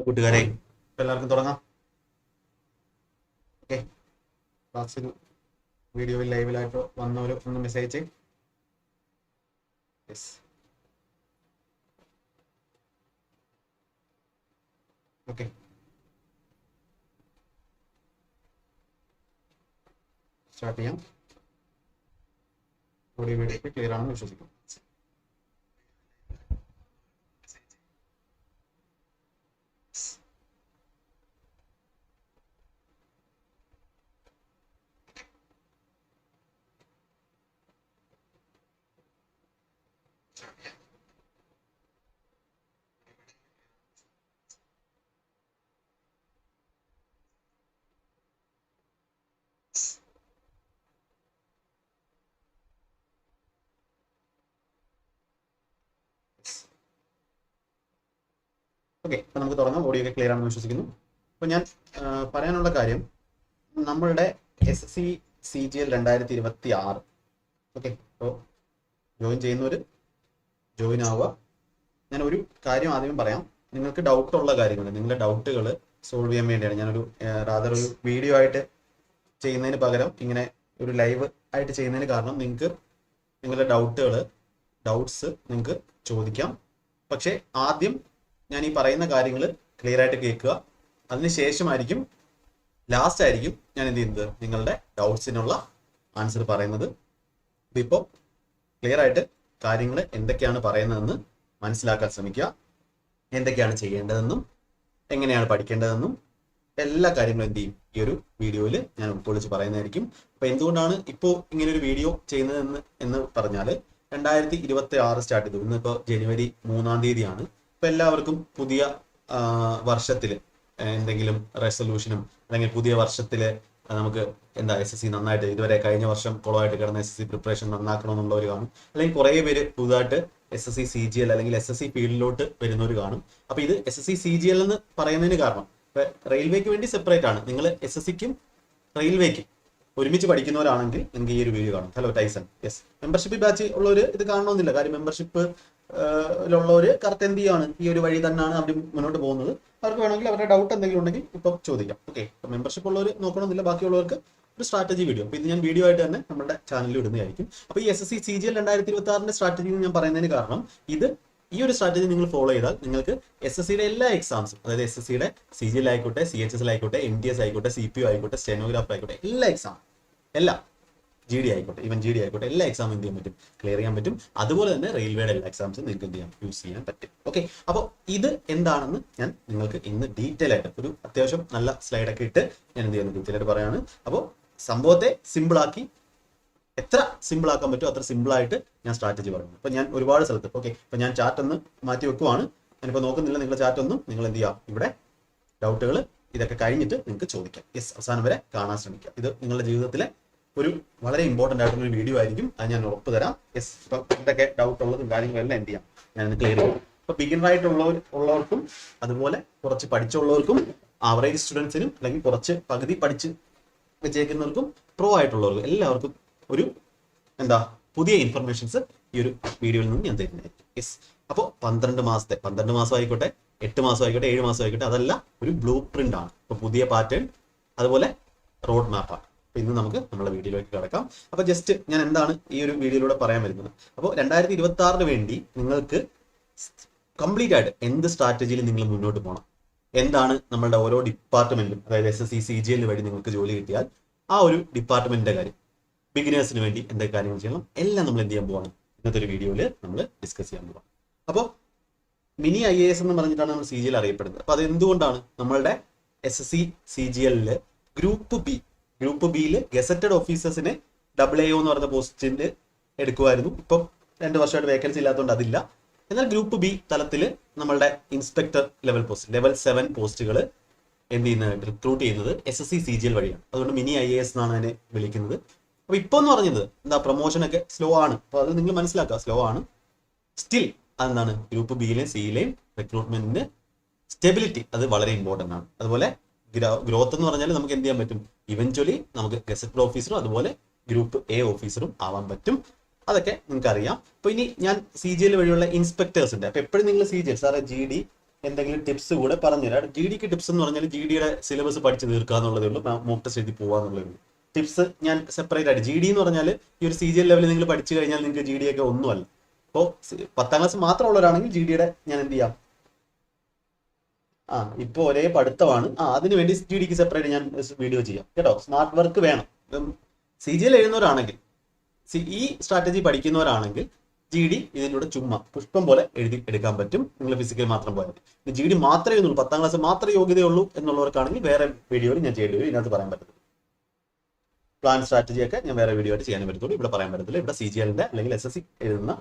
കൂട്ടുകാരെ എല്ലാവർക്കും തുടങ്ങാം. ഓക്കെ, ക്ലാസ്സിൽ വീഡിയോയിൽ ലൈവിലായിട്ട് വന്നവർ ഒന്ന് മെസ്സേജ് ചെയ്യും. യെസ്, ഓക്കെ, സ്റ്റാർട്ട് ചെയ്യാം. ഓഡിയോ വീഡിയോ ക്ലിയർ ആണെന്ന് വിശ്വസിക്കും. ഓക്കെ, അപ്പം നമുക്ക് തുടങ്ങാം. ഓഡിയോ ഒക്കെ ക്ലിയർ ആണെന്ന് വിശ്വസിക്കുന്നു. അപ്പോൾ ഞാൻ പറയാനുള്ള കാര്യം, നമ്മളുടെ SSC CGL 2026. ഓക്കെ, അപ്പോൾ ജോയിൻ ചെയ്യുന്നവർ ജോയിൻ ആവുക. ഞാൻ ഒരു കാര്യം ആദ്യം പറയാം. നിങ്ങൾക്ക് ഡൗട്ടുള്ള കാര്യങ്ങൾ, നിങ്ങളുടെ ഡൗട്ടുകൾ സോൾവ് ചെയ്യാൻ വേണ്ടിയാണ് ഞാനൊരു ഒരു വീഡിയോ ആയിട്ട് ചെയ്യുന്നതിന് പകരം ഇങ്ങനെ ഒരു ലൈവ് ആയിട്ട് ചെയ്യുന്നതിന് കാരണം, നിങ്ങൾക്ക് നിങ്ങളുടെ ഡൗട്ട്സ് നിങ്ങൾക്ക് ചോദിക്കാം. പക്ഷേ ആദ്യം ഞാൻ ഈ പറയുന്ന കാര്യങ്ങൾ ക്ലിയർ ആയിട്ട് കേൾക്കുക. അതിനുശേഷമായിരിക്കും ലാസ്റ്റ് ആയിരിക്കും ഞാൻ എന്ത് ചെയ്യുന്നത്, നിങ്ങളുടെ ഡൗട്ട്സിനുള്ള ആൻസർ പറയുന്നത്. ഇപ്പോൾ ക്ലിയർ ആയിട്ട് കാര്യങ്ങൾ എന്തൊക്കെയാണ് പറയുന്നതെന്ന് മനസ്സിലാക്കാൻ ശ്രമിക്കുക. എന്തൊക്കെയാണ് ചെയ്യേണ്ടതെന്നും എങ്ങനെയാണ് പഠിക്കേണ്ടതെന്നും എല്ലാ കാര്യങ്ങളും എന്ത് ചെയ്യും ഈ ഒരു വീഡിയോയിൽ ഞാൻ ഉൾക്കൊള്ളിച്ച് പറയുന്നതായിരിക്കും. അപ്പോൾ എന്തുകൊണ്ടാണ് ഇപ്പോൾ ഇങ്ങനെ ഒരു വീഡിയോ ചെയ്യുന്നതെന്ന് എന്ന് പറഞ്ഞാൽ, 2026 സ്റ്റാർട്ട് ചെയ്തു. ഇന്നിപ്പോൾ ജനുവരി 3-ാം തീയതിയാണ്. ഇപ്പം എല്ലാവർക്കും പുതിയ വർഷത്തിൽ എന്തെങ്കിലും റെസൊല്യൂഷനും അല്ലെങ്കിൽ പുതിയ വർഷത്തിൽ നമുക്ക് എന്താ SSC നന്നായിട്ട്, ഇതുവരെ കഴിഞ്ഞ വർഷം കുളമായിട്ട് കിടന്ന SSC പ്രിപ്പറേഷൻ നന്നാക്കണമെന്നുള്ളവർ കാണും. അല്ലെങ്കിൽ കുറേ പേര് പുതുതായിട്ട് SSC CGL അല്ലെങ്കിൽ SSC ഫീൽഡിലോട്ട് വരുന്നവർ കാണും. അപ്പോൾ ഇത് SSC CGL എന്ന് പറയുന്നതിന് കാരണം, റെയിൽവേക്ക് വേണ്ടി സെപ്പറേറ്റ് ആണ്. നിങ്ങൾ SSCക്കും റെയിൽവേക്കും ഒരുമിച്ച് പഠിക്കുന്നവരാണെങ്കിൽ നിങ്ങൾക്ക് ഈ ഒരു വീഡിയോ കാണും. Hello Tyson, yes. Membership batch ഉള്ളവർ ഇത് കാണണമെന്നില്ല. കാര്യം മെമ്പർഷിപ്പ് ഉള്ളവർ കറക്റ്റ് എന്ത് ചെയ്യാണ്, ഈ ഒരു വഴി തന്നെയാണ് അവർ മുന്നോട്ട് പോകുന്നത്. അവർക്ക് വേണമെങ്കിൽ അവരുടെ ഡൗട്ട് എന്തെങ്കിലും ഉണ്ടെങ്കിൽ ഇപ്പം ചോദിക്കാം. ഓക്കെ, ഇപ്പം മെമ്പർഷിപ്പ് ഉള്ളവർ നോക്കണമെന്നില്ല. ബാക്കിയുള്ളവർക്ക് ഒരു സ്ട്രാറ്റജി വീഡിയോ, അപ്പോൾ ഇത് ഞാൻ വീഡിയോ ആയിട്ട് തന്നെ നമ്മുടെ ചാനലിൽ ഇടുന്നതായിരിക്കും. അപ്പോൾ ഈ SSC CGL 2026 സ്ട്രാറ്റജി ഞാൻ പറയുന്നതിന് കാരണം, ഈ ഒരു സ്ട്രാറ്റജി നിങ്ങൾ ഫോളോ ചെയ്താൽ നിങ്ങൾക്ക് SSCയുടെ എല്ലാ എക്സാംസും, അതായത് SSCയുടെ CGL ആയിക്കോട്ടെ, CHSL ആയിക്കോട്ടെ, MTS ആയിക്കോട്ടെ, CPO ആയിക്കോട്ടെ, സ്റ്റെനോഗ്രാഫർ ആയിക്കോട്ടെ, എല്ലാ എക്സാം, എല്ലാം GD ആയിക്കോട്ടെ, ഈവൻ GD ആയിക്കോട്ടെ, എല്ലാ എക്സാം എന്ത് ചെയ്യാൻ പറ്റും, ക്ലിയർ ചെയ്യാൻ പറ്റും. അതുപോലെ തന്നെ റെയിൽവേയുടെ എല്ലാ എക്സാംസും നിങ്ങൾക്ക് എന്ത് ചെയ്യാം, യൂസ് ചെയ്യാൻ പറ്റും. ഓക്കെ, അപ്പോൾ ഇത് എന്താണെന്ന് ഞാൻ നിങ്ങൾക്ക് ഇന്ന് ഡീറ്റെയിൽ ആയിട്ട് ഒരു അത്യാവശ്യം നല്ല സ്ലൈഡൊക്കെ ഇട്ട് ഞാൻ എന്ത് ചെയ്യുന്നു, ഡീറ്റെയിൽ ആയിട്ട് പറയാണ്. അപ്പോൾ സംഭവത്തെ സിമ്പിളാക്കി, എത്ര സിമ്പിൾ ആക്കാൻ പറ്റുമോ അത്ര സിമ്പിളായിട്ട് ഞാൻ സ്ട്രാറ്റജി പറയുന്നു. അപ്പോൾ ഞാൻ ഒരുപാട് സ്ഥലത്ത്, ഓക്കെ, ഇപ്പോൾ ഞാൻ ചാറ്റ് ഒന്ന് മാറ്റി വെക്കുവാണ്. ഞാനിപ്പോൾ നോക്കുന്നില്ല നിങ്ങളുടെ ചാറ്റ് ഒന്നും. നിങ്ങൾ എന്ത് ചെയ്യാം, ഇവിടെ ഡൗട്ടുകൾ ഇതൊക്കെ കഴിഞ്ഞിട്ട് നിങ്ങൾക്ക് ചോദിക്കാം. യെസ്, അവസാനം വരെ കാണാൻ ശ്രമിക്കുക. ഇത് നിങ്ങളുടെ ജീവിതത്തിലെ ഒരു വളരെ ഇമ്പോർട്ടൻ്റ് ആയിട്ടുള്ള ഒരു വീഡിയോ ആയിരിക്കും. അത് ഞാൻ ഉറപ്പ് തരാം. യെസ്, ഇപ്പം എന്തൊക്കെ ഡൗട്ട് ഉള്ളതും കാര്യങ്ങളെല്ലാം എന്ത് ചെയ്യാം, ഞാനൊന്ന് ക്ലിയർ ചെയ്യാം. ഇപ്പോൾ ബിഗിനറായിട്ടുള്ളവർക്കും അതുപോലെ കുറച്ച് പഠിച്ചുള്ളവർക്കും, ആവറേജ് സ്റ്റുഡൻസിനും, അല്ലെങ്കിൽ കുറച്ച് പകുതി പഠിച്ച് വെച്ചേക്കുന്നവർക്കും, പ്രോ ആയിട്ടുള്ളവർക്കും എല്ലാവർക്കും ഒരു പുതിയ ഇൻഫർമേഷൻസ് ഈ ഒരു വീഡിയോയിൽ നിന്ന് ഞാൻ തരുന്നതായിരിക്കും. യെസ്, അപ്പോൾ 12 മാസം ആയിക്കോട്ടെ, 8 മാസം ആയിക്കോട്ടെ, 7 മാസം ആയിക്കോട്ടെ, അതെല്ലാം ഒരു ബ്ലൂ പ്രിന്റ് ആണ്. ഇപ്പോൾ പുതിയ പാറ്റേൺ, അതുപോലെ റോഡ് മാപ്പാണ്. അപ്പോൾ ഇന്ന് നമുക്ക് നമ്മുടെ വീഡിയോയിലേക്ക് കിടക്കാം. അപ്പോൾ ജസ്റ്റ് ഞാൻ എന്താണ് ഈ ഒരു വീഡിയോയിലൂടെ പറയാൻ വരുന്നത്, അപ്പോൾ 2026 വേണ്ടി നിങ്ങൾക്ക് കംപ്ലീറ്റ് ആയിട്ട് എന്ത് സ്ട്രാറ്റജിയിൽ നിങ്ങൾ മുന്നോട്ട് പോകണം, എന്താണ് നമ്മളുടെ ഓരോ ഡിപ്പാർട്ട്മെന്റും, അതായത് SSC CGL വഴി നിങ്ങൾക്ക് ജോലി കിട്ടിയാൽ ആ ഒരു ഡിപ്പാർട്ട്മെന്റിന്റെ കാര്യം, ബിഗിനേഴ്സിന് വേണ്ടി എന്തൊക്കെ കാര്യങ്ങൾ ചെയ്യണം, എല്ലാം നമ്മൾ എന്ത് ചെയ്യാൻ പോവാണ്, ഇന്നത്തെ ഒരു വീഡിയോയിൽ നമ്മൾ ഡിസ്കസ് ചെയ്യാൻ പോവാം. അപ്പോൾ മിനി IAS എന്ന് പറഞ്ഞിട്ടാണ് നമ്മൾ CGL അറിയപ്പെടുന്നത്. അപ്പോൾ അത് എന്തുകൊണ്ടാണ്, നമ്മളുടെ SSC CGL ഗ്രൂപ്പ് ബിയിൽ ഗസറ്റഡ് ഓഫീസേഴ്സിനെ AAO എന്ന് പറഞ്ഞ പോസ്റ്റിന് എടുക്കുമായിരുന്നു. ഇപ്പം 2 വർഷമായിട്ട് വേക്കൻസി ഇല്ലാത്തതുകൊണ്ട് അതില്ല. എന്നാൽ ഗ്രൂപ്പ് ബി തലത്തിൽ നമ്മളുടെ ഇൻസ്പെക്ടർ ലെവൽ പോസ്റ്റ്, ലെവൽ 7 പോസ്റ്റുകൾ എന്ത് ചെയ്യുന്നത്, റിക്രൂട്ട് ചെയ്യുന്നത് SSC CGL വഴിയാണ്. അതുകൊണ്ട് മിനി IAS എന്നാണ് അതിനെ വിളിക്കുന്നത്. അപ്പോൾ ഇപ്പോൾ എന്ന് പറഞ്ഞത് പ്രൊമോഷനൊക്കെ സ്ലോ ആണ്. അപ്പോൾ അത് നിങ്ങൾ മനസ്സിലാക്കുക, സ്ലോ ആണ്. സ്റ്റിൽ അതെന്താണ്, ഗ്രൂപ്പ് ബിയിലെയും സിയിലെയും റിക്രൂട്ട്മെന്റിന് സ്റ്റെബിലിറ്റി അത് വളരെ ഇമ്പോർട്ടൻ്റ് ആണ്. അതുപോലെ ഗ്രോത്ത് എന്ന് പറഞ്ഞാൽ നമുക്ക് എന്ത് ചെയ്യാൻ പറ്റും, ഇവഞ്ച്വലി നമുക്ക് ഗസറ്റഡ് ഓഫീസറും അതുപോലെ ഗ്രൂപ്പ് A ഓഫീസറും ആവാൻ പറ്റും. അതൊക്കെ നിങ്ങൾക്ക് അറിയാം. അപ്പോൾ ഇനി ഞാൻ CGL വഴിയുള്ള ഇൻസ്പെക്ടേഴ്സിന്റെ, അപ്പോൾ എപ്പോഴും നിങ്ങൾ CGL സാറേ GD എന്തെങ്കിലും ടിപ്സ് കൂടെ പറഞ്ഞുതരാം. ജി ഡിക്ക് ടിപ്സ് എന്ന് പറഞ്ഞാൽ ജി ഡിയുടെ സിലബസ് പഠിച്ച് തീർക്കുക എന്നുള്ളതേ ഉള്ളൂ, മോക്ക് ടെസ്റ്റ് എഴുതി പോകാന്നുള്ളതേ ഉള്ളൂ. ടിപ്സ് ഞാൻ സെപ്പറേറ്റ് ആയിട്ട്, ജി ഡി എന്ന് പറഞ്ഞാൽ ഈ ഒരു CGL ലെവലിൽ നിങ്ങൾ പഠിച്ചു കഴിഞ്ഞാൽ നിങ്ങൾക്ക് ജി ഡി ഒക്കെ ഒന്നുമല്ല. അപ്പോൾ 10ാം ക്ലാസ് മാത്രമുള്ളവരാണെങ്കിൽ ജി ഡിയുടെ ഞാൻ എന്ത് ചെയ്യാം, ഇപ്പോൾ ഒരേ പഠിത്തമാണ്, അതിന് വേണ്ടി ജി ഡിക്ക് സെപ്പറേറ്റ് ഞാൻ വീഡിയോ ചെയ്യാം കേട്ടോ. സ്മാർട്ട് വർക്ക് വേണം. CGL എഴുതുന്നവരാണെങ്കിൽ, ഈ സ്ട്രാറ്റജി പഠിക്കുന്നവരാണെങ്കിൽ ജി ഡി ഇതിലൂടെ ചുമ്മാ പുഷ്പം പോലെ എഴുതി എടുക്കാൻ പറ്റും. നിങ്ങൾ ഫിസിക്കൽ മാത്രം പോയാൽ. ജി ഡി മാത്രമേ ഉള്ളൂ, 10ാം ക്ലാസ് മാത്രമേ യോഗ്യതയുള്ളൂ എന്നുള്ളവർക്കാണെങ്കിൽ വേറെ വീഡിയോയിൽ ഞാൻ ചെയ്യേണ്ടി വരും. ഇതിനകത്ത് പറയാൻ പറ്റത്തില്ല. പ്ലാൻ സ്ട്രാറ്റജി ഒക്കെ ഞാൻ വേറെ വീഡിയോ ആയിട്ട് ചെയ്യാൻ പറ്റത്തുള്ളൂ. ഇവിടെ പറയാൻ പറ്റത്തില്ല. ഇവിടെ CGLന്റെ അല്ലെങ്കിൽ SSC എഴുതുന്ന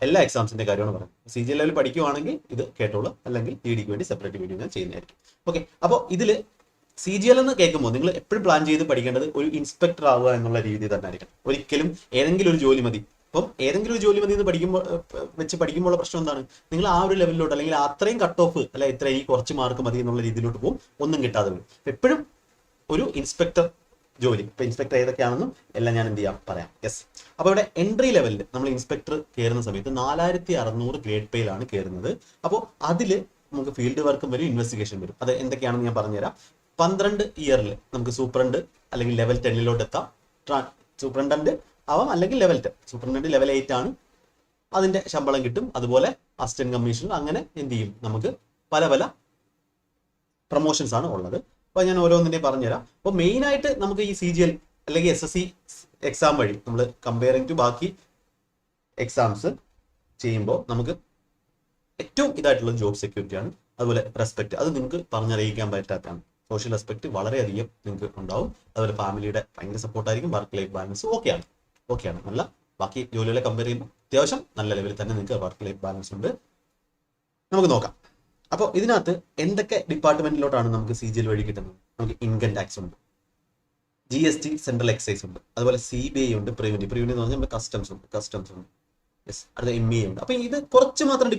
എല്ലാ എക്സാംസിന്റെ കാര്യമാണ് പറയുന്നത്. CGL ലെവൽ പഠിക്കുവാണെങ്കിൽ ഇത് കേട്ടോളൂ, അല്ലെങ്കിൽ ജി ഡിക്ക് വേണ്ടി സെപ്പറേറ്റ് വീഡിയോ ഞാൻ ചെയ്യുന്നതായിരിക്കും. ഓക്കെ, അപ്പോൾ ഇതിൽ CGL എന്ന് കേൾക്കുമ്പോൾ നിങ്ങൾ എപ്പോഴും പ്ലാൻ ചെയ്ത് പഠിക്കേണ്ടത് ഒരു ഇൻസ്പെക്ടർ ആവുക എന്നുള്ള രീതി തന്നെ ആയിരിക്കണം. ഒരിക്കലും ഏതെങ്കിലും ഒരു ജോലി മതി. അപ്പം ഏതെങ്കിലും ഒരു ജോലി മതി എന്ന് പഠിക്കുമ്പോൾ പ്രശ്നം എന്താണ്, നിങ്ങൾ ആ ഒരു ലെവലിലോട്ട് അല്ലെങ്കിൽ അത്രയും കട്ട് ഓഫ് അല്ല ഇത്ര ഈ കുറച്ച് മാർക്ക് മതി എന്നുള്ള രീതിയിലോട്ട് പോകും, ഒന്നും കിട്ടാതെ വരും. എപ്പോഴും ഒരു ഇൻസ്പെക്ടർ ജോലി, ഇപ്പൊ ഇൻസ്പെക്ടർ ഏതൊക്കെയാണെന്നും എല്ലാം ഞാൻ എന്ത് ചെയ്യാം പറയാം. യെസ്, അപ്പോൾ ഇവിടെ എൻട്രി ലെവലിൽ നമ്മൾ ഇൻസ്പെക്ടർ കയറുന്ന സമയത്ത് 4600 ഗ്രേഡ് പേയിലാണ് കയറുന്നത്. അപ്പോൾ അതിൽ നമുക്ക് ഫീൽഡ് വർക്കും വരും, ഇൻവെസ്റ്റിഗേഷൻ വരും. അത് എന്തൊക്കെയാണെന്ന് ഞാൻ പറഞ്ഞുതരാം. 12 ഇയറിൽ നമുക്ക് സൂപ്രണ്ട് അല്ലെങ്കിൽ ലെവൽ 10 എത്താം. സൂപ്രണ്ടന്റ് ആവാം അല്ലെങ്കിൽ ലെവൽ 10. സൂപ്രണ്ടന്റ് ലെവൽ 8 ആണ്, അതിന്റെ ശമ്പളം കിട്ടും. അതുപോലെ അസിസ്റ്റന്റ് കമ്മീഷണർ, അങ്ങനെ എന്ത് ചെയ്യും, നമുക്ക് പല പല പ്രൊമോഷൻസ് ആണ് ഉള്ളത്. അപ്പോൾ ഞാൻ ഓരോന്നിൻ്റെയും പറഞ്ഞുതരാം. അപ്പോൾ മെയിനായിട്ട് നമുക്ക് ഈ CGL അല്ലെങ്കിൽ SSC എക്സാം വഴി നമ്മൾ കമ്പയറിംഗ് ടു ബാക്കി എക്സാംസ് ചെയ്യുമ്പോൾ നമുക്ക് ഏറ്റവും ഇതായിട്ടുള്ളത് ജോബ് സെക്യൂരിറ്റിയാണ്. അതുപോലെ റെസ്പെക്ട്, അത് നിങ്ങൾക്ക് പറഞ്ഞറിയിക്കാൻ പറ്റാത്തതാണ്. സോഷ്യൽ റെസ്പെക്ട് വളരെയധികം നിങ്ങൾക്ക് ഉണ്ടാവും. അതുപോലെ ഫാമിലിയുടെ ഭയങ്കര സപ്പോർട്ടായിരിക്കും. വർക്ക് ലൈഫ് ബാലൻസ് ഓക്കെയാണ് നല്ല. ബാക്കി ജോലികളെ കമ്പയർ ചെയ്യുമ്പോൾ അത്യാവശ്യം നല്ല ലെവലിൽ തന്നെ നിങ്ങൾക്ക് വർക്ക് ലൈഫ് ബാലൻസ് ഉണ്ട്. നമുക്ക് നോക്കാം. അപ്പോൾ ഇതിനകത്ത് എന്തൊക്കെ ഡിപ്പാർട്ട്മെന്റിലോട്ടാണ് നമുക്ക് CGL വഴി കിട്ടുന്നത്? നമുക്ക് ഇൻകം ടാക്സ് ഉണ്ട്, GST സെൻട്രൽ എക്സൈസ് ഉണ്ട്, അതുപോലെ CBI ഉണ്ട്, പ്രിവന്റി എന്ന് പറഞ്ഞാൽ നമ്മുടെ കസ്റ്റംസ് ഉണ്ട്. യെസ്, അടുത്ത MEA ഉണ്ട്. അപ്പോൾ ഇത് കുറച്ച് മാത്രം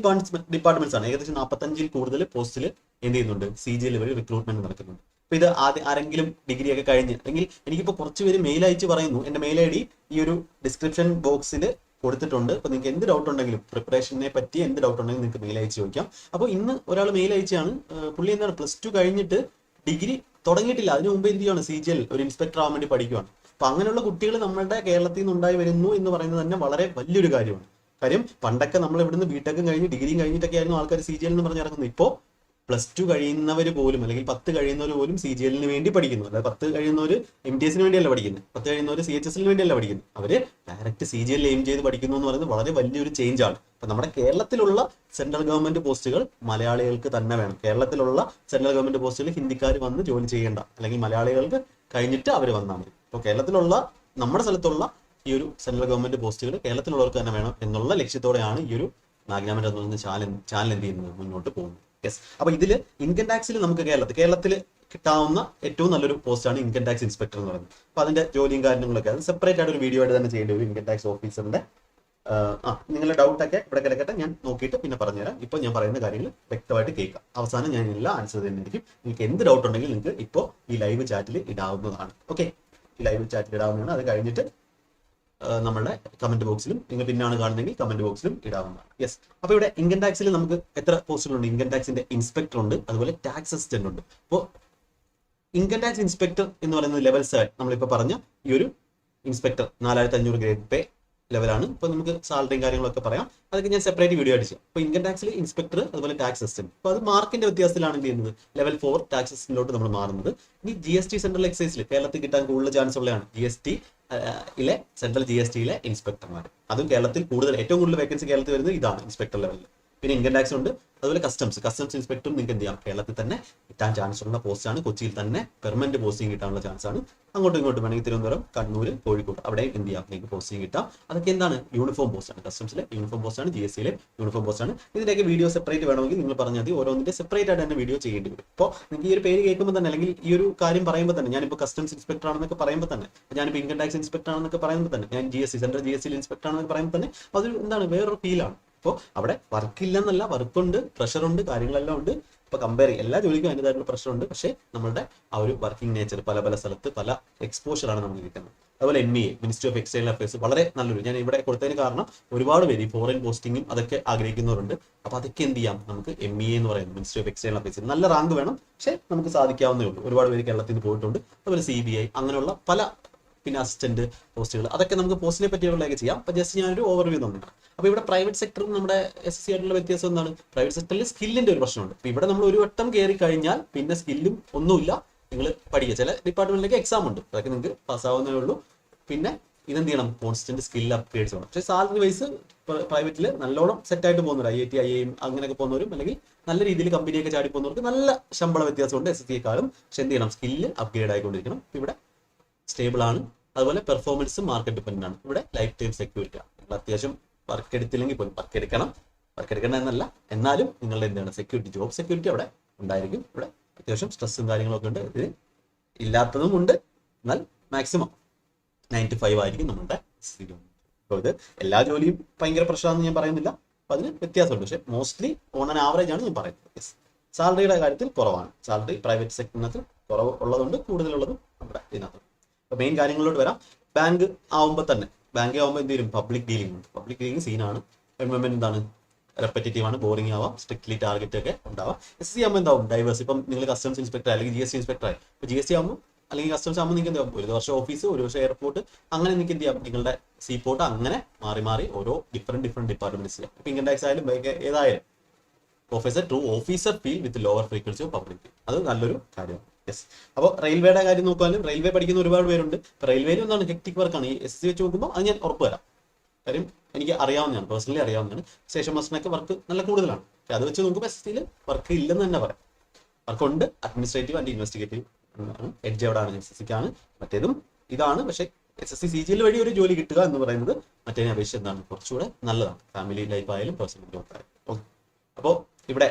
ഡിപ്പാർട്ട്മെന്റ്സ് ആണ്. ഏകദേശം 45-ൽ കൂടുതൽ പോസ്റ്റിൽ എന്ത് ചെയ്യുന്നുണ്ട്, CGL വഴി റിക്രൂട്ട്മെന്റ് നടക്കുന്നുണ്ട്. അപ്പോൾ ഇത് ആരെങ്കിലും ഡിഗ്രി ഒക്കെ കഴിഞ്ഞ്, അല്ലെങ്കിൽ എനിക്കിപ്പോൾ കുറച്ച് പേര് മെയിൽ അയച്ച് പറയുന്നു, എൻ്റെ മെയിൽ ID ഈ ഒരു ഡിസ്ക്രിപ്ഷൻ ബോക്സിൽ കൊടുത്തിട്ടുണ്ട്. അപ്പോൾ നിങ്ങൾക്ക് എന്ത് ഡൗട്ട് ഉണ്ടെങ്കിലും, പ്രിപ്പറേഷനെ പറ്റി എന്ത് ഡൗട്ട് ഉണ്ടെങ്കിലും നിങ്ങൾക്ക് മെയിൽ അയച്ച് ചോദിക്കാം. അപ്പോൾ ഇന്ന് ഒരാൾ മെയിൽ അയച്ചാണ്, പുള്ളി എന്താണ് +2 കഴിഞ്ഞിട്ട് ഡിഗ്രി തുടങ്ങിയിട്ടില്ല, അതിന് മുമ്പ് എന്ത് ചെയ്യുകയാണ്, CGL ഒരു ഇൻസ്പെക്ടർ ആവാൻ വേണ്ടി പഠിക്കുകയാണ്. അപ്പോൾ അങ്ങനെയുള്ള കുട്ടികൾ നമ്മുടെ കേരളത്തിൽ നിന്ന് ഉണ്ടായി വരുന്നു എന്ന് പറയുന്നത് തന്നെ വളരെ വലിയൊരു കാര്യമാണ്. കാര്യം പണ്ടൊക്കെ നമ്മൾ ഇവിടുന്ന് ബിടെക്കും കഴിഞ്ഞ് ഡിഗ്രിയും കഴിഞ്ഞിട്ടൊക്കെ ആയിരുന്നു ആൾക്കാർ CGL എന്ന് പറഞ്ഞ് ഇറങ്ങുന്നത്. ഇപ്പോൾ +2 കഴിയുന്നവർ പോലും അല്ലെങ്കിൽ 10 കഴിയുന്നവർ പോലും CGLന് വേണ്ടി പഠിക്കുന്നു. അതായത് 10 കഴിയുന്നവർ MTSന് വേണ്ടിയല്ല പഠിക്കുന്നത്, 10 കഴിയുന്നവർ CHSന് വേണ്ടിയല്ല പഠിക്കുന്നത്. അവര് ഡയറക്റ്റ് CGL എയിം ചെയ്ത് പഠിക്കുന്നു എന്ന് പറയുന്നത് വളരെ വലിയൊരു ചേഞ്ച് ആണ്. അപ്പൊ നമ്മുടെ കേരളത്തിലുള്ള സെൻട്രൽ ഗവൺമെന്റ് പോസ്റ്റുകൾ മലയാളികൾക്ക് തന്നെ വേണം. കേരളത്തിലുള്ള സെൻട്രൽ ഗവൺമെന്റ് പോസ്റ്റുകൾ ഹിന്ദിക്കാർ വന്ന് ജോലി ചെയ്യേണ്ട, അല്ലെങ്കിൽ മലയാളികൾക്ക് കഴിഞ്ഞിട്ട് അവർ വന്നാൽ മതി. അപ്പോൾ കേരളത്തിലുള്ള നമ്മുടെ സ്ഥലത്തുള്ള ഈ ഒരു സെൻട്രൽ ഗവൺമെന്റ് പോസ്റ്റുകൾ കേരളത്തിലുള്ളവർക്ക് തന്നെ വേണം എന്നുള്ള ലക്ഷ്യത്തോടെയാണ് ഈ ഒരു മാഗ്നാമെന്റ് എന്ന് പറയുന്ന ചാനൽ എന്ത് ചെയ്യുന്നത്, മുന്നോട്ട് പോകുന്നത്. യെസ്, അപ്പൊ ഇതിൽ ഇൻകം ടാക്സിൽ നമുക്ക് കേരളത്തിൽ കിട്ടാവുന്ന ഏറ്റവും നല്ലൊരു പോസ്റ്റാണ് ഇൻകം ടാക്സ് ഇൻസ്പെക്ടർ എന്ന് പറയുന്നത്. അപ്പൊ അതിന്റെ ജോലിയും കാര്യങ്ങളൊക്കെ അത് സെപ്പറേറ്റ് ആയിട്ട് ഒരു വീഡിയോ ആയിട്ട് തന്നെ ചെയ്യേണ്ടി വരും. ഇൻകം ടാക്സ് ഓഫീസറിന്റെ നിങ്ങളുടെ ഡൗട്ടൊക്കെ ഇവിടെ കിടക്കട്ടെ, ഞാൻ നോക്കിയിട്ട് പിന്നെ പറഞ്ഞുതരാം. ഇപ്പോൾ ഞാൻ പറയുന്ന കാര്യങ്ങൾ വ്യക്തമായിട്ട് കേൾക്കാം. അവസാനം ഞാൻ എല്ലാം ആൻസർ തന്നെയായിരിക്കും. നിങ്ങൾക്ക് എന്ത് ഡൗട്ട് ഉണ്ടെങ്കിൽ നിങ്ങൾക്ക് ഇപ്പോൾ ഈ ലൈവ് ചാറ്റിൽ ഇടാവുന്നതാണ്. ഓക്കെ, ഈ ലൈവ് ചാറ്റിൽ ഇടാവുന്നതാണ്. അത് കഴിഞ്ഞിട്ട് നമ്മുടെ കമന്റ് ബോക്സിലും, നിങ്ങൾ പിന്നാണ് കാണുന്നെങ്കിൽ കമന്റ് ബോക്സിലും ഇടാവുന്നതാണ്. യെസ്, അപ്പോൾ ഇവിടെ ഇൻകം ടാക്സിൽ നമുക്ക് എത്ര പോസ്റ്റുകളുണ്ട്? ഇൻകം ടാക്സിന്റെ ഇൻസ്പെക്ടർ ഉണ്ട്, അതുപോലെ ടാക്സ് അസിസ്റ്റന്റ് ഉണ്ട്. അപ്പോൾ ഇൻകം ടാക്സ് ഇൻസ്പെക്ടർ എന്ന് പറയുന്നത് ലെവൽ 7 നമ്മളിപ്പോൾ പറഞ്ഞ ഈ ഒരു ഇൻസ്പെക്ടർ 4500 ഗ്രേഡ് പേ ലെവലാണ്. ഇപ്പോൾ നമുക്ക് സാലറിയും കാര്യങ്ങളൊക്കെ പറയാം, അതൊക്കെ ഞാൻ സെപ്പറേറ്റ് വീഡിയോ ആയിട്ട് ചെയ്യാം. അപ്പോൾ ഇൻകം ടാക്സിൽ ഇൻസ്പെക്ടർ അതുപോലെ ടാക്സ് അസിസ്റ്റന്റ്, അപ്പോൾ അത് മാർക്കിന്റെ വ്യത്യാസത്തിലാണ് എന്ത് ചെയ്യുന്നത്, ലെവൽ 4 ടാക്സ് അസിസ്റ്റന്റിലോട്ട് നമ്മൾ മാറുന്നത്. ഇനി GST സെൻട്രൽ എക്സൈസിൽ കേരളത്തിൽ കിട്ടാൻ കൂടുതൽ ചാൻസ് ഉള്ളതാണ് GST സെൻട്രൽ GST ഇൻസ്പെക്ടർമാർ. അതും കേരളത്തിൽ ഏറ്റവും കൂടുതൽ വേക്കൻസി കേരളത്തിൽ വരുന്നത് ഇതാണ്, ഇൻസ്പെക്ടർ ലെവലിൽ. പിന്നെ ഇൻകം ടാക്സ് ഉണ്ട്, അതുപോലെ കസ്റ്റംസ് ഇൻസ്പെക്ടറും നിങ്ങൾക്ക് എന്ത് ചെയ്യാം, കേരളത്തിൽ തന്നെ കിട്ടാൻ ചാൻസ് ഉള്ള പോസ്റ്റാണ്. കൊച്ചിയിൽ തന്നെ പെർമനന്റ് പോസ്റ്റിംഗ് കിട്ടാനുള്ള ചാൻസ് ആണ്. അങ്ങോട്ടും ഇങ്ങോട്ടും വേണമെങ്കിൽ തിരുവനന്തപുരം, കണ്ണൂർ, കോഴിക്കോട് അവിടെയും എന്ത് ചെയ്യാം, നിങ്ങൾക്ക് പോസ്റ്റിംഗ് കിട്ടാം. അതൊക്കെ എന്താണ്, യൂണിഫോം പോസ്റ്റാണ്. കസ്റ്റംസിലെ യൂണിഫോം പോസ്റ്റാണ്, GSTയിലെ യൂണിഫോം പോസ്റ്റാണ്. ഇതിന്റെയൊക്കെ വീഡിയോ സെപ്പറേറ്റ് വേണമെങ്കിൽ നിങ്ങൾ പറഞ്ഞാൽ മതി, ഓരോന്നിന്റെ സെപ്പറേറ്റ് ആയിട്ട് തന്നെ വീഡിയോ ചെയ്യേണ്ടി വരും. അപ്പോൾ നിങ്ങൾക്ക് ഈ ഒരു പേര് കേൾക്കുമ്പോൾ തന്നെ, അല്ലെങ്കിൽ ഈ ഒരു കാര്യം പറയുമ്പോൾ തന്നെ, ഞാനിപ്പോൾ കസ്റ്റംസ് ഇൻസ്പെക്ടർ ആണെന്നൊക്കെ പറയുമ്പോൾ തന്നെ, ഞാനിപ്പോൾ ഇൻകം ടാക്സ് ഇൻസ്പെക്ടർ ആണെന്നൊക്കെ പറയുമ്പോൾ തന്നെ, ഞാൻ സെൻട്രൽ GSTയിൽ ഇൻസ്പെക്ടർ ആണെന്നൊക്കെ പറയുമ്പോൾ തന്നെ അതൊരു എന്താണ്, വേറൊരു ഫീലാണ്. അപ്പോൾ അവിടെ വർക്കില്ലെന്നല്ല, വർക്കുണ്ട്, പ്രഷറുണ്ട്, കാര്യങ്ങളെല്ലാം ഉണ്ട്. ഇപ്പോൾ കമ്പയർ എല്ലാ ജോലിക്കും അതിൻ്റെതായിട്ടുള്ള പ്രഷറുണ്ട്. പക്ഷേ നമ്മളുടെ ആ ഒരു വർക്കിംഗ് നേച്ചർ പല സ്ഥലത്ത് പല എക്സ്പോഷറാണ് നമുക്ക് കിട്ടുന്നത്. അതുപോലെ MEA ministry of external affairs വളരെ നല്ലൊരു, ഞാൻ ഇവിടെ കൊടുത്തതിന് കാരണം ഒരുപാട് പേര് ഫോറിൻ പോസ്റ്റിങ്ങും അതൊക്കെ ആഗ്രഹിക്കുന്നവരുണ്ട്. അപ്പോൾ അതൊക്കെ എന്ത് ചെയ്യാം, നമുക്ക് MEA എന്ന് പറയുന്നത് മിനിസ്ട്രി ഓഫ് എക്സ്റ്റേണൽ അഫയേഴ്സ് നല്ല റാങ്ക് വേണം, പക്ഷേ നമുക്ക് സാധിക്കാവുന്നേ ഉള്ളൂ. ഒരുപാട് പേര് കേരളത്തിൽ നിന്ന് പോയിട്ടുണ്ട്. അതുപോലെ CBI അങ്ങനെയുള്ള പല, പിന്നെ അസിസ്റ്റന്റ് പോസ്റ്റുകൾ, അതൊക്കെ നമുക്ക് പോസ്റ്റിനെ പറ്റിയുള്ളതൊക്കെ ചെയ്യാം. അപ്പോൾ ജസ്റ്റ് ഞാനൊരു ഓവർവ്യൂ തന്നിട്ടുണ്ട്. അപ്പോൾ ഇവിടെ പ്രൈവറ്റ് സെക്ടറും നമ്മുടെ SSC ആയിട്ടുള്ള വ്യത്യാസം എന്താണ്, പ്രൈവറ്റ് സെക്ടറിൽ സ്കില്ലിന്റെ ഒരു പ്രശ്നമുണ്ട്. അപ്പോൾ ഇവിടെ നമ്മൾ ഒരു വട്ടം കയറി കഴിഞ്ഞാൽ പിന്നെ സ്കില്ലും ഒന്നുമില്ല, നിങ്ങൾ പഠിക്കുക. ചില ഡിപ്പാർട്ട്മെന്റിലേക്ക് എക്സാം ഉണ്ട്, അതൊക്കെ നിങ്ങൾക്ക് പാസ്സാവുന്നേ ഉള്ളൂ. പിന്നെ ഇതെന്ത് ചെയ്യണം, കോൺസ്റ്റന്റ് സ്കിൽ അപ്ഗ്രേഡ്സ് വേണം. പക്ഷേ സാലറി വൈസ് പ്രൈവറ്റിൽ നല്ലോണം സെറ്റായിട്ട് പോകുന്നവർ, IIT IIM അങ്ങനെയൊക്കെ പോകുന്നവരും, അല്ലെങ്കിൽ നല്ല രീതിയിൽ കമ്പനിയൊക്കെ ചാടി പോകുന്നവർക്ക് നല്ല ശമ്പള വ്യത്യാസമുണ്ട് SSCയെക്കാളും. പക്ഷെ എന്ത് ചെയ്യണം, സ്കില്ല് അപ്ഗ്രേഡ് ആയിക്കൊണ്ടിരിക്കണം. ഇവിടെ സ്റ്റേബിൾ ആണ്. അതുപോലെ പെർഫോമൻസ് മാർക്കറ്റ് ഡിപ്പെൻഡന്റ് ആണ്. ഇവിടെ ലൈഫ് ടൈം സെക്യൂരിറ്റി ആണ്. നിങ്ങൾ അത്യാവശ്യം വർക്ക് എടുത്തില്ലെങ്കിൽ പോലും വർക്ക് എടുക്കണം എന്നല്ല, എന്നാലും നിങ്ങളുടെ എന്താണ് സെക്യൂരിറ്റി, ജോബ് സെക്യൂരിറ്റി അവിടെ ഉണ്ടായിരിക്കും. ഇവിടെ അത്യാവശ്യം സ്ട്രെസ്സും കാര്യങ്ങളൊക്കെ ഉണ്ട്, ഇത് ഇല്ലാത്തതും ഉണ്ട്. എന്നാൽ മാക്സിമം 9 to 5 ആയിരിക്കും നമ്മുടെ. അപ്പോൾ ഇത് എല്ലാ ജോലിയും ഭയങ്കര പ്രശ്നമാണെന്ന് ഞാൻ പറയുന്നില്ല, അപ്പോൾ അതിന് വ്യത്യാസമുണ്ട്. പക്ഷേ മോസ്റ്റ്ലി ഓൺ ആൻ ആവറേജ് ആണ് ഞാൻ പറയുന്നത്. യെസ്, സാലറിയുടെ കാര്യത്തിൽ കുറവാണ്. സാലറി പ്രൈവറ്റ് സെക്ടറിനകത്ത് കുറവ് ഉള്ളതുകൊണ്ട് കൂടുതലുള്ളതും നമ്മുടെ ഇതിനകത്ത്. അപ്പോൾ മെയിൻ കാര്യങ്ങളിലോട്ട് വരാം. ബാങ്ക് ആവുമ്പോൾ എന്ത് ചെയ്യും, പബ്ലിക് ഡീലിംഗ് ഉണ്ട്. പബ്ലിക് ഡീലിംഗ് സീനാണ്. എൻവയോൺമെന്റ് എന്താണ്, റെപ്പറ്റേറ്റീവ് ആണ്, ബോറിംഗ് ആവാം, സ്ട്രിക്ട്ലി ടാർഗറ്റ് ഒക്കെ ഉണ്ടാവാം. SSC ആകുമ്പോൾ എന്താവും, ഡൈവേഴ്സ്. ഇപ്പം നിങ്ങൾ കസ്റ്റംസ് ഇൻസ്പെക്ടർ അല്ലെങ്കിൽ GST ഇൻസ്പെക്ടർ ആയി, ഇപ്പോൾ GST ആകുമ്പോൾ അല്ലെങ്കിൽ കസ്റ്റംസ് ആകുമ്പോൾ നിങ്ങൾക്ക് എന്താവും, ഒരു വർഷം ഓഫീസ്, ഒരു വർഷം എയർപോർട്ട്, അങ്ങനെ നിങ്ങൾക്ക് എന്ത് ചെയ്യാം, നിങ്ങളുടെ സീപോർട്ട് അങ്ങനെ മാറി ഓരോ ഡിഫറെന്റ് ഡിപ്പാർട്ട്മെന്റ്സ് ചെയ്യാം. ഇപ്പം ഇൻകം ടാക്സ് ആയാലും ഏതായാലും officer feel with lower frequency of public, അത് നല്ലൊരു കാര്യമാണ്. യെസ്. അപ്പോൾ റെയിൽവേയുടെ കാര്യം നോക്കാനും, റെയിൽവേ പഠിക്കുന്ന ഒരുപാട് പേരുണ്ട്. ഇപ്പോൾ റെയിൽവേയിൽ എന്താണ് ഹെക്ടിക് വർക്കാണ്. ഈ SSC വെച്ച് നോക്കുമ്പോൾ അത് ഞാൻ ഉറപ്പ് തരാം. കാര്യം എനിക്ക് അറിയാവുന്നതാണ്, പേഴ്സണലി അറിയാവുന്നതാണ്. സ്റ്റേഷൻ മാസ്റ്ററിനൊക്കെ വർക്ക് നല്ല കൂടുതലാണ്. അത് വെച്ച് നോക്കുമ്പോൾ SSCയിൽ വർക്ക് ഇല്ലെന്ന് തന്നെ പറയാം. വർക്കുണ്ട്, അഡ്മിനിസ്ട്രേറ്റീവ് ആൻഡ് ഇൻവെസ്റ്റിഗേറ്റീവ് എഡ്ജ് എവിടെയാണ്, SSCക്കാണ്. മറ്റേതും ഇതാണ്. പക്ഷേ SSC CGL വഴി ഒരു ജോലി കിട്ടുക എന്ന് പറയുന്നത് മറ്റേതിനെ അപേക്ഷിച്ച് എന്താണ്, കുറച്ചുകൂടെ നല്ലതാണ്. ഫാമിലി ലൈഫ് ആയാലും പേഴ്സണൽ ഗ്രോത്ത് ആയാലും. ഓക്കെ. അപ്പോൾ ഇവിടെ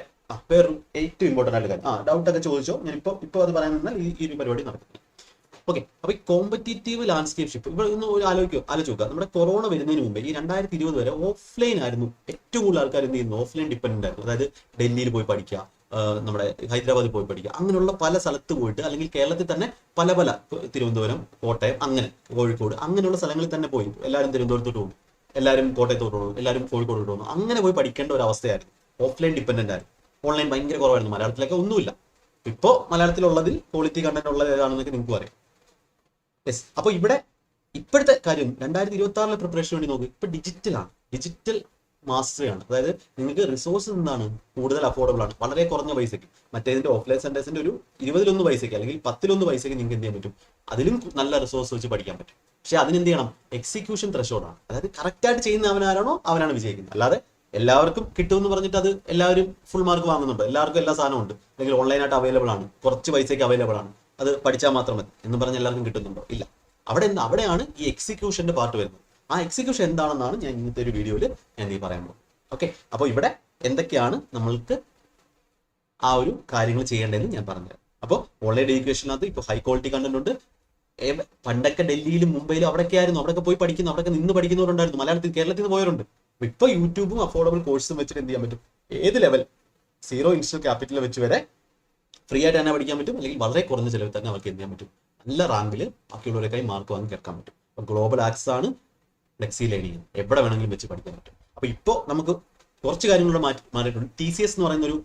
വേറൊരു ഏറ്റവും ഇമ്പോർട്ടൻ്റ് ആയിട്ട് കാര്യം, ഡൗട്ട് ഒക്കെ ചോദിച്ചോ, ഞാൻ ഇപ്പോൾ അത് പറയാൻ നിന്നാൽ ഈ ഒരു പരിപാടി നടക്കും. ഓക്കെ. അപ്പോൾ ഈ കോമ്പറ്റീറ്റീവ് ലാൻഡ്സ്കേപ്പ് ഷിപ്പ് ഇവിടെ ഒന്ന് ആലോചിച്ച് നോക്കുക. നമ്മുടെ കൊറോണ വരുന്നതിന് മുമ്പേ ഈ 2020 വരെ ഓഫ്ലൈൻ ആയിരുന്നു ഏറ്റവും കൂടുതൽ ആൾക്കാർ എന്ത് ചെയ്യുന്നു, ഓഫ്ലൈൻ ഡിപ്പെൻഡന്റ് ആയിരുന്നു. അതായത് ഡൽഹിയിൽ പോയി പഠിക്കുക, നമ്മുടെ ഹൈദരാബാദിൽ പോയി പഠിക്കുക, അങ്ങനെയുള്ള പല സ്ഥലത്ത് പോയിട്ട്, അല്ലെങ്കിൽ കേരളത്തിൽ തന്നെ പല തിരുവനന്തപുരം, കോട്ടയം, അങ്ങനെ കോഴിക്കോട്, അങ്ങനെയുള്ള സ്ഥലങ്ങളിൽ തന്നെ പോയി. എല്ലാവരും തിരുവനന്തപുരത്തോട്ട് പോകും, എല്ലാവരും കോട്ടയത്തോട്ട് പോകും, എല്ലാവരും കോഴിക്കോട്ടോട്ട് പോകുന്നു. അങ്ങനെ പോയി പഠിക്കേണ്ട ഒരു അവസ്ഥയായിരുന്നു. ഓഫ്ലൈൻ ഡിപ്പെൻഡന്റ് ആയിരുന്നു. ഓൺലൈൻ ഭയങ്കര കുറവായിരുന്നു. മലയാളത്തിലൊക്കെ ഒന്നുമില്ല. ഇപ്പോൾ മലയാളത്തിലുള്ളതിൽ ക്വാളിറ്റി കണ്ടന്റ് ഉള്ളത് ഏതാണെന്നൊക്കെ നിങ്ങൾക്ക് അറിയാം. യെസ്. അപ്പോൾ ഇവിടെ ഇപ്പോഴത്തെ കാര്യം 2026 പ്രിപ്പറേഷൻ വേണ്ടി നോക്കുക. ഇപ്പൊ ഡിജിറ്റലാണ്, ഡിജിറ്റൽ മാസ്റ്ററി ആണ്. അതായത് നിങ്ങൾക്ക് റിസോഴ്സ് എന്താണ്, കൂടുതൽ അഫോർഡബിൾ ആണ്, വളരെ കുറഞ്ഞ പൈസയ്ക്ക്. മറ്റേതിന്റെ ഓഫ്ലൈൻ സെന്റേഴ്സിന്റെ ഒരു 20-1 പൈസയ്ക്ക് അല്ലെങ്കിൽ 10-1 പൈസയ്ക്ക് നിങ്ങൾക്ക് എന്ത് ചെയ്യാൻ പറ്റും, അതിലും നല്ല റിസോഴ്സ് വെച്ച് പഠിക്കാൻ പറ്റും. പക്ഷെ അതിനെന്ത് ചെയ്യണം, എക്സിക്യൂഷൻ ത്രഷോൾഡാണ്. അതായത് കറക്റ്റായിട്ട് ചെയ്യുന്ന അവനാണ് വിജയിക്കുന്നത്. അല്ലാതെ എല്ലാവർക്കും കിട്ടുമെന്ന് പറഞ്ഞിട്ട് അത് എല്ലാവരും ഫുൾ മാർക്ക് വാങ്ങുന്നുണ്ട്, എല്ലാവർക്കും എല്ലാ സാധനവും ഉണ്ട്, അല്ലെങ്കിൽ ഓൺലൈനായിട്ട് അവൈലബിൾ ആണ്, കുറച്ച് പൈസയ്ക്ക് അവൈലബിൾ ആണ്, അത് പഠിച്ചാൽ മാത്രം മതി എന്ന് പറഞ്ഞ് എല്ലാവർക്കും കിട്ടുന്നുണ്ടോ? ഇല്ല. അവിടെയാണ് ഈ എക്സിക്യൂഷന്റെ പാർട്ട് വരുന്നത്. ആ എക്സിക്യൂഷൻ എന്താണെന്നാണ് ഞാൻ ഇന്നത്തെ ഒരു വീഡിയോയിൽ ഞാൻ പറയാൻ പോകുന്നത്. ഓക്കെ. അപ്പോൾ ഇവിടെ എന്തൊക്കെയാണ് നമ്മൾക്ക് ആ ഒരു കാര്യങ്ങൾ ചെയ്യേണ്ടതെന്ന് ഞാൻ പറഞ്ഞുതരാം. അപ്പോൾ ഓൺലൈൻ എഡ്യൂക്കേഷനകത്ത് ഇപ്പോൾ ഹൈ ക്വാളിറ്റി കണ്ടന്റ് ഉണ്ട്. പണ്ടൊക്കെ ഡൽഹിയിലും മുംബൈയിലും അവിടെയൊക്കെ ആയിരുന്നു, അവിടെയൊക്കെ പോയി പഠിക്കുന്നു, അവിടെയൊക്കെ നിന്ന് പഠിക്കുന്നവരുണ്ടായിരുന്നു. കേരളത്തിൽ നിന്ന് പോയവരുണ്ട്. ഇപ്പൊ യൂട്യൂബും അഫോർഡബിൾ കോഴ്സും വെച്ചിട്ട് എന്ത് ചെയ്യാൻ പറ്റും, ഏത് ലെവൽ, 0 ഇൻസ്റ്റൽ ക്യാപിറ്റൽ വെച്ച് വരെ ഫ്രീ ആയിട്ട് തന്നെ പഠിക്കാൻ പറ്റും, അല്ലെങ്കിൽ വളരെ കുറഞ്ഞ ചിലവിൽ തന്നെ അവർക്ക് എന്ത് ചെയ്യാൻ പറ്റും, നല്ല റാങ്കിൽ ബാക്കിയുള്ളവരെക്കായി മാർക്ക് വാങ്ങി കേൾക്കാൻ പറ്റും. അപ്പോൾ ഗ്ലോബൽ ആക്സസ് ആണ്, ഫ്ലെക്സി ലേണിംഗ്, എവിടെ വേണമെങ്കിലും വെച്ച് പഠിക്കാൻ പറ്റും. അപ്പോൾ ഇപ്പോൾ നമുക്ക് കുറച്ച് കാര്യങ്ങളുടെ മാറിയിട്ടുണ്ട്. TCS എന്ന് പറയുന്ന ഒരു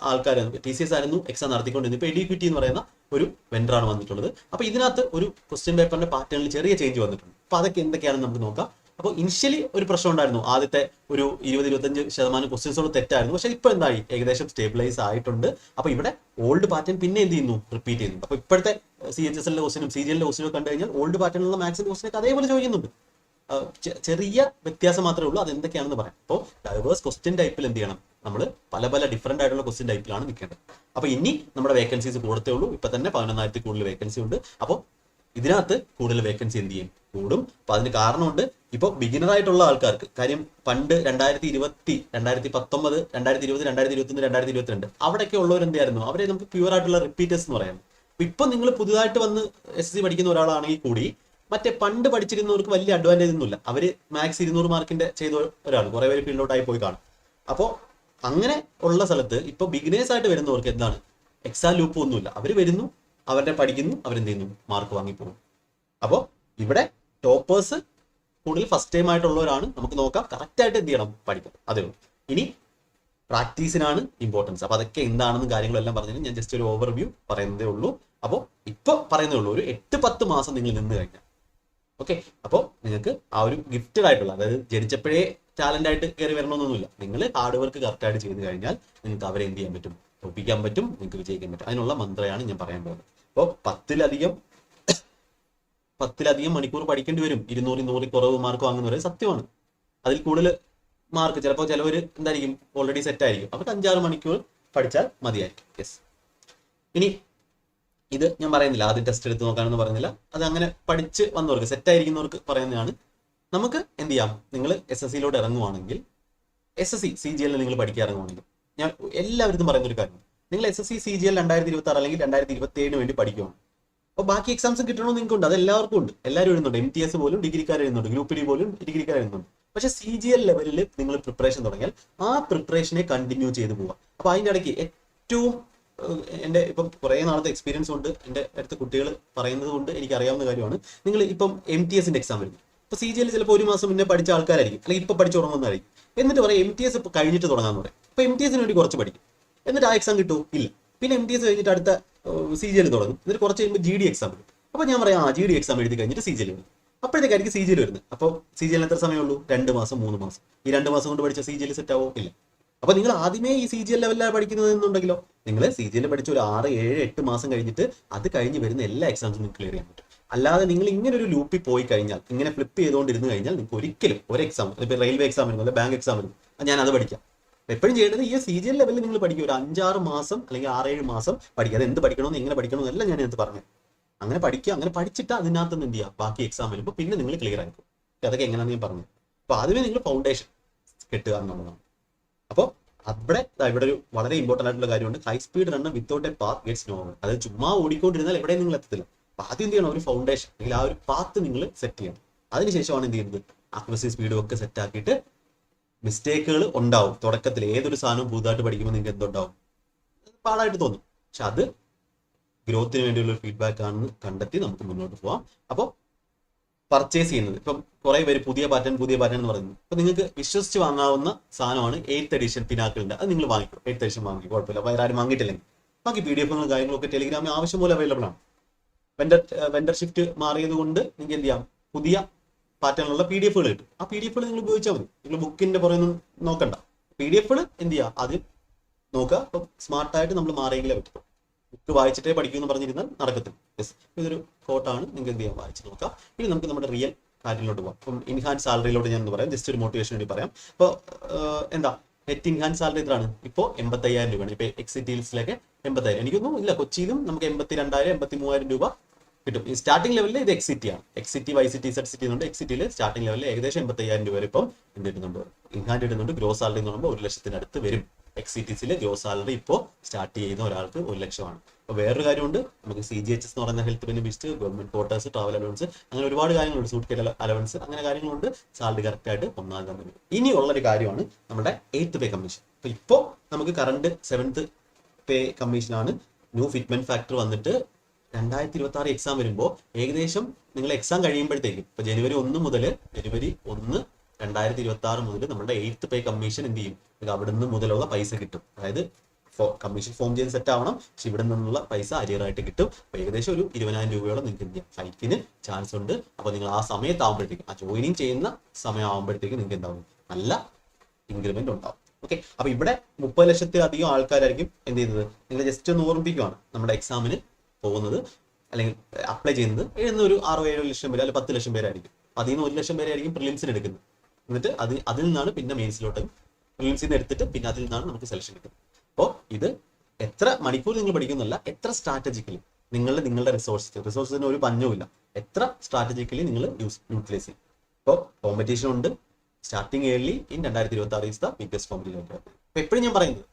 ആൾക്കാരായിരുന്നു, TCS ആയിരുന്നു എക്സാം നടത്തിക്കൊണ്ടിരുന്നത്. ഇപ്പോൾ എഡ്യൂക്വിറ്റി എന്ന് പറയുന്ന ഒരു വെൻഡറാണ് വന്നിട്ടുള്ളത്. അപ്പോൾ ഇതിനകത്ത് ഒരു ക്വസ്റ്റ്യൻ പേപ്പറിന്റെ പാറ്റേണിൽ ചെറിയ ചേഞ്ച് വന്നിട്ടുണ്ട്. അപ്പോൾ അതൊക്കെ എന്തൊക്കെയാണെന്ന് നമുക്ക് നോക്കാം. അപ്പോൾ ഇനിഷ്യലി ഒരു പ്രശ്നം ഉണ്ടായിരുന്നു, ആദ്യത്തെ ഒരു 20-25% ക്വസ്റ്റ്യൻസോട് തെറ്റായിരുന്നു. പക്ഷേ ഇപ്പോൾ എന്തായി, ഏകദേശം സ്റ്റേബിലൈസ് ആയിട്ടുണ്ട്. അപ്പോൾ ഇവിടെ ഓൾഡ് പാറ്റേൺ പിന്നെ എന്ത് ചെയ്യുന്നു, റിപ്പീറ്റ് ചെയ്യുന്നു. അപ്പോൾ ഇപ്പോഴത്തെ CHSL ക്വസ്റ്റിനും CGL ക്വസ്റ്റിനും കണ്ടു കഴിഞ്ഞാൽ ഓൾഡ് പാറ്റേണിലുള്ള മാത്സിന്റെ ക്വസ്റ്റിനൊക്കെ അതേപോലെ ചോദിക്കുന്നുണ്ട്. ചെറിയ വ്യത്യാസം മാത്രമേ ഉള്ളൂ. അത് എന്തൊക്കെയാണെന്ന് പറയാം. അപ്പോൾ ഡൈവേഴ്സ് ക്വസ്റ്റ്യൻ ടൈപ്പിൽ എന്ത് ചെയ്യണം, നമ്മൾ പല ഡിഫറെന്റ് ആയിട്ടുള്ള ക്വസ്റ്റ്യൻ ടൈപ്പിലാണ് നിൽക്കേണ്ടത്. അപ്പോൾ ഇനി നമ്മുടെ വേക്കൻസീസ് കൂടത്തേ ഉള്ളൂ. ഇപ്പൊ തന്നെ 11,000 കൂടുതൽ വേക്കൻസി ഉണ്ട്. അപ്പോൾ ഇതിനകത്ത് കൂടുതൽ വേക്കൻസി എന്ത് ചെയ്യും, കൂടും. അപ്പൊ അതിന് കാരണമുണ്ട്. ഇപ്പോൾ ബിഗിനർ ആയിട്ടുള്ള ആൾക്കാർക്ക്, കാര്യം പണ്ട് 2020, 2019, 2020, 2021, 2022 അവിടെയൊക്കെ ഉള്ളവർ എന്തായിരുന്നു, അവരെ നമുക്ക് പ്യൂർ ആയിട്ടുള്ള റിപ്പീറ്റേഴ്സ് എന്ന് പറയാം. ഇപ്പൊ നിങ്ങൾ പുതുതായിട്ട് വന്ന് SSC പഠിക്കുന്ന ഒരാളാണെങ്കിൽ കൂടി മറ്റേ പണ്ട് പഠിച്ചിരുന്നവർക്ക് വലിയ അഡ്വാൻറ്റേജ് ഒന്നുമില്ല. അവര് മാക്സ് 200 മാർക്കിന്റെ ചെയ്ത ഒരാൾ കുറെ പേര് ഫീൽഡൗട്ടായി പോയി കാണും. അപ്പോൾ അങ്ങനെ ഉള്ള സ്ഥലത്ത് ഇപ്പൊ ബിഗിനേഴ്സ് ആയിട്ട് വരുന്നവർക്ക് എന്താണ്, എക്സാം ലൂപ്പ് ഒന്നുമില്ല. അവർ വരുന്നു, അവരുടെ പഠിക്കുന്നു, അവരെന്ത് ചെയ്യുന്നു, മാർക്ക് വാങ്ങിപ്പോകും. അപ്പോൾ ഇവിടെ ടോപ്പേഴ്സ് കൂടുതൽ ഫസ്റ്റ് ടൈം ആയിട്ടുള്ളവരാണ്. നമുക്ക് നോക്കാം, കറക്റ്റായിട്ട് എന്ത് ചെയ്യണം, പഠിക്കണം, അതേ ഉള്ളൂ. ഇനി പ്രാക്ടീസിനാണ് ഇമ്പോർട്ടൻസ്. അപ്പോൾ അതൊക്കെ എന്താണെന്ന് കാര്യങ്ങളെല്ലാം പറഞ്ഞു ഞാൻ ജസ്റ്റ് ഒരു ഓവർവ്യൂ പറയുന്നതേ ഉള്ളൂ. അപ്പോൾ ഇപ്പോൾ പറയുന്നേ ഉള്ളൂ, ഒരു 8-10 മാസം നിങ്ങൾ നിന്ന് കഴിഞ്ഞാൽ ഓക്കെ. അപ്പോൾ നിങ്ങൾക്ക് ആ ഒരു ഗിഫ്റ്റഡ് ആയിട്ടുള്ള, അതായത് ജനിച്ചപ്പോഴേ ടാലന്റ് ആയിട്ട് കയറി വരണമെന്നൊന്നുമില്ല. നിങ്ങൾ ഹാർഡ് വർക്ക് കറക്റ്റായിട്ട് ചെയ്ത് കഴിഞ്ഞാൽ നിങ്ങൾക്ക് അവരെ എന്ത് ചെയ്യാൻ പറ്റും, ഒപ്പിക്കാൻ പറ്റും, നിങ്ങൾക്ക് വിജയിക്കാൻ പറ്റും. അതിനുള്ള മന്ത്രയാണ് ഞാൻ പറയാൻ പോകുന്നത്. അപ്പോൾ 10-ലധികം മണിക്കൂർ പഠിക്കേണ്ടി വരും 200 കുറവ് മാർക്ക് വാങ്ങുന്നവരെ, സത്യമാണ്. അതിൽ കൂടുതൽ മാർക്ക് ചിലപ്പോൾ ചിലവർ എന്തായിരിക്കും, ഓൾറെഡി സെറ്റ് ആയിരിക്കും. അവർക്ക് 5-6 മണിക്കൂർ പഠിച്ചാൽ മതിയായിരിക്കും. യെസ്. ഇനി ഇത് ഞാൻ പറയുന്നില്ല, ആദ്യം ടെസ്റ്റ് എടുത്ത് നോക്കാനൊന്നും പറയുന്നില്ല. അത് അങ്ങനെ പഠിച്ച് വന്നവർക്ക്, സെറ്റ് ആയിരിക്കുന്നവർക്ക് പറയുന്നതാണ്. നമുക്ക് എന്ത് ചെയ്യാം, നിങ്ങൾ SSCയിലോട്ട് ഇറങ്ങുവാണെങ്കിൽ, SSC CGL നിങ്ങൾ പഠിക്കാൻ ഇറങ്ങുവാണെങ്കിൽ, ഞാൻ എല്ലാവരും പറയുന്ന ഒരു കാര്യം, നിങ്ങൾ SSC CGL 2026 അല്ലെങ്കിൽ 2027 വേണ്ടി പഠിക്കുകയാണ്. അപ്പോൾ ബാക്കി എക്സാംസ് കിട്ടണമെന്ന് നിങ്ങൾക്ക് ഉണ്ട്, അത് എല്ലാവർക്കും ഉണ്ട്, എല്ലാവരും എഴുതുന്നുണ്ട്. MTS പോലും ഡിഗ്രിക്കാർ എഴുതുന്നുണ്ട്, ഗ്രൂപ്പ് ഡി പോലും ഡിഗ്രിക്കാർ എഴുതുന്നുണ്ട്. പക്ഷേ CGL ലെവലിൽ നിങ്ങൾ പ്രിപ്പറേഷൻ തുടങ്ങിയാൽ ആ പ്രിപ്പറേഷനെ കണ്ടിന്യൂ ചെയ്ത് പോവുക. അപ്പോൾ അതിൻ്റെ ഇടയ്ക്ക് ഏറ്റവും എൻ്റെ ഇപ്പം കുറേ നാളത്തെ എക്സ്പീരിയൻസ് കൊണ്ട് എൻ്റെ അടുത്ത കുട്ടികൾ പറയുന്നത് കൊണ്ട് എനിക്ക് അറിയാവുന്ന കാര്യമാണ്. നിങ്ങൾ ഇപ്പം MTSന്റെ എക്സാം വരുന്നു, ഇപ്പോൾ CGL ചിലപ്പോൾ 1 മാസം മുന്നേ പഠിച്ച ആൾക്കാരായിരിക്കും, അല്ലെങ്കിൽ ഇപ്പോൾ പഠിച്ചു തുടങ്ങുന്നതായിരിക്കും. എന്നിട്ട് പറയും MTS ഇപ്പോൾ കഴിഞ്ഞിട്ട് തുടങ്ങാമെന്ന് പറയും. അപ്പോൾ MTSന് വേണ്ടി കുറച്ച് പഠിക്കും, എന്നിട്ട് ആ എക്സാം കിട്ടുമോ? ഇല്ല. പിന്നെ MTS കഴിഞ്ഞിട്ട് അടുത്ത CGL തുടങ്ങും, എന്നിട്ട് കുറച്ച് കഴിയുമ്പോൾ GD എക്സാം വരും. അപ്പോൾ ഞാൻ പറയാം, GD എക്സാം എഴുതി കഴിഞ്ഞിട്ട് CGL വരും. അപ്പോഴത്തേക്കായിരിക്കും CGL വരുന്നത്. അപ്പോൾ CGL എത്ര സമയമുള്ളൂ? 2 മാസം 3 മാസം. ഈ 2 മാസം കൊണ്ട് പഠിച്ച CGL സെറ്റ് ആവോ? ഇല്ല. അപ്പോൾ നിങ്ങൾ ആദ്യമേ ഈ CGL ലെവലിലാണ് പഠിക്കുന്നത് എന്നുണ്ടെങ്കിലോ, നിങ്ങൾ CGL പഠിച്ച ഒരു 6, 7, 8 മാസം കഴിഞ്ഞിട്ട് അത് കഴിഞ്ഞ് വരുന്ന എല്ലാ എക്സാംസും നിങ്ങൾക്ക് ക്ലിയർ ചെയ്യാൻ പറ്റും. അല്ലാതെ നിങ്ങൾ ഇങ്ങനെ ഒരു ലൂപ്പിൽ പോയി കഴിഞ്ഞാൽ, ഇങ്ങനെ ഫ്ലിപ്പ് ചെയ്തുകൊണ്ടിരുന്ന് കഴിഞ്ഞാൽ, നിങ്ങൾക്ക് ഒരിക്കലും ഒരു എക്സാം, ഇപ്പോൾ റെയിൽവേ എക്സാം വരുന്നു, അല്ലെങ്കിൽ ബാങ്ക് എക്സാം വരുന്നു, ഞാൻ അത് പഠിക്കാം. എപ്പോഴും ചെയ്യേണ്ടത് ഈ CGL ലെവലിൽ നിങ്ങൾ പഠിക്കുക, ഒരു 5-6 മാസം അല്ലെങ്കിൽ 6-7 മാസം പഠിക്കുക. അത് എന്ത് പഠിക്കണമെന്ന്, എങ്ങനെ പഠിക്കണമെന്ന് എല്ലാം ഞാൻ എന്ത് പറഞ്ഞു. അങ്ങനെ പഠിക്കുക, അങ്ങനെ പഠിച്ചിട്ട് അതിനകത്ത് നിന്ന് എന്ത് ചെയ്യുക, ബാക്കി എക്സാം വരുമ്പോൾ പിന്നെ നിങ്ങൾ ക്ലിയർ ആയിരിക്കും. അതൊക്കെ എങ്ങനെയാണെന്ന് ഞാൻ പറഞ്ഞു. അപ്പോൾ ആദ്യമേ നിങ്ങൾ ഫൗണ്ടേഷൻ കെട്ടുക എന്നുള്ളതാണ്. അപ്പോൾ ഇവിടെ ഒരു വളരെ ഇമ്പോർട്ടൻ്റ് ആയിട്ടുള്ള കാര്യമുണ്ട്, high speed runner without A path gets novel. അതായത് ചുമ്മാ ഓടിക്കൊണ്ടിരുന്നാൽ എവിടെയും നിങ്ങൾ എത്തത്തില്ല. അപ്പോൾ ആദ്യം എന്ത് ചെയ്യണം, ഒരു ഫൗണ്ടേഷൻ അല്ലെങ്കിൽ ആ ഒരു പാത്ത് നിങ്ങൾ സെറ്റ് ചെയ്യണം. അതിനുശേഷമാണ് എന്ത് ചെയ്യുന്നത്, അക്യുറസി സ്പീഡും ഒക്കെ സെറ്റ് ആക്കിയിട്ട്. മിസ്റ്റേക്കുകൾ ഉണ്ടാവും തുടക്കത്തിൽ, ഏതൊരു സാധനവും പുതുതായിട്ട് പഠിക്കുമ്പോൾ നിങ്ങൾക്ക് എന്തുണ്ടാവും, പാടായിട്ട് തോന്നും. പക്ഷെ അത് ഗ്രോത്തിന് വേണ്ടിയുള്ള ഒരു ഫീഡ്ബാക്ക് ആണെന്ന് കണ്ടെത്തി നമുക്ക് മുന്നോട്ട് പോവാം. അപ്പോൾ പർച്ചേസ് ചെയ്യുന്നത്, ഇപ്പം കുറേ പേര് പുതിയ പാറ്റേൺ എന്ന് പറയുന്നത്, അപ്പോൾ നിങ്ങൾക്ക് വിശ്വസിച്ച് വാങ്ങാവുന്ന സാധനമാണ് 8th എഡിഷൻ പിനാക്കിളിൻ്റെ. അത് നിങ്ങൾ വാങ്ങിക്കും, 8th എഡിഷൻ വാങ്ങി, കുഴപ്പമില്ല. അപ്പോൾ ആരും വാങ്ങിയിട്ടില്ലെങ്കിൽ ബാക്കി PDF കാര്യങ്ങളൊക്കെ ടെലിഗ്രാമിൽ ആവശ്യം പോലെ അവൈലബിൾ ആണ്. വെൻഡർ ഷിഫ്റ്റ് മാറിയത് കൊണ്ട് നിങ്ങൾക്ക് എന്ത് ചെയ്യാം, പുതിയ പാറ്റേണിലുള്ള PDF കിട്ടും. ആ PDF നിങ്ങൾ ഉപയോഗിച്ചാൽ മതി, നിങ്ങൾ ബുക്കിന്റെ പുറമൊന്നും നോക്കണ്ട. PDF എന്ത് ചെയ്യുക, ആദ്യം നോക്കുക. അപ്പം സ്മാർട്ടായിട്ട് നമ്മൾ മാറിയെങ്കിലേ പറ്റും. ബുക്ക് വായിച്ചിട്ടേ പഠിക്കുമെന്ന് പറഞ്ഞിരുന്നാൽ നടക്കത്തില്ല. യെസ്, ഇതൊരു കോട്ടാണ്, നിങ്ങൾക്ക് എന്ത് ചെയ്യാം, വായിച്ച് നോക്കാം. ഇനി നമുക്ക് നമ്മുടെ റിയൽ കാര്യത്തിലോട്ട് പോകാം. അപ്പം ഇൻഹാൻസ് സാലറിയിലോട്ട് ഞാൻ പറയാം, ജസ്റ്റ് ഒരു മോട്ടിവേഷൻ വേണ്ടി പറയാം. അപ്പോൾ എന്താ നെറ്റ് ഇൻഹാൻസ് സാലറി എത്രയാണ് ഇപ്പോൾ? 85,000 രൂപയാണ്. ഇപ്പോൾ എക്സിറ്റ് ഡീൽസിലൊക്കെ 80,000. എനിക്കൊന്നും ഇല്ല, കൊച്ചിയിലും നമുക്ക് 82,000 83,000 രൂപ കിട്ടും. ഈ സ്റ്റാർട്ടിംഗ് ലെവലിൽ ഇത് എക്സിറ്റി ആണ്. എക്സിറ്റി, വൈസിറ്റി, സെഡ്സിറ്റി എന്നുണ്ട്. എക്സിറ്റിയിൽ സ്റ്റാർട്ടിംഗ് ലെവലിൽ ഏകദേശം 85,000 രൂപ വരെ ഇപ്പം എന്ത് കിട്ടുന്നുണ്ട്, ഇൻഹാൻഡ് ഇടുന്നുണ്ട്. ഗ്രോസ് സാലറി എന്ന് പറയുമ്പോൾ 1 ലക്ഷത്തിനടുത്ത് വരും. എക്സിറ്റീസിൽ ഗ്രോസ് സാലറി ഇപ്പോൾ സ്റ്റാർട്ട് ചെയ്യുന്ന ഒരാൾക്ക് 1 ലക്ഷമാണ്. അപ്പോൾ വേറൊരു കാര്യമുണ്ട്, നമുക്ക് CGHS എന്ന് പറയുന്ന health benefit, government quarters, travel allowance, അങ്ങനെ ഒരുപാട് കാര്യങ്ങളുണ്ട്, സൂട്ട് കേരള അലവൻസ്, അങ്ങനെ കാര്യങ്ങളുണ്ട്. സാലറി കറക്റ്റായിട്ട് 1-ാം തീയതി വരും. ഇനിയുള്ളൊരു കാര്യമാണ് നമ്മുടെ 8th പേ കമ്മീഷൻ. അപ്പോൾ ഇപ്പോൾ നമുക്ക് കറണ്ട് 7th പേ കമ്മീഷനാണ്. ന്യൂ ഫിറ്റ്മെന്റ് ഫാക്ടർ വന്നിട്ട് 2026 എക്സാം വരുമ്പോൾ ഏകദേശം നിങ്ങൾ എക്സാം കഴിയുമ്പോഴത്തേക്കും, ഇപ്പോൾ ജനുവരി 1 മുതൽ 2026 മുതൽ നമ്മുടെ 8th പേ കമ്മീഷൻ എന്ത് ചെയ്യും, അവിടെ നിന്ന് മുതലുള്ള പൈസ കിട്ടും. അതായത് കമ്മീഷൻ ഫോം ചെയ്ത് സെറ്റ് ആവണം, പക്ഷെ ഇവിടെ നിന്നുള്ള പൈസ അരിയറായിട്ട് കിട്ടും. അപ്പോൾ ഏകദേശം ഒരു 20,000 രൂപയോളം നിങ്ങൾക്ക് എന്ത് ചെയ്യാം, ഫ്ലൈറ്റിന് ചാൻസ് ഉണ്ട്. അപ്പോൾ നിങ്ങൾ ആ സമയത്താകുമ്പോഴത്തേക്കും, ആ ജോയിനിങ് ചെയ്യുന്ന സമയമാകുമ്പോഴത്തേക്കും നിങ്ങൾക്ക് എന്താവും, നല്ല ഇൻക്രിമെന്റ് ഉണ്ടാവും. ഓക്കെ. അപ്പോൾ ഇവിടെ 30 ലക്ഷത്തിലധികം ആൾക്കാരായിരിക്കും എന്ത് ചെയ്യുന്നത്. നിങ്ങൾ ജസ്റ്റ് ഒന്ന് ഓർമ്മിപ്പിക്കുകയാണ്, നമ്മുടെ എക്സാമിന് പോകുന്നത് അല്ലെങ്കിൽ അപ്ലൈ ചെയ്യുന്നത് എഴുതുന്ന ഒരു 6-7 ലക്ഷം പേര്, അല്ലെങ്കിൽ 10 ലക്ഷം പേരായിരിക്കും. അതിൽ നിന്ന് 1 ലക്ഷം പേരായിരിക്കും പ്രിലിംസിന് എടുക്കുന്നത്. എന്നിട്ട് അതിൽ നിന്നാണ് പിന്നെ മെയിൻസിലോട്ട്, പ്രിലിംസിൽ നിന്ന് എടുത്തിട്ട് പിന്നെ അതിൽ നിന്നാണ് നമുക്ക് സെലക്ഷൻ കിട്ടുന്നത്. അപ്പോൾ ഇത് എത്ര മണിക്കൂർ നിങ്ങൾ പഠിക്കുന്നില്ല, എത്ര സ്ട്രാറ്റജിക്കലി നിങ്ങളുടെ റിസോഴ്സിന് ഒരു പഞ്ഞവുമില്ല, എത്ര സ്ട്രാറ്റജിക്കലി നിങ്ങൾ യൂട്ടിലൈസ് ചെയ്യും. ഇപ്പോൾ കോമ്പറ്റീഷൻ ഉണ്ട്. Starting early in 2026 is the biggest competition. അപ്പോൾ എപ്പോഴും ഞാൻ പറയുന്നത്,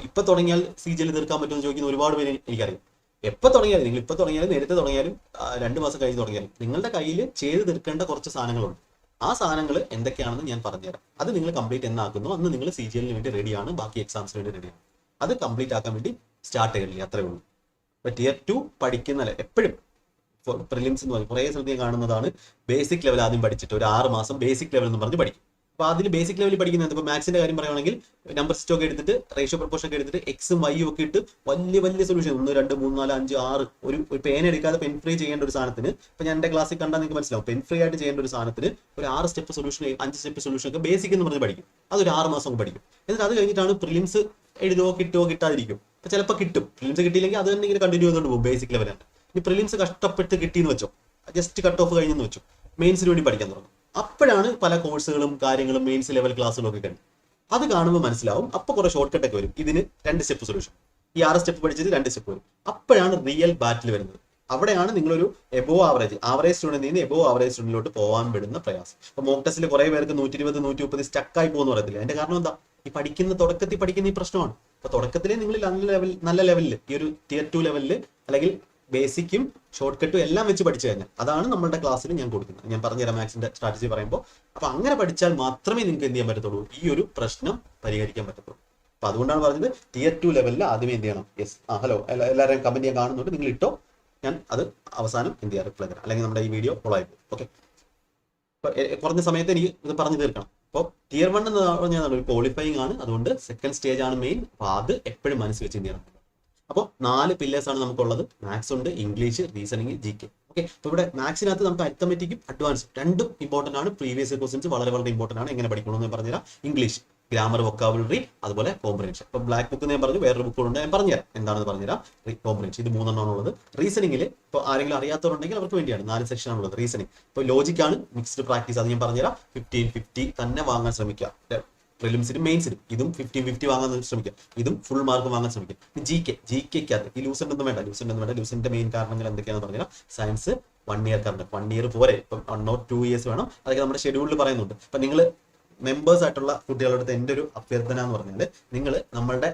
ഇപ്പം തുടങ്ങിയാൽ CGL തീർക്കാൻ പറ്റുമെന്ന് ചോദിക്കുന്ന ഒരുപാട് പേര് എനിക്കറിയാം. എപ്പോൾ തുടങ്ങിയാലും, നിങ്ങൾ ഇപ്പോൾ തുടങ്ങിയാലും, നേരത്തെ തുടങ്ങിയാലും, 2 മാസം കഴിഞ്ഞ് തുടങ്ങിയാലും, നിങ്ങളുടെ കയ്യിൽ ചെയ്ത് തീർക്കേണ്ട കുറച്ച് സാധനങ്ങളുണ്ട്. ആ സാധനങ്ങൾ എന്തൊക്കെയാണെന്ന് ഞാൻ പറഞ്ഞുതരാം. അത് നിങ്ങൾ കംപ്ലീറ്റ് എന്നാക്കുന്നു അന്ന് നിങ്ങൾ CGL വേണ്ടി റെഡിയാണ്, ബാക്കി എക്സാംസിന് വേണ്ടി റെഡിയാണ്. അത് കംപ്ലീറ്റ് ആക്കാൻ വേണ്ടി സ്റ്റാർട്ട് ചെയ്യില്ല, അത്രേ ഉള്ളൂ. അപ്പോൾ Tier 2 പഠിക്കുന്ന എപ്പോഴും പ്രിലിംസ് എന്ന് പറയും, കുറേ സ്ഥലത്ത് ഞാൻ കാണുന്നതാണ് ബേസിക് ലെവൽ ആദ്യം പഠിച്ചിട്ട് ഒരു 6 മാസം ബേസിക് ലെവൽ എന്ന് പറഞ്ഞ് പഠിക്കും. അപ്പോൾ അതിൽ ബേസിക് ലെവലിൽ പഠിക്കുന്നത് ഇപ്പോൾ മാത്സിന്റെ കാര്യം പറയുകയാണെങ്കിൽ നമ്പർ സിസ്റ്റം ഒക്കെ എടുത്തിട്ട് റേഷ്യോ പ്രൊപ്പോർഷൻ ഒക്കെ എടുത്തിട്ട് എക്സും വൈയും ഒക്കെ ഇട്ട് വലിയ വലിയ സൊല്യൂഷൻ 1 2 3 4 5 6 ഒരു പേന എടുക്കാതെ പെൻ ഫ്രീ ചെയ്യേണ്ട ഒരു സാധനത്തിന്, ഇപ്പോൾ ഞാൻ എൻ്റെ ക്ലാസ്സിൽ കണ്ടാൽ നിങ്ങൾക്ക് മനസ്സിലാവും, പെൻ ഫ്രീ ആയിട്ട് ചെയ്യേണ്ട ഒരു സാധനത്തിന് ഒരു 6 സ്റ്റെപ്പ് സൊല്യൂഷൻ 5 സ്റ്റെപ്പ് സൊല്യൂഷൻ ഒക്കെ ബേസിക് എന്ന് പറഞ്ഞ് പഠിക്കും. അതൊരു 6 മാസം പഠിക്കും. എന്നിട്ട് അത് കഴിഞ്ഞിട്ടാണ് പ്രിലിംസ് എഴുതുമോ കിട്ടുമോ കിട്ടാതിരിക്കും. അപ്പോൾ ചിലപ്പോൾ കിട്ടും, പ്രിലിംസ് കിട്ടിയില്ലെങ്കിൽ അത് തന്നെ ഇങ്ങനെ കണ്ടിന്യൂ ചെയ്തുകൊണ്ട് പോകും ബേസിക് ലെവലാണ്. ഇനി പ്രിലിംസ് കഷ്ടപ്പെട്ട് കിട്ടിയെന്ന് വെച്ചോ, ജസ്റ്റ് കട്ട് ഓഫ് കഴിഞ്ഞെന്ന് വെച്ചോ, മെയിൻസിന് വേണ്ടി പഠിക്കാൻ തുടങ്ങും. അപ്പോഴാണ് പല കോഴ്സുകളും കാര്യങ്ങളും മെയിൻസ് ലെവൽ ക്ലാസ്സുകളും ഒക്കെ കഴിഞ്ഞു. അത് കാണുമ്പോൾ മനസ്സിലാവും, അപ്പോൾ കുറെ ഷോർട്ട് കട്ട് ഒക്കെ വരും. ഇതിന് 2 സ്റ്റെപ്പ് സൊല്യൂഷൻ, ഈ 6 സ്റ്റെപ്പ് പഠിച്ചത് 2 സ്റ്റെപ്പ് വരും. അപ്പോഴാണ് റിയൽ ബാറ്റിൽ വരുന്നത്. അവിടെയാണ് നിങ്ങളൊരു എബോ ആവറേജ് സ്റ്റുഡന്റിൽ നിന്ന് എബോ ആവറേജ് സ്റ്റുഡന്റിലോട്ട് പോകാൻ വിടുന്ന പ്രയാസം. അപ്പോൾ മോക്ക് ടെസ്റ്റിൽ കുറെ പേർക്ക് 120 130 സ്റ്റക്കായി പോകുന്ന പറയത്തില്ല. അതിന്റെ കാരണം എന്താ? ഈ തുടക്കത്തിൽ പഠിക്കുന്ന ഈ പ്രശ്നമാണ്. അപ്പോൾ തുടക്കത്തിലേ നിങ്ങൾ നല്ല ലെവലിൽ ഈ ഒരു tier 2 ലെവലിൽ അല്ലെങ്കിൽ ബേസിക്കും ഷോർട്ട് കട്ടും എല്ലാം വെച്ച് പഠിച്ചു കഴിഞ്ഞാൽ, അതാണ് നമ്മുടെ ക്ലാസ്സിൽ ഞാൻ കൊടുക്കുന്നത്. ഞാൻ പറഞ്ഞുതരാം മാത്സിന്റെ സ്ട്രാറ്റജി പറയുമ്പോൾ. അപ്പോൾ അങ്ങനെ പഠിച്ചാൽ മാത്രമേ നിങ്ങൾക്ക് എന്ത് ചെയ്യാൻ പറ്റത്തുള്ളൂ, ഈ ഒരു പ്രശ്നം പരിഹരിക്കാൻ പറ്റത്തുള്ളൂ. അപ്പോൾ അതുകൊണ്ടാണ് പറഞ്ഞത് tier 2 ലെവലിൽ ആദ്യമേ എന്ത് ചെയ്യണം. യെസ്, ഹലോ, എല്ലാവരെയും കമന്റ് ഞാൻ കാണുന്നുണ്ട്, നിങ്ങൾ ഇട്ടോ, ഞാൻ അത് അവസാനം എന്ത് ചെയ്യാം റിപ്ലൈ തരാം, അല്ലെങ്കിൽ നമ്മുടെ ഈ വീഡിയോ ഫോളോ ആയി പോകും. ഓക്കെ, കുറഞ്ഞ സമയത്ത് എനിക്ക് ഇത് പറഞ്ഞു തീർക്കണം. അപ്പോൾ tier 1 എന്ന് പറഞ്ഞാൽ ഒരു ക്വാളിഫയിങ് ആണ്, അതുകൊണ്ട് സെക്കൻഡ് സ്റ്റേജ് ആണ് മെയിൻ. അപ്പോൾ അത് എപ്പോഴും മനസ്സിൽ വെച്ച് എന്ത് ചെയ്യണം. അപ്പോൾ 4 പില്ലേഴ്സ് ആണ് നമുക്കുള്ളത്. മാത്സ് ഉണ്ട്, ഇംഗ്ലീഷ്, റീസണിങ്, GK. ഓക്കെ, അപ്പോൾ ഇവിടെ മാത്സിനകത്ത് നമുക്ക് അരിത്തമെറ്റിക്കും അഡ്വാൻസ് രണ്ടും ഇമ്പോർട്ടൻ്റ് ആണ്. പ്രീവിയസ് ക്വസ്റ്റ്യൻസ് വളരെ വളരെ ഇമ്പോർട്ടൻ്റ് ആണ്. എങ്ങനെ പഠിക്കണമെന്ന് പറഞ്ഞുതരാം. ഇംഗ്ലീഷ് ഗ്രാമർ, വൊക്കാബുലറി, അതുപോലെ കോംപ്രിഹെൻഷൻ. ഇപ്പോൾ ബ്ലാക്ക് ബുക്ക് ഞാൻ പറഞ്ഞു, വേറൊരു ബുക്കുകളുണ്ട്, ഞാൻ പറഞ്ഞുതരാം എന്താണെന്ന് പറഞ്ഞുതരാം. കോംപ്രിഹെൻഷൻ, ഇത് 3 എണ്ണമാണുള്ളത്. റീസണിങ്ങിൽ ഇപ്പോൾ ആരെങ്കിലും അറിയാത്തവരുണ്ടെങ്കിൽ അവർക്ക് വേണ്ടിയാണ് 4 സെക്ഷൻ ആണുള്ളത്. റീസണിങ് ഇപ്പോൾ ലോജിക്കാണ്, മിക്സ്ഡ് പ്രാക്ടീസ്, അത് ഞാൻ പറഞ്ഞുതരാം. 15-50 തന്നെ വാങ്ങാൻ ശ്രമിക്കുക. പ്രിലിംസിനും മെയിൻസിനും ഇതും 15-50 വാങ്ങാൻ ശ്രമിക്കുക, ഇതും ഫുൾ മാർക്ക് വാങ്ങാൻ ശ്രമിക്കുക. GK-ക്കകത്ത് ഈ ലൂസൻ്റ് ഒന്നും വേണ്ട. ലൂസൻ്റെ മെയിൻ കാരണങ്ങൾ എന്തൊക്കെയാണെന്ന് പറഞ്ഞാൽ സയൻസ് 1 ഇയർ കറണ്ട്, 1 ഇയർ പോരെ, ഇപ്പം 1 or 2 ഇയേഴ്സ് വേണം. അതൊക്കെ നമ്മുടെ ഷെഡ്യൂളിൽ പറയുന്നുണ്ട്. അപ്പം നിങ്ങൾ മെമ്പേഴ്സ് ആയിട്ടുള്ള കുട്ടികളുടെ അടുത്ത് എൻ്റെ ഒരു അഭ്യർത്ഥന എന്ന് പറഞ്ഞാൽ, നിങ്ങൾ നമ്മളുടെ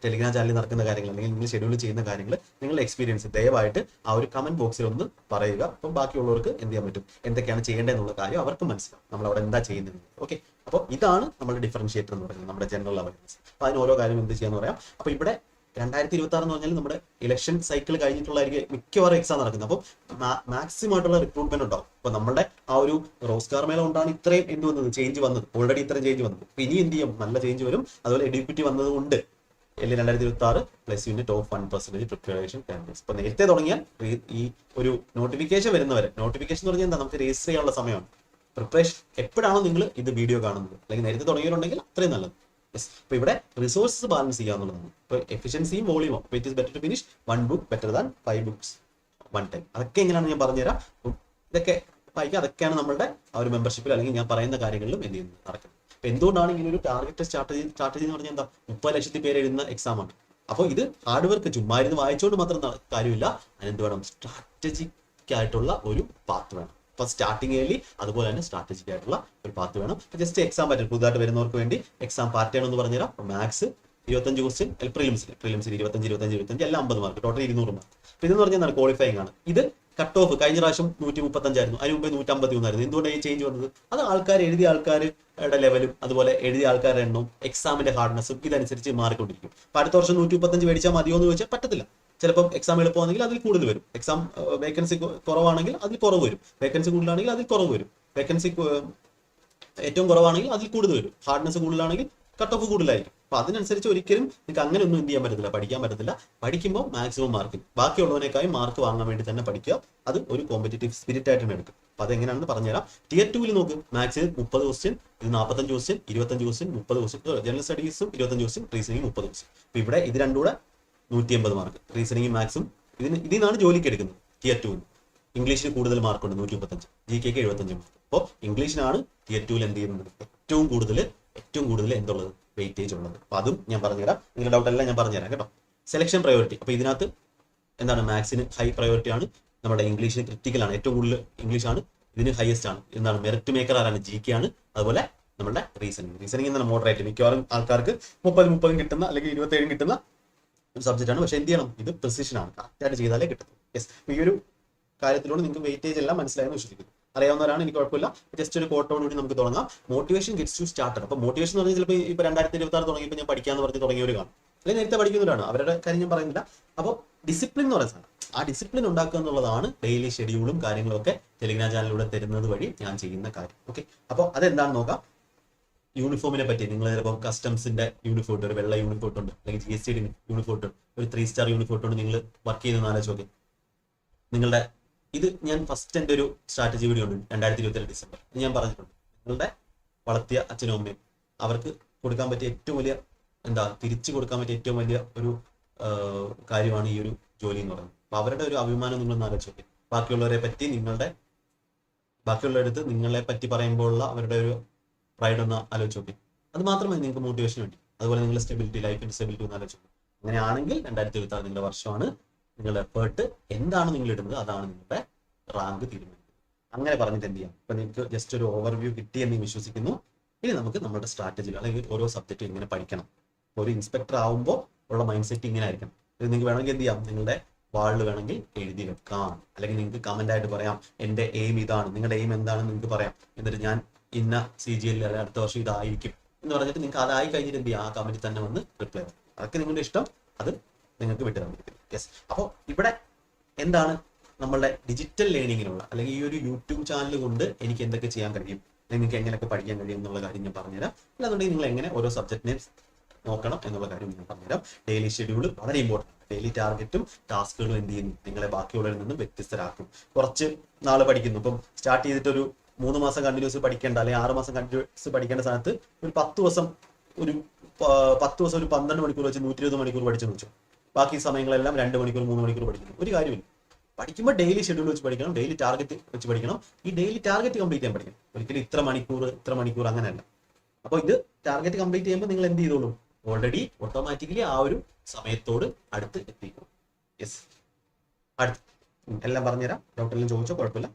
ടെലിഗ്രാം ചാനലിൽ നടക്കുന്ന കാര്യങ്ങൾ അല്ലെങ്കിൽ നിങ്ങൾ ഷെഡ്യൂൾ ചെയ്യുന്ന കാര്യങ്ങൾ നിങ്ങളുടെ എക്സ്പീരിയൻസ് ദയവായിട്ട് ആ ഒരു കമന്റ് ബോക്സിൽ ഒന്ന് പറയുക. അപ്പം ബാക്കിയുള്ളവർക്ക് എന്ത് ചെയ്യാൻ പറ്റും, എന്തൊക്കെയാണ് ചെയ്യേണ്ടതെന്നുള്ള കാര്യം അവർക്ക് മനസ്സിലാവും, നമ്മൾ അവിടെ എന്താ ചെയ്യുന്നത്. ഓക്കെ, അപ്പോൾ ഇതാണ് നമ്മുടെ ഡിഫറൻഷിയേറ്റർ എന്ന് പറയുന്നത്, നമ്മുടെ ജനറൽ അവയർനെസ്. അപ്പോൾ അതിന് ഓരോ കാര്യം എന്ത് ചെയ്യാന്ന് പറയാം. അപ്പോൾ ഇവിടെ 2026 എന്ന് പറഞ്ഞാൽ നമ്മുടെ ഇലക്ഷൻ സൈക്കിൾ കഴിഞ്ഞിട്ടുള്ളതായിരിക്കും മിക്കവാറും എക്സാം നടക്കുന്നത്. അപ്പോൾ മാക്സിമം ആയിട്ടുള്ള റിക്രൂട്ട്മെന്റ് ഉണ്ടാവും. അപ്പോൾ നമ്മുടെ ആ ഒരു റോസ്കാർ മേള കൊണ്ടാണ് ഇത്രയും എന്ത് വന്നത്, ചേഞ്ച് വന്നത്, ഓൾറെഡി ഇത്രയും ചേഞ്ച് വന്നത്. അപ്പോൾ ഇനി എന്ത് ചെയ്യും, നല്ല ചേഞ്ച് വരും. അതുപോലെ എഡ്യൂക്കേറ്റ് വന്നത് കൊണ്ട് 2026 plus unit top 1% preparation candidates. ഇപ്പോൾ നേരത്തെ തുടങ്ങിയാൽ ഈ ഒരു നോട്ടിഫിക്കേഷൻ വരുന്നവരെ, നോട്ടിഫിക്കേഷൻ എന്ന് പറഞ്ഞാൽ എന്താ, നമുക്ക് രജിസ്റ്റർ ചെയ്യാനുള്ള സമയമാണ്. പ്രിപ്പറേഷൻ എപ്പോഴാണോ നിങ്ങൾ ഇത് വീഡിയോ കാണുന്നത് അല്ലെങ്കിൽ നേരത്തെ തുടങ്ങിയിട്ടുണ്ടെങ്കിൽ അത്രയും നല്ലത്. യെസ്, അപ്പോൾ ഇവിടെ റിസോഴ്സസ് ബാലൻസ് ചെയ്യാന്നുള്ളതാണ്. ഇപ്പോൾ എഫിഷ്യൻസിയും വോളിയുമോ, it is better to finish 1 book better than 5 books 1 time. അതൊക്കെ എങ്ങനെയാണെന്ന് ഞാൻ പറഞ്ഞുതരാം. ഇതൊക്കെ വായിക്കുക, അതൊക്കെയാണ് നമ്മുടെ ആ ഒരു മെമ്പർഷിപ്പിൽ അല്ലെങ്കിൽ ഞാൻ പറയുന്ന കാര്യങ്ങളിലും എന്ത് ചെയ്യുന്നത് നടക്കുന്നത്. അപ്പോൾ എന്തുകൊണ്ടാണ് ഇങ്ങനെ ഒരു ടാർഗറ്റ് സ്ട്രാറ്റജി എന്ന് പറഞ്ഞാൽ എന്താ, 30 ലക്ഷത്തിൽ പേര് എഴുതുന്ന എക്സാമാണ്. അപ്പോൾ ഇത് ഹാർഡ് വർക്ക് ചുമ്മാ ഇരുന്ന് വായിച്ചുകൊണ്ട് മാത്രം കാര്യമില്ല, അതിനെന്ത് വേണം, സ്ട്രാറ്റജിക് ആയിട്ടുള്ള ഒരു പാത്ത് വേണം. അപ്പോൾ സ്റ്റാർട്ടിങ് ഏർലി, അതുപോലെ തന്നെ സ്ട്രാറ്റജിക് ആയിട്ടുള്ള ഒരു പാത്ത് വേണം. ജസ്റ്റ് എക്സാം പാറ്റേൺ പുതുതായിട്ട് വരുന്നവർക്ക് വേണ്ടി എക്സാം പാറ്റേൺ എന്ന് പറഞ്ഞുതരാം. മാത്സ് 25 ക്വസ്റ്റ്യൻ, പ്രിലിംസിൽ 25 എല്ലാം 50 മാർക്ക്, ടോട്ടൽ 200 മാർക്ക്. അപ്പോൾ ഇതെന്ന് പറഞ്ഞാൽ ക്വാളിഫയിങ് ആണ്. ഇത് കട്ട് ഓഫ് കഴിഞ്ഞ പ്രാവശ്യം 135 ആയിരുന്നു, അതിന് മുമ്പേ 151 ആയിരുന്നു. എന്തുകൊണ്ടാണ് ഈ ചേഞ്ച് വന്നത്? അത് എഴുതിയ ആൾക്കാരുടെ ലെവലും അതുപോലെ എഴുതിയ ആൾക്കാരുടെ എണ്ണവും എക്സാമിന്റെ ഹാർഡ്നെസ്സും ഇതനുസരിച്ച് മാറിക്കൊണ്ടിരിക്കും. അപ്പോൾ അടുത്ത വർഷം 135 മേടിച്ചാൽ മതിയോ എന്ന് ചോദിച്ചാൽ പറ്റത്തില്ല. ചിലപ്പം എക്സാം എളുപ്പമാണെങ്കിൽ അതിൽ കൂടുതൽ വരും, എക്സാം വേക്കൻസി കുറവാണെങ്കിൽ അതിൽ കുറവ് വരും, വേക്കൻസി കൂടുതലാണെങ്കിൽ അതിൽ കുറവ് വരും, വേക്കൻസി ഏറ്റവും കുറവാണെങ്കിൽ അതിൽ കൂടുതൽ വരും, ഹാർഡ്നെസ് കൂടുതലാണെങ്കിൽ കട്ട് ഓഫ് കൂടുതലായിരിക്കും. അപ്പോൾ അതിനനുസരിച്ച് ഒരിക്കലും നിങ്ങൾക്ക് അങ്ങനെ ഒന്നും എന്ത് ചെയ്യാൻ പറ്റത്തില്ല, പഠിക്കാൻ പറ്റത്തില്ല. പഠിക്കുമ്പോൾ മാക്സിമം മാർക്ക്, ബാക്കിയുള്ളവനേക്കാളും മാർക്ക് വാങ്ങാൻ വേണ്ടി തന്നെ പഠിക്കുക. അത് ഒരു കോമ്പറ്റേറ്റീവ് സ്പിരിറ്റ് ആയിട്ട് തന്നെ എടുക്കും. അപ്പോൾ അതെങ്ങനെയാണെന്ന് പറഞ്ഞുതരാം. tier 2 നോക്ക്, മാത്സിൽ 30 ക്വസ്റ്റ്യൻ, ഇത് 45 ക്വസ്റ്റ്യൻ, 25 ക്വസ്റ്റ്യൻ, 30 ക്വസ്റ്റ്യൻ, ജനറൽ സ്റ്റഡീസും 25 ക്വസ്റ്റ്യൻ, റീസണിങ് 30 ക്വസ്റ്റ്യൻ. അപ്പോൾ ഇവിടെ ഇത് രണ്ടും കൂടെ 180 മാർക്ക്, റീസണിങ് മാത്സും ഇതിനാണ് ജോലിക്ക് എടുക്കുന്നത്. tier 2 ഇംഗ്ലീഷിന് കൂടുതൽ മാർക്കുണ്ട് 135, GK-ക്ക് 75 മാർക്ക്. അപ്പോൾ ഇംഗ്ലീഷിനാണ് tier 2 എന്ത് ചെയ്യുന്നത് ഏറ്റവും കൂടുതൽ എന്തുള്ളത്, വെയിറ്റേജ് ഉള്ളത്. അപ്പോൾ അതും ഞാൻ പറഞ്ഞുതരാം. നിങ്ങളുടെ ഡൗട്ട് എല്ലാം ഞാൻ പറഞ്ഞുതരാം കേട്ടോ. സെലക്ഷൻ പ്രയോറിറ്റി, അപ്പോൾ ഇതിനകത്ത് എന്താണ്, മാത്സിന് ഹൈ പ്രയോറിറ്റി ആണ്, നമ്മുടെ ഇംഗ്ലീഷിന് ക്രിട്ടിക്കൽ ആണ്, ഏറ്റവും കൂടുതൽ ഇംഗ്ലീഷ് ആണ് ഇതിന് ഹയസ്റ്റ് ആണ്. എന്താണ് മെറിറ്റ് മേക്കർ ആരാണ്, GK ആണ്. അതുപോലെ നമ്മുടെ റീസണിങ് എന്താണ് മോഡറേറ്റ്, മിക്കവാറും ആൾക്കാർക്ക് 30 കിട്ടുന്ന അല്ലെങ്കിൽ 27 കിട്ടുന്ന ഒരു സബ്ജക്റ്റ് ആണ്. പക്ഷെ എന്ത് ചെയ്യണം, ഇത് പ്രിസിഷൻ ആണ്, കറക്റ്റായിട്ട് ചെയ്താലേ കിട്ടും. യെസ്, ഈ ഒരു കാര്യത്തിലൂടെ നിങ്ങൾക്ക് വെയിറ്റേജ് എല്ലാം മനസ്സിലായെന്ന് വിശ്വസിക്കുന്നു. അറിയാവുന്നവരാണ്, എനിക്ക് കുഴപ്പമില്ല. ജസ്റ്റ് ഒരു കോട്ടോട് കൂടി നമുക്ക് തുടങ്ങാം. Motivation gets to started. അപ്പോൾ മോട്ടിവേഷൻ എന്ന് പറഞ്ഞാൽ ചിലപ്പോൾ ഇപ്പോൾ 2026 തുടങ്ങിയപ്പോൾ ഞാൻ പഠിക്കാന്ന് പറഞ്ഞ് തുടങ്ങിയവർ കാണും. അല്ലെങ്കിൽ നേരത്തെ പഠിക്കുന്നവരാണ്, അവരുടെ കാര്യം ഞാൻ പറയുന്നില്ല. അപ്പോൾ ഡിസിപ്ലിൻ എന്ന് പറയുന്ന സാധനം, ആ ഡിസിപ്ലിൻ ഉണ്ടാക്കുക എന്നുള്ളതാണ് ഡെയിലി ഷെഡ്യൂളും കാര്യങ്ങളും ഒക്കെ ടെലിഗ്രാം ചാനലിലൂടെ തരുന്നത് വഴി ഞാൻ ചെയ്യുന്ന കാര്യം. ഓക്കെ, അപ്പോൾ അതെന്താണെന്ന് നോക്കാം. യൂണിഫോമിനെ പറ്റി നിങ്ങൾ ചിലപ്പോൾ കസ്റ്റംസിന്റെ യൂണിഫോം ഉണ്ട്, ഒരു വെള്ള യൂണിഫോം ഉണ്ട്, അല്ലെങ്കിൽ GST യൂണിഫോം ഉണ്ട്, ഒരു 3 സ്റ്റാർ യൂണിഫോം ഉണ്ട്, നിങ്ങൾ വർക്ക് ചെയ്യുന്ന ആലോചിച്ച് നോക്കി. നിങ്ങളുടെ ഇത് ഞാൻ ഫസ്റ്റ് എൻ്റെ ഒരു സ്ട്രാറ്റജി വീഡിയോ ഉണ്ട് 2022 ഡിസംബർ, ഞാൻ പറഞ്ഞിട്ടുണ്ട്. നിങ്ങളുടെ വളർത്തിയ അച്ഛനും അമ്മയും അവർക്ക് കൊടുക്കാൻ പറ്റിയ ഏറ്റവും വലിയ തിരിച്ചു കൊടുക്കാൻ പറ്റിയ ഏറ്റവും വലിയ ഒരു കാര്യമാണ് ഈ ഒരു ജോലി എന്ന് പറയുന്നത്. അപ്പൊ അവരുടെ ഒരു അഭിമാനം നിങ്ങളൊന്ന് ആലോചിച്ച് നോക്കി. ബാക്കിയുള്ളവരെ പറ്റി ബാക്കിയുള്ളവരടുത്ത് നിങ്ങളെ പറ്റി പറയുമ്പോഴുള്ള അവരുടെ ഒരു പ്രൈഡ് ഒന്ന് ആലോചിച്ച് നോക്കി. അത് മാത്രമേ നിങ്ങൾക്ക് മോട്ടിവേഷൻ വേണ്ടി. അതുപോലെ നിങ്ങളുടെ സ്റ്റെബിലിറ്റി, ലൈഫിന്റെ സ്റ്റെബിലിറ്റി ഒന്ന് ആലോചിച്ച് നോക്കി. അങ്ങനെയാണെങ്കിൽ 2026 നിങ്ങളുടെ വർഷമാണ്. നിങ്ങളുടെ എഫേർട്ട് എന്താണ് നിങ്ങൾ ഇടുന്നത്, അതാണ് നിങ്ങളുടെ റാങ്ക് തീരുമാനിക്കുന്നത്. അങ്ങനെ പറഞ്ഞിട്ട് എന്ത് ചെയ്യാം. ഇപ്പൊ നിങ്ങൾക്ക് ജസ്റ്റ് ഒരു ഓവർവ്യൂ കിട്ടിയെന്ന് വിശ്വസിക്കുന്നു. ഇനി നമുക്ക് നമ്മുടെ സ്ട്രാറ്റജി അല്ലെങ്കിൽ ഓരോ സബ്ജക്റ്റും ഇങ്ങനെ പഠിക്കണം. ഒരു ഇൻസ്പെക്ടർ ആവുമ്പോൾ ഉള്ള മൈൻഡ് സെറ്റ് ഇങ്ങനെ ആയിരിക്കണം. ഇത് നിങ്ങൾക്ക് വേണമെങ്കിൽ എന്ത് ചെയ്യാം, നിങ്ങളുടെ വാളിൽ വേണമെങ്കിൽ എഴുതി വെക്കാം, അല്ലെങ്കിൽ നിങ്ങൾക്ക് കമന്റ് ആയിട്ട് പറയാം എന്റെ എയിം ഇതാണ്, നിങ്ങളുടെ എയിം എന്താണെന്ന് നിങ്ങൾക്ക് പറയാം. എന്നിട്ട് ഞാൻ ഇന്ന CGL അടുത്ത വർഷം ഇതായിരിക്കും എന്ന് പറഞ്ഞിട്ട് നിങ്ങൾക്ക് അതായി കഴിഞ്ഞിട്ട് എന്ത് ചെയ്യാം, ആ കമന്റിൽ തന്നെ വന്ന് റിപ്ലൈ ചെയ്യാം. അതൊക്കെ നിങ്ങളുടെ ഇഷ്ടം, അത് നിങ്ങൾക്ക് വിട്ടു തന്നിരിക്കുന്നു. യെസ്, അപ്പോൾ ഇവിടെ എന്താണ് നമ്മളുടെ ഡിജിറ്റൽ ലേണിങ്ങിനുള്ള അല്ലെങ്കിൽ ഈ ഒരു യൂട്യൂബ് ചാനൽ കൊണ്ട് എനിക്ക് എന്തൊക്കെ ചെയ്യാൻ കഴിയും, നിങ്ങൾക്ക് എങ്ങനെയൊക്കെ പഠിക്കാൻ കഴിയും എന്നുള്ള കാര്യം ഞാൻ പറഞ്ഞുതരാം. അല്ലാന്നുണ്ടെങ്കിൽ നിങ്ങൾ എങ്ങനെ ഓരോ സബ്ജക്റ്റിനെ നോക്കണം എന്നുള്ള കാര്യം ഞാൻ പറഞ്ഞുതരാം. ഡെയിലി ഷെഡ്യൂൾ വളരെ ഇമ്പോർട്ടൻ്റ്. ഡെയിലി ടാർഗറ്റും ടാസ്കുകളും എന്ത് ചെയ്യുന്നു, നിങ്ങളെ ബാക്കിയുള്ളവരിൽ നിന്നും വ്യത്യസ്തരാക്കും. കുറച്ച് നാൾ പഠിക്കുന്നു, ഇപ്പം സ്റ്റാർട്ട് ചെയ്തിട്ടൊരു 3 മാസം കണ്ടിന്യൂസ് പഠിക്കേണ്ട അല്ലെങ്കിൽ 6 മാസം കണ്ടിന്യൂസ് പഠിക്കേണ്ട സ്ഥാനത്ത് ഒരു 10 ദിവസം ഒരു 12 മണിക്കൂർ വെച്ച് 120 മണിക്കൂർ പഠിച്ചെന്ന് വെച്ചു. ബാക്കി സമയങ്ങളെല്ലാം 2 മണിക്കൂർ 3 മണിക്കൂർ പഠിക്കുന്നു. ഒരു കാര്യമില്ല. പഠിക്കുമ്പോൾ ഡെയിലി ഷെഡ്യൂൾ വെച്ച് പഠിക്കണം, ഡെയിലി ടാർഗറ്റ് വെച്ച് പഠിക്കണം. ഈ ഡെയിലി ടാർഗറ്റ് കംപ്ലീറ്റ് ചെയ്യാൻ പഠിക്കണം. ഒരിക്കലും ഇത്ര മണിക്കൂർ അങ്ങനെയല്ല. അപ്പോൾ ഇത് ടാർഗറ്റ് കംപ്ലീറ്റ് ചെയ്യുമ്പോൾ നിങ്ങൾ എന്ത് ചെയ്തോളും, ഓൾറെഡി ഓട്ടോമാറ്റിക്കലി ആ ഒരു സമയത്തോട് അടുത്ത് എത്തിക്കും. യെസ്, അടുത്ത് എല്ലാം പറഞ്ഞുതരാം. ഡൗട്ടെല്ലാം ചോദിച്ചോ, കുഴപ്പമില്ല.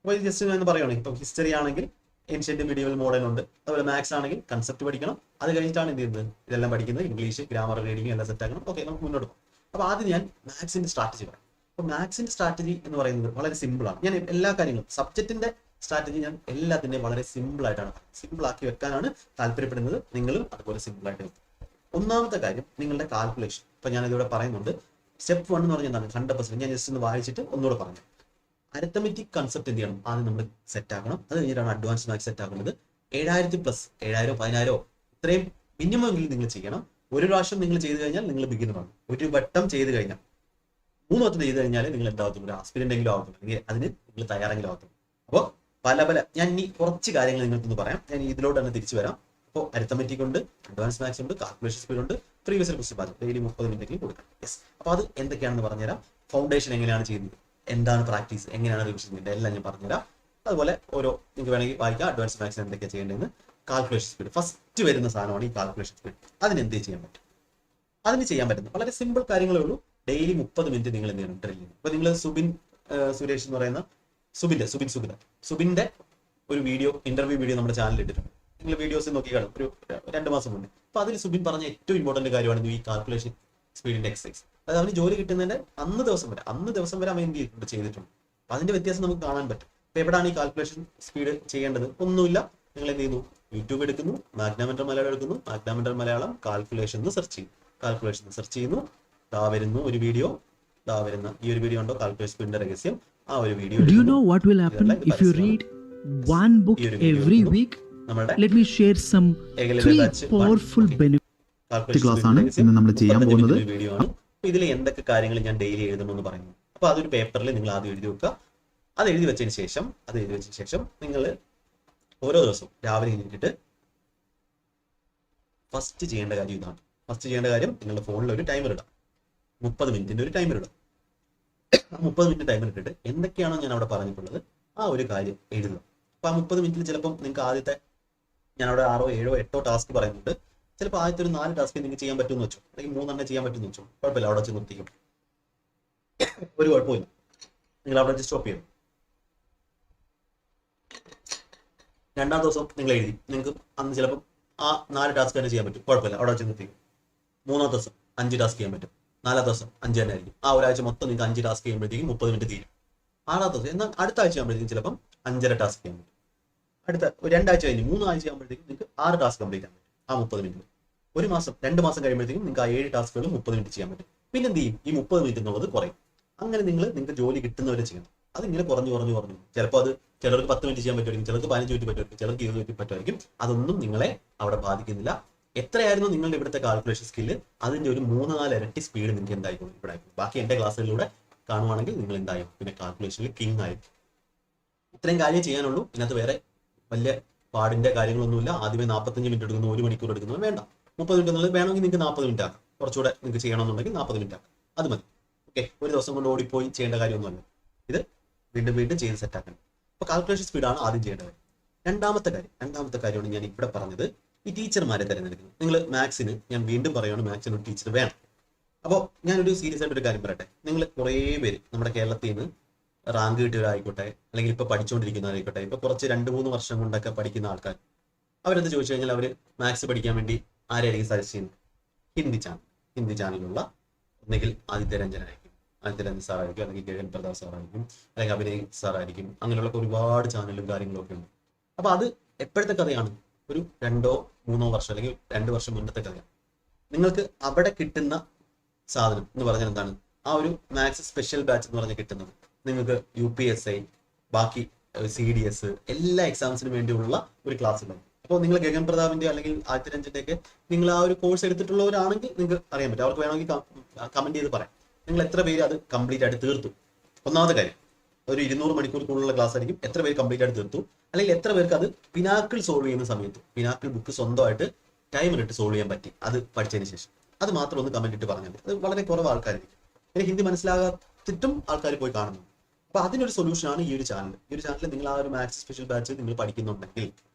അപ്പോൾ ഇത് ജസ്റ്റ് ഞാൻ പറയുകയാണെങ്കിൽ ഇപ്പം ഹിസ്റ്ററി ആണെങ്കിൽ ഏൻഷ്യന്റ് മീഡിയൽ മോഡേൺ ഉണ്ട്. അതുപോലെ മാത്സ് ആണെങ്കിൽ കൺസെപ്റ്റ് പഠിക്കണം. അത് കഴിഞ്ഞിട്ടാണ് എന്ത് ചെയ്യുന്നത്, ഇതെല്ലാം പഠിക്കുന്നത്. ഇംഗ്ലീഷ്, ഗ്രാമർ, റീഡിംഗ് എല്ലാം സെറ്റ് ആക്കണം. ഓക്കെ, നമുക്ക് മുന്നോട്ട് പോകാം. അപ്പോൾ ആദ്യം ഞാൻ മാത്സിന്റെ സ്ട്രാറ്റജി പറയാം. അപ്പോൾ മാത്സിന്റെ സ്ട്രാറ്റജി എന്ന് പറയുന്നത് വളരെ സിമ്പിൾ ആണ്. ഞാൻ എല്ലാ കാര്യങ്ങളും സബ്ജക്റ്റിന്റെ സ്ട്രാറ്റജി ഞാൻ എല്ലാത്തിൻ്റെയും വളരെ സിമ്പിൾ ആയിട്ടാണ്, സിമ്പിൾ ആക്കി വെക്കാനാണ് താല്പര്യപ്പെടുന്നത്. നിങ്ങളും അതുപോലെ സിമ്പിൾ ആയിട്ട് വെക്കും. ഒന്നാമത്തെ കാര്യം നിങ്ങളുടെ കാൽക്കുലേഷൻ. ഇപ്പൊ ഞാൻ ഇതിവിടെ പറയുന്നുണ്ട്. സ്റ്റെപ്പ് 1 എന്ന് പറഞ്ഞാൽ എന്താണ്, 100%. ഞാൻ ജസ്റ്റ് ഒന്ന് വായിച്ചിട്ട് ഒന്നുകൂടെ പറഞ്ഞു. അരിത്തമെറ്റിക് കൺസെപ്റ്റ് എന്ത് ചെയ്യണം, ആദ്യം നമ്മൾ സെറ്റ് ആക്കണം. അത് കഴിഞ്ഞിട്ടാണ് അഡ്വാൻസ് മാത്സ് സെറ്റ് ആക്കുന്നത്. 7000 പ്ലസ് 7000 10,000 ഇത്രയും മിനിമം എങ്കിലും നിങ്ങൾ ചെയ്യണം. ഒരു പ്രാവശ്യം നിങ്ങൾ ചെയ്ത് കഴിഞ്ഞാൽ നിങ്ങൾ ബിഗിനറാണ്. ഒരു വട്ടം ചെയ്ത് കഴിഞ്ഞാൽ 3 വട്ടം ചെയ്ത് കഴിഞ്ഞാൽ നിങ്ങൾ എന്താവത്തുള്ളൂ, ഒരു ആസ്പിരന്റ് എങ്കിലും ആവത്തുള്ളൂ, അല്ലെങ്കിൽ അതിന് നിങ്ങൾ തയ്യാറെങ്കിലും ആവത്തുള്ളൂ. അപ്പോൾ പല ഞാൻ ഇനി കുറച്ച് കാര്യങ്ങൾ നിങ്ങൾക്കൊന്ന് പറയാം. ഞാൻ ഇതിലോട്ട് തന്നെ തിരിച്ചു വരാം. അപ്പോൾ അരിത്തമെറ്റിക് ഉണ്ട്, അഡ്വാൻസ് മാത്സ് ഉണ്ട്, കാൽക്കുലേഷൻ സ്പീഡ് ഉണ്ട്, previous year question pattern daily 30 minute കൊടുക്കാം. യെസ്, അപ്പോൾ അത് എന്തൊക്കെയാണെന്ന് പറഞ്ഞുതരാം. ഫൗണ്ടേഷൻ എങ്ങനെയാണ് ചെയ്യുന്നത്, എന്താണ് പ്രാക്ടീസ്, എങ്ങനെയാണ് റിവിഷൻ ചെയ്യുന്നത്, എല്ലാം ഞാൻ പറഞ്ഞുതരാം. അതുപോലെ ഓരോ നിങ്ങൾക്ക് വേണമെങ്കിൽ വായിക്കാം. അഡ്വാൻസ് മാത്സിന് എന്തൊക്കെയാണ് ചെയ്യേണ്ടതെന്ന്. കാൽക്കുലേഷൻ സ്പീഡ് ഫസ്റ്റ് വരുന്ന സാധനമാണ് ഈ കാൽക്കുലേഷൻ സ്പീഡ്. അതിന് എന്ത് ചെയ്യാൻ പറ്റും, അതിന് ചെയ്യാൻ പറ്റുന്ന വളരെ സിമ്പിൾ കാര്യങ്ങളേ ഉള്ളൂ. ഡെയിലി 30 മിനിറ്റ് നിങ്ങൾ എന്ത് ചെയ്യണം, ഡ്രിൽ ചെയ്യണം. അപ്പോൾ നിങ്ങൾ സുരേഷ് എന്ന് പറയുന്ന സുബിന്റെ ഒരു ഇന്റർവ്യൂ വീഡിയോ നമ്മുടെ ചാനലിൽ ഇട്ടിട്ടുണ്ട്. നിങ്ങൾ വീഡിയോസ് നോക്കി കാണും, ഒരു 2 മാസം മുന്നേ. അപ്പൊ അതിൽ സുബിൻ പറഞ്ഞ ഏറ്റവും ഇമ്പോർട്ടന്റ് കാര്യമാണ് ഈ കാൽക്കുലേഷൻ സ്പീഡിന്റെ എക്സസൈസ്. അതായത് അവന് ജോലി കിട്ടുന്നതിന്റെ അന്ന് ദിവസം വരെ അവൻ എന്ത് ചെയ്തിട്ടുണ്ട്. അപ്പൊ അതിന്റെ വ്യത്യാസം നമുക്ക് കാണാൻ പറ്റും. അപ്പൊ എവിടെയാണ് ഈ കാൽക്കുലേഷൻ സ്പീഡ് ചെയ്യേണ്ടത്, ഒന്നുമില്ല. നിങ്ങൾ എന്ത് ചെയ്യുന്നു, യൂട്യൂബ് എടുക്കുന്നു, മാഗ്നാമെന്റർ മലയാളം എടുക്കുന്നു, മാഗ്നാമെന്റർ മലയാളം കാൽക്കുലേഷൻ സെർച്ച് ചെയ്യുന്നു. ദാ വരുന്നു ഒരു വീഡിയോ, ഈ ഒരു വീഡിയോ ഉണ്ടോ, കാൽക്കുലേഷൻ സ്പീഡിന്റെ രഹസ്യം. ആ ഒരു video. Do you know what will happen if you read one book every week? Let me share some 3 powerful benefits. Class ആണ് ഇന്ന് നമ്മൾ ചെയ്യാൻ പോകുന്നത്. വീഡിയോ ആണ്. ഇതിൽ എന്തൊക്കെ കാര്യങ്ങൾ ഞാൻ ഡെയിലി എഴുതണമെന്ന് പറയുന്നു. അപ്പൊ അതൊരു പേപ്പറിൽ നിങ്ങൾ ആദ്യം എഴുതി വെക്കുക. അത് എഴുതി വെച്ചതിന് ശേഷം നിങ്ങൾ ഓരോ ദിവസവും രാവിലെ എഴുതിയിട്ട് ഫസ്റ്റ് ചെയ്യേണ്ട കാര്യം ഇതാണ്. ഫസ്റ്റ് ചെയ്യേണ്ട കാര്യം നിങ്ങളുടെ ഫോണിൽ ഒരു ടൈമർ ഇടാം. 30 മിനിറ്റിന്റെ ഒരു ടൈമർ ഇടാം. 30 മിനിറ്റ് ടൈമർ ഇട്ടിട്ട് എന്തൊക്കെയാണോ ഞാൻ അവിടെ പറഞ്ഞിട്ടുള്ളത് ആ ഒരു കാര്യം എഴുതുക. അപ്പൊ ആ 30 മിനിറ്റിൽ ചിലപ്പം നിങ്ങൾക്ക് ആദ്യത്തെ ഞാൻ അവിടെ 6 7 8 ടാസ്ക് പറയുന്നുണ്ട്. ചിലപ്പോൾ ആദ്യത്തെ ഒരു 4 ടാസ്ക് നിങ്ങൾക്ക് ചെയ്യാൻ പറ്റുമെന്ന് വെച്ചോ, അല്ലെങ്കിൽ 3 ചെയ്യാൻ പറ്റുമെന്ന് വെച്ചോ, കുഴപ്പമില്ല, അവിടെ വെച്ച് നിർത്തിക്കും, ഒരു കുഴപ്പമില്ല. നിങ്ങൾ അവിടെ വെച്ച് സ്റ്റോപ്പ് ചെയ്യും. 2-ാം ദിവസം നിങ്ങൾ എഴുതി, നിങ്ങൾക്ക് അന്ന് ചിലപ്പം ആ 4 ടാസ്ക് തന്നെ ചെയ്യാൻ പറ്റും, കുഴപ്പമില്ല, അവിടെ വെച്ച് നിർത്തിക്കും. 3-ാം ദിവസം 5 ടാസ്ക് ചെയ്യാൻ പറ്റും. 4-ാം ദിവസം 5 തന്നെ ആയിരിക്കും. ആ ഒരാഴ്ച മൊത്തം നിങ്ങൾക്ക് 5 ടാസ്ക് ചെയ്യുമ്പോഴത്തേക്കും 30 മിനിറ്റ് തീരും. 6-ാം ദിവസം എന്നാൽ അടുത്ത ആഴ്ച ആകുമ്പോഴത്തേക്കും ചിലപ്പം 5.5 ടാസ്ക് ചെയ്യാൻ പറ്റും. അടുത്ത ഒരു 2 ആഴ്ച കഴിഞ്ഞ് 3 ആഴ്ച ആകുമ്പോഴത്തേക്കും നിങ്ങൾക്ക് 6 ടാസ്ക് കംപ്ലീറ്റ് ചെയ്യാൻ പറ്റും ആ 30 മിനിറ്റ്. ഒരു മാസം 2 മാസം കഴിയുമ്പോഴത്തേക്കും നിങ്ങൾക്ക് ആ 7 ടാസ്കുകൾ 30 മിനിറ്റ് ചെയ്യാൻ പറ്റും. പിന്നെ എന്ത് ചെയ്യും? ഈ 30 മിനിറ്റ് എന്നുള്ളത് കുറയും. അങ്ങനെ നിങ്ങൾക്ക് ജോലി കിട്ടുന്നവരെ ചെയ്യണം. അതിങ്ങനെ കുറഞ്ഞു ചിലപ്പോൾ അത് ചിലർക്ക് 10 മിനിറ്റ് ചെയ്യാൻ പറ്റുമായിരിക്കും, ചിലർക്ക് 15 മിനിറ്റ് പറ്റുമായിരിക്കും, ചിലർക്ക് 20 മിനിറ്റ് പറ്റുമായിരിക്കും. അതൊന്നും നിങ്ങളെ അവിടെ ബാധിക്കുന്നില്ല. എത്രയായിരുന്നു നിങ്ങളുടെ ഇവിടുത്തെ കാൽക്കുലേഷൻ സ്കില്ല്, അതിന്റെ ഒരു 3-4 ഇരട്ടി സ്പീഡ് നിങ്ങൾക്ക് എന്തായിക്കോളും ഇവിടെ ആയിരിക്കും. ബാക്കി എന്റെ ക്ലാസ്സുകളിലൂടെ കാണുവാണെങ്കിൽ നിങ്ങൾ എന്തായും പിന്നെ കാൽക്കുലേഷനിൽ കിങ് ആയിരിക്കും. ഇത്രയും കാര്യം ചെയ്യാനുള്ളൂ. ഇതിനകത്ത് വേറെ വലിയ പാടിന്റെ കാര്യങ്ങളൊന്നുമില്ല. ആദ്യമേ 45 മിനിറ്റ് എടുക്കുന്നു, 1 മണിക്കൂർ എടുക്കുന്നു, വേണ്ട. 30 മിനിറ്റ് എന്നുള്ളത് വേണമെങ്കിൽ നിങ്ങൾക്ക് 40 മിനിറ്റ് ആക്കാം. കുറച്ചുകൂടെ നിങ്ങൾക്ക് ചെയ്യണമെന്നുണ്ടെങ്കിൽ 40 മിനിറ്റ് ആക്കാം, അത് മതി. ഓക്കെ, ഒരു ദിവസം കൊണ്ട് ഓടിപ്പോയി ചെയ്യേണ്ട കാര്യമൊന്നുമല്ല. ഇത് വീണ്ടും ചെയ്ത് സെറ്റാക്കണം. അപ്പൊ കാൽക്കുലേഷൻ സ്പീഡാണ് ആദ്യം ചെയ്യേണ്ടത്. രണ്ടാമത്തെ കാര്യമാണ് ഞാൻ ഇവിടെ പറഞ്ഞത്, ഈ ടീച്ചർമാരെ തിരഞ്ഞെടുക്കുന്നത്. നിങ്ങൾ മാത്സിന്, ഞാൻ വീണ്ടും പറയുകയാണ്, മാത്സിന് ഒരു ടീച്ചർ വേണം. അപ്പോൾ ഞാനൊരു സീരിയസ് ആയിട്ട് ഒരു കാര്യം പറയട്ടെ. നിങ്ങൾ കുറേ പേര് നമ്മുടെ കേരളത്തിൽ നിന്ന് റാങ്ക് കിട്ടിയവരായിക്കോട്ടെ, അല്ലെങ്കിൽ ഇപ്പൊ പഠിച്ചുകൊണ്ടിരിക്കുന്നവരായിക്കോട്ടെ, ഇപ്പൊ കുറച്ച് 2-3 വർഷം കൊണ്ടൊക്കെ പഠിക്കുന്ന ആൾക്കാർ, അവരെന്ത് ചോദിച്ചു കഴിഞ്ഞാൽ അവർ മാത്സ് പഠിക്കാൻ വേണ്ടി ആരായിരിക്കും സജസ്റ്റ് ചെയ്യുന്നത്? ഹിന്ദി ചാനലിലുള്ള ഒന്നെങ്കിൽ ആദിത്യരഞ്ജൻ സാറായിരിക്കും, അല്ലെങ്കിൽ ഗഗൻ പ്രതാപ് സാറായിരിക്കും, അല്ലെങ്കിൽ അഭിനയ് സാറായിരിക്കും. അങ്ങനെയുള്ള ഒരുപാട് ചാനലും കാര്യങ്ങളും ഒക്കെ ഉണ്ട്. അപ്പൊ അത് എപ്പോഴത്തെ കഥയാണ്? ഒരു 2-3 വർഷം അല്ലെങ്കിൽ 2 വർഷം മുന്നത്തെ കഥയാണ്. നിങ്ങൾക്ക് അവിടെ കിട്ടുന്ന സാധനം എന്ന് പറഞ്ഞാൽ എന്താണ്? ആ ഒരു മാത്സ് സ്പെഷ്യൽ ബാച്ച് എന്ന് പറഞ്ഞ് കിട്ടുന്നത് നിങ്ങൾക്ക് UPSI, ബാക്കി CDS എല്ലാ എക്സാംസിനും വേണ്ടിയുള്ള ഒരു ക്ലാസ് ഉണ്ടാവും. അപ്പോൾ നിങ്ങൾ ഗഗൻ പ്രതാപിന്റെ അല്ലെങ്കിൽ ആദിത്യരഞ്ജന്റെ ഒക്കെ നിങ്ങൾ ആ ഒരു കോഴ്സ് എടുത്തിട്ടുള്ളവരാണെങ്കിൽ നിങ്ങൾക്ക് അറിയാൻ പറ്റും. അവർക്ക് വേണമെങ്കിൽ കമന്റ് ചെയ്ത് പറയാം നിങ്ങൾ എത്ര പേര് അത് കംപ്ലീറ്റ് ആയിട്ട് തീർത്തു. ഒന്നാമത്തെ കാര്യം, ഒരു 200 മണിക്കൂർ കൂടുതലുള്ള ക്ലാസ് ആയിരിക്കും. എത്ര പേര് കംപ്ലീറ്റ് ആയിട്ട് തീർത്തു, അല്ലെങ്കിൽ എത്ര പേർക്ക് അത് പിനാക്കിൾ സോൾവ് ചെയ്യുന്ന സമയത്ത് പിനാക്കിൾ ബുക്ക് സ്വന്തമായിട്ട് ടൈമിലിട്ട് സോൾവ് ചെയ്യാൻ പറ്റി അത് പഠിച്ചതിന് ശേഷം. അത് മാത്രം ഒന്ന് കമന്റ് ഇട്ട് പറഞ്ഞാൽ മതി. അത് വളരെ കുറവ് ആൾക്കാരായിരിക്കും. എനിക്ക് ഹിന്ദി മനസ്സിലാകാത്തിട്ടും ആൾക്കാർ പോയി കാണുന്നു. അപ്പൊ അതിനൊരു സൊല്യൂഷനാണ് ഈ ഒരു ചാനൽ. ഈ ഒരു ചാനലിൽ നിങ്ങൾ ആ ഒരു മാത്സ് സ്പെഷ്യൽ ബാച്ച് നിങ്ങൾ പഠിക്കുന്നുണ്ടെങ്കിൽ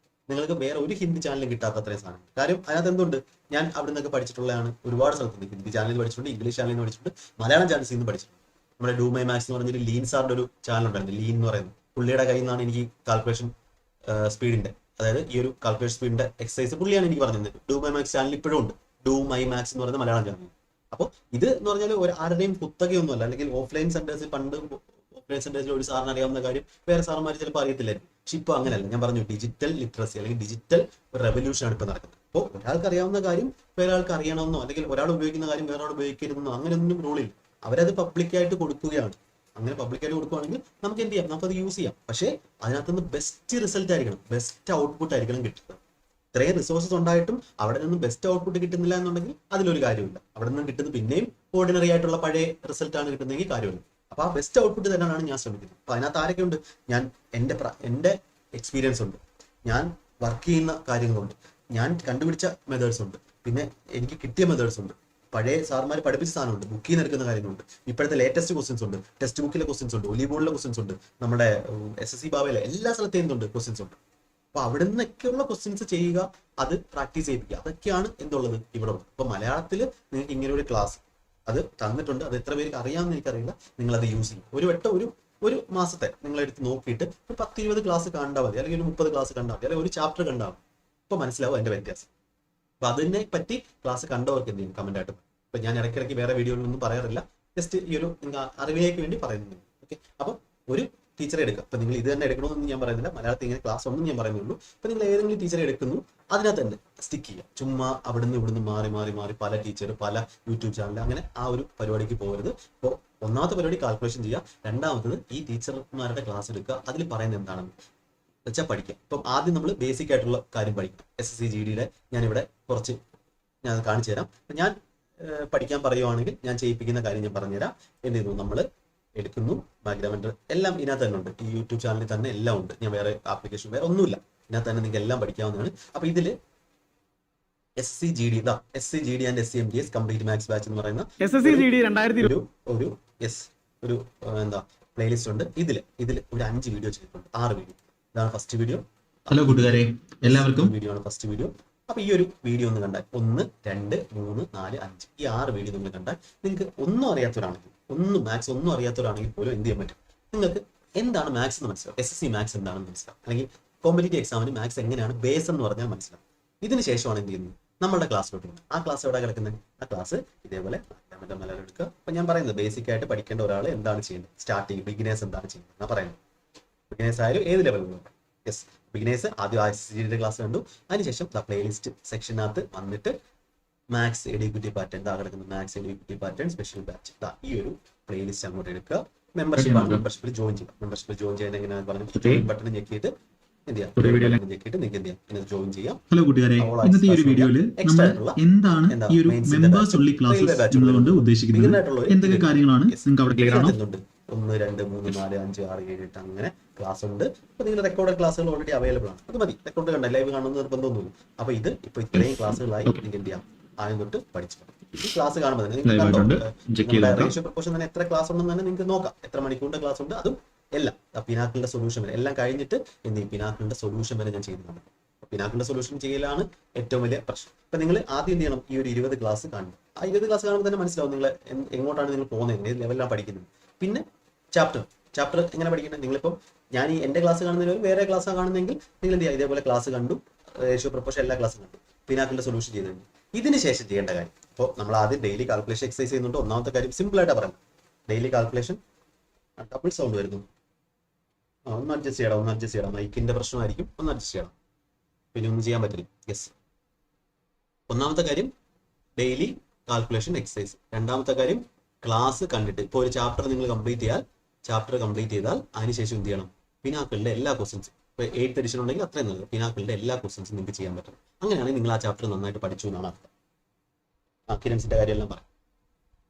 നിങ്ങൾക്ക് വേറെ ഒരു ഹിന്ദി ചാനലും കിട്ടാത്ത അത്രയും സാധനം. കാര്യം അതിനകത്ത് എന്തുണ്ട്, ഞാൻ അവിടെ നിന്നൊക്കെ പഠിച്ചിട്ടുള്ളതാണ്. ഒരുപാട് സ്ഥലത്ത് നിന്ന് ഹിന്ദി ചാനലിൽ പഠിച്ചിട്ടുണ്ട്, ഇംഗ്ലീഷ് ചാനലിൽ നിന്ന് പഠിച്ചിട്ടുണ്ട്, മലയാളം ചാനൽസിൽ നിന്ന് പഠിച്ചിട്ടുണ്ട്. നമ്മുടെ ഡൂ മൈ മാത്സ് എന്ന് പറഞ്ഞൊരു ലീൻ സാറിന്റെ ഒരു ചാനൽ ഉണ്ടായിരുന്നു. ലീൻ എന്ന് പറയുന്നത് പുള്ളിയുടെ കയ്യിൽ നിന്നാണ് എനിക്ക് കാൽക്കുലേഷൻ സ്പീഡിന്റെ, അതായത് ഈ ഒരു കാൽക്കുലേഷൻ സ്പീഡിന്റെ എക്സസൈസ് പുള്ളിയാണ് എനിക്ക് പറഞ്ഞത്. ഡൂ മൈ മാത്സ് ചാനൽ ഇപ്പോഴും ഉണ്ട്, ഡൂ മൈ മാത്സ് എന്ന് പറയുന്ന മലയാളം ചാനൽ. അപ്പോൾ ഇത് എന്ന് പറഞ്ഞാൽ ഒരു ആരുടെയും കുത്തകയൊന്നുമല്ല. അല്ലെങ്കിൽ ഓഫ്ലൈൻ സെന്റേഴ്സിൽ ഓഫ്ലൈൻ സെന്റേഴ്സിൽ ഒരു സാറിന് അറിയാവുന്ന കാര്യം വേറെ സാറന്മാർ ചിലപ്പോൾ അറിയത്തില്ലായിരുന്നു. പക്ഷെ ഇപ്പോൾ അങ്ങനെയല്ല. ഞാൻ പറഞ്ഞു, ഡിജിറ്റൽ ലിറ്ററസി അല്ലെങ്കിൽ ഡിജിറ്റൽ റെവല്യൂഷൻ ആണ് ഇപ്പോൾ നടക്കുന്നത്. അപ്പോൾ ഒരാൾക്ക് അറിയാവുന്ന കാര്യം വേറെ ആൾക്ക് അറിയണമെന്നോ, അല്ലെങ്കിൽ ഒരാൾ ഉപയോഗിക്കുന്ന കാര്യം വേറെ ആൾ ഉപയോഗിക്കരുതെന്നോ അങ്ങനെയൊന്നും റൂളില്ല. അവരത് പബ്ലിക്കായിട്ട് കൊടുക്കുകയാണ്. അങ്ങനെ പബ്ലിക്കായിട്ട് കൊടുക്കുകയാണെങ്കിൽ നമുക്ക് എന്ത് ചെയ്യാം, നമുക്കത് യൂസ് ചെയ്യാം. പക്ഷേ അതിനകത്തുനിന്ന് ബെസ്റ്റ് റിസൾട്ട് ആയിരിക്കണം, ബെസ്റ്റ് ഔട്ട്പുട്ട് ആയിരിക്കണം കിട്ടുന്നത്. ഇത്രയും റിസോഴ്സസ് ഉണ്ടായിട്ടും അവിടെ നിന്ന് ബെസ്റ്റ് ഔട്ട്പുട്ട് കിട്ടുന്നില്ല എന്നുണ്ടെങ്കിൽ അതിലൊരു കാര്യമില്ല. അവിടെ നിന്ന് കിട്ടുന്നത് പിന്നെയും ഓർഡിനറി ആയിട്ടുള്ള പഴയ റിസൾട്ട് ആണ് കിട്ടുന്നതെങ്കിൽ കാര്യമില്ല. അപ്പൊ ആ ബെസ്റ്റ് ഔട്ട്പുട്ട് തന്നെയാണ് ഞാൻ ശ്രമിക്കുന്നത്. അപ്പൊ അതിനകത്ത് ആരൊക്കെ ഉണ്ട്? ഞാൻ എൻ്റെ എക്സ്പീരിയൻസ് ഉണ്ട്, ഞാൻ വർക്ക് ചെയ്യുന്ന കാര്യങ്ങളുണ്ട്, ഞാൻ കണ്ടുപിടിച്ച മെത്തേഡ്സ് ഉണ്ട്, പിന്നെ എനിക്ക് കിട്ടിയ മെത്തേഡ്സ് ഉണ്ട്, പഴയ സാർമാർ പഠിപ്പിച്ച സാധനമുണ്ട്, ബുക്കിൽ നിന്ന് എടുക്കുന്ന കാര്യങ്ങളുണ്ട്, ഇപ്പോഴത്തെ ലേറ്റസ്റ്റ് ക്വസ്റ്റ്യൻസ് ഉണ്ട്, ടെക്സ്റ്റ് ബുക്കിലെ ക്വസ്റ്റ്യൻസ് ഉണ്ട്, ഒലിബോളിലെ ക്വസ്റ്റ്യൻസ് ഉണ്ട്, നമ്മുടെ SSC ബാബയിലെ എല്ലാ സ്ഥലത്തെയും എന്തുണ്ട് ക്വസ്റ്റ്യൻസ് ഉണ്ട്. അപ്പൊ അവിടെ നിന്നൊക്കെയുള്ള ക്വസ്റ്റ്യൻസ് ചെയ്യുക, അത് പ്രാക്ടീസ് ചെയ്യിപ്പിക്കുക, അതൊക്കെയാണ് എന്തുള്ളത് ഇവിടെ ഉള്ളത്. അപ്പൊ മലയാളത്തിൽ നിങ്ങൾക്ക് ഇങ്ങനെ ഒരു ക്ലാസ് അത് തന്നിട്ടുണ്ട്. അത് എത്ര പേർക്ക് അറിയാമെന്ന് എനിക്കറിയില്ല. നിങ്ങൾ അത് യൂസ് ചെയ്യും. ഒരു വട്ടം ഒരു മാസത്തെ നിങ്ങൾ എടുത്ത് നോക്കിയിട്ട് ഒരു 10-20 ക്ലാസ് കണ്ടാൽ മതി, അല്ലെങ്കിൽ ഒരു 30 ക്ലാസ് കണ്ടാൽ മതി, അല്ലെങ്കിൽ ഒരു ചാപ്റ്റർ കണ്ടാൽ മതി. അപ്പൊ മനസ്സിലാവും അതിന്റെ വ്യത്യാസം. അപ്പൊ അതിനെ പറ്റി ക്ലാസ് കണ്ടവർക്ക് എന്ത് ചെയ്യും കമന്റ് ആയിട്ട്. ഇപ്പൊ ഞാൻ ഇടയ്ക്കിടയ്ക്ക് വേറെ വീഡിയോയിലൊന്നും പറയാറില്ല, ജസ്റ്റ് ഈ ഒരു അറിവിലേക്ക് വേണ്ടി പറയുന്നു. ഓക്കെ, അപ്പം ഒരു ടീച്ചറെ എടുക്കുക. അപ്പൊ നിങ്ങൾ ഇത് തന്നെ എടുക്കണമെന്ന് ഞാൻ പറയുന്നില്ല, മലയാളത്തിൽ ഇങ്ങനെ ക്ലാസ് ഒന്നും ഞാൻ പറയുന്നുള്ളൂ. അപ്പൊ നിങ്ങൾ ഏതെങ്കിലും ടീച്ചറെ എടുക്കുന്നു, അതിനകത്ത് തന്നെ സ്റ്റിക്ക് ചെയ്യുക. ചുമ്മാ അവിടുന്ന് ഇവിടുന്ന് മാറി പല ടീച്ചർ, പല യൂട്യൂബ് ചാനൽ, അങ്ങനെ ആ ഒരു പരിപാടിക്ക് പോകരുത്. അപ്പോൾ ഒന്നാമത്തെ പരിപാടി കാൽക്കുലേഷൻ ചെയ്യുക. രണ്ടാമത്തത് ഈ ടീച്ചർമാരുടെ ക്ലാസ് എടുക്കുക. അതിൽ പറയുന്നത് എന്താണെന്ന് വെച്ചാൽ പഠിക്കുക. ഇപ്പം ആദ്യം നമ്മൾ ബേസിക് ആയിട്ടുള്ള കാര്യം പഠിക്കും. SSC GDയുടെ ഞാനിവിടെ കുറച്ച് ഞാൻ കാണിച്ചു തരാം. ഞാൻ പഠിക്കാൻ പറയുവാണെങ്കിൽ ഞാൻ ചെയ്യിപ്പിക്കുന്ന കാര്യം ഞാൻ പറഞ്ഞുതരാം. എന്ത് ചെയ്യുന്നു, നമ്മൾ എടുക്കുന്നു, ബാക്ക്ഗ്രൗണ്ട് എല്ലാം ഇതിനകത്ത് തന്നെ ഉണ്ട്. ഈ യൂട്യൂബ് ചാനലിൽ തന്നെ എല്ലാം ഉണ്ട്. ഞാൻ വേറെ ആപ്ലിക്കേഷൻ വേറെ ഒന്നുമില്ല, ഇതിനകത്ത് തന്നെ നിങ്ങൾക്ക് എല്ലാം പഠിക്കാവുന്നതാണ്. അപ്പൊ ഇതില് SSC GD and SCMTS complete maths batch എന്ന് പറയുന്ന ഒരു എന്താ പ്ലേലിസ്റ്റ് ഉണ്ട്. ഇതില് ഒരു 5 വീഡിയോ ചെയ്തിട്ടുണ്ട്, 6 വീഡിയോ. ഇതാണ് ഫസ്റ്റ് വീഡിയോ. ഹലോ കൂട്ടുകാരെ, എല്ലാവർക്കും വീഡിയോ ആണ് ഫസ്റ്റ് വീഡിയോ. അപ്പൊ ഈ ഒരു വീഡിയോ ഒന്ന് കണ്ടാൽ 1, 2, 3, 4, 5 ഈ 6 വീഡിയോ നിങ്ങൾ കണ്ടാൽ നിങ്ങൾക്ക് ഒന്നും അറിയാത്തവരാണെങ്കിൽ, മാത്സ് ഒന്നും അറിയാത്തവരാണെങ്കിൽ പോലും എന്ത് ചെയ്യാൻ പറ്റും, നിങ്ങൾക്ക് എന്താണ് മാത്സ് എന്ന് മനസ്സിലാവും. SSC മാത്സ് എന്താണെന്ന് മനസ്സിലാവും, അല്ലെങ്കിൽ കോമ്പറ്റേറ്റീവ് എക്സാമിന് മാത്സ് എങ്ങനെയാണ് ബേസ് എന്ന് പറഞ്ഞാൽ മനസ്സിലാവും. ഇതിന് ശേഷമാണ് എന്ത് ചെയ്യുന്നത്, നമ്മുടെ ക്ലാസ്സിലോട്ട് പോകുന്നത്. ആ ക്ലാസ് എവിടെ കിടക്കുന്നത്? ആ ക്ലാസ് ഇതേപോലെ മലയാളം എടുക്കുക. അപ്പൊ ഞാൻ പറയുന്നത് ബേസിക് ആയിട്ട് പഠിക്കേണ്ട ഒരാൾ എന്താണ് ചെയ്യുന്നത്, സ്റ്റാർട്ടിങ് ബിഗിനേഴ്സ് എന്താണ് ചെയ്യുന്നത് എന്നാ പറയുന്നത്. ബിഗിനേഴ്സ് ആയാലും ഏത് ലെവലിലും. ബിഗിനേഴ്സ് ആദ്യം SSC GD ക്ലാസ് കണ്ടു, അതിനുശേഷം പ്ലേലിസ്റ്റ് സെക്ഷനകത്ത് വന്നിട്ട് മാത്സ് എഡ്യൂക്കേറ്റീവ് പാറ്റേൺ ഇതാ കിടക്കുന്ന maths educative pattern special batch ഇതാ ഈ ഒരു പ്ലേലിസ്റ്റ് അങ്ങോട്ട് എടുക്കുക. മെമ്പർഷിപ്പിൽ ജോയിൻ ചെയ്യുക. മെമ്പർഷിപ്പിൽ ജോയിൻ ചെയ്യുന്ന എങ്ങനെയാണെന്ന് പറഞ്ഞു ജോയിൻ ബട്ടൺ ഞെക്കിയിട്ട് ജോയിൻ ചെയ്യാം. ഹലോ കൂട്ടുകാരെ, ഇന്നത്തെ ഈ ഒരു വീഡിയോയിൽ നമ്മൾ എന്താണ് ഈ ഒരു മെമ്പേഴ്സ് ഉള്ളി ക്ലാസ്സസ് എന്നതുകൊണ്ട് ഉദ്ദേശിക്കുന്നത്, എന്തൊക്കെ കാര്യങ്ങളാണ് നിങ്ങൾക്ക് അവിടെ ക്ലിയർ ആണോ? 1, 2, 3, 4, 5, 6, 7, 8 അങ്ങനെ ക്ലാസ് ഉണ്ട്. അപ്പൊ നിങ്ങൾ റെക്കോർഡ് ക്ലാസ്സുകൾ ഓൾറെഡി അവൈലബിൾ ആണ്. അത് മതി, റെക്കോർഡ് കണ്ട ലൈവ് കാണുന്ന നിർബന്ധമൊന്നുമില്ല. അപ്പൊ ഇത് ഇപ്പൊ ഇത്രയും ക്ലാസ്സുകളായി നിങ്ങൾക്ക് എന്ത് ചെയ്യാം, ആദ്യം തൊട്ട് പഠിച്ചു. ഈ ക്ലാസ് കാണുമ്പോൾ തന്നെ റേഷ്യോ പ്രൊപ്പോർഷൻ തന്നെ എത്ര ക്ലാസ് ഉണ്ടെന്ന് തന്നെ നിങ്ങൾക്ക് നോക്കാം. എത്ര മണിക്കൂറിന്റെ ക്ലാസ് ഉണ്ട്, അതും എല്ലാം പിനാക്കിളിന്റെ സൊല്യൂഷൻ വരെ എല്ലാം കഴിഞ്ഞിട്ട് എന്ത് ചെയ്യും, പിനാക്കിളിന്റെ സൊല്യൂഷൻ വരെ ഞാൻ ചെയ്യുന്നുണ്ട്. പിനാക്കിളിന്റെ സൊല്യൂഷൻ ചെയ്യലാണ് ഏറ്റവും വലിയ പ്രശ്നം. അപ്പൊ നിങ്ങൾ ആദ്യം എന്ത് ചെയ്യണം, ഈ ഒരു 20 ക്ലാസ് കാണണം. ആ 20 ക്ലാസ് കാണുമ്പോൾ തന്നെ മനസ്സിലാവും നിങ്ങൾ എങ്ങോട്ടാണ് നിങ്ങൾ പോകുന്നത്, ഏത് ലെവലിലാണ് പഠിക്കുന്നത്. പിന്നെ ചാപ്റ്റർ എങ്ങനെ പഠിക്കുന്നത്, നിങ്ങളിപ്പം ഞാൻ ഈ എന്റെ ക്ലാസ് കാണുന്നതിൽ വേറെ ക്ലാസ് കാണുന്നെങ്കിൽ നിങ്ങൾ എന്ത് ചെയ്യുക, ഇതേപോലെ ക്ലാസ് കണ്ടു, റേഷ്യോ പ്രൊപ്പോർഷൻ എല്ലാ ക്ലാസ്സും കണ്ടു, പിനാക്കിളിന്റെ സൊല്യൂഷൻ ചെയ്യുന്നുണ്ട്. ഇതിന് ശേഷം ചെയ്യേണ്ട കാര്യം, അപ്പോൾ നമ്മൾ ആദ്യം ഡെയിലി കാൽക്കുലേഷൻ എക്സസൈസ് ചെയ്യുന്നുണ്ട്. ഒന്നാമത്തെ കാര്യം സിമ്പിൾ ആയിട്ട് പറയാം, ഡെയിലി കാൽക്കുലേഷൻ. ഡബിൾ സൗണ്ട് വരുന്നു, ഒന്ന് അഡ്ജസ്റ്റ് ചെയ്യണം. മൈക്കിന്റെ പ്രശ്നമായിരിക്കും, ഒന്ന് അഡ്ജസ്റ്റ് ചെയ്യണം. പിന്നെ ഒന്നും ചെയ്യാൻ പറ്റില്ല. യെസ്, ഒന്നാമത്തെ കാര്യം ഡെയിലി കാൽക്കുലേഷൻ എക്സസൈസ്. രണ്ടാമത്തെ കാര്യം ക്ലാസ് കണ്ടിട്ട്, ഇപ്പോൾ ഒരു ചാപ്റ്റർ നിങ്ങൾ കംപ്ലീറ്റ് ചെയ്താൽ അതിനുശേഷം എന്ത് ചെയ്യണം, പിനാക്കിളിന്റെ എല്ലാ ക്വസ്റ്റ്യൻസും, ഇപ്പോൾ 8th എഡിഷൻ ഉണ്ടെങ്കിൽ അത്രയും നല്ലത്, പിനാക്കിളിന്റെ എല്ലാ ക്വസ്റ്റ്യൻസും നിങ്ങൾക്ക് ചെയ്യാൻ പറ്റും. അങ്ങനെയാണെങ്കിൽ നിങ്ങൾ ആ ചാപ്റ്റർ നന്നായിട്ട് പഠിച്ചു എന്നാണ് അർത്ഥം. കിരൺസിന്റെ കാര്യമെല്ലാം പറയാം.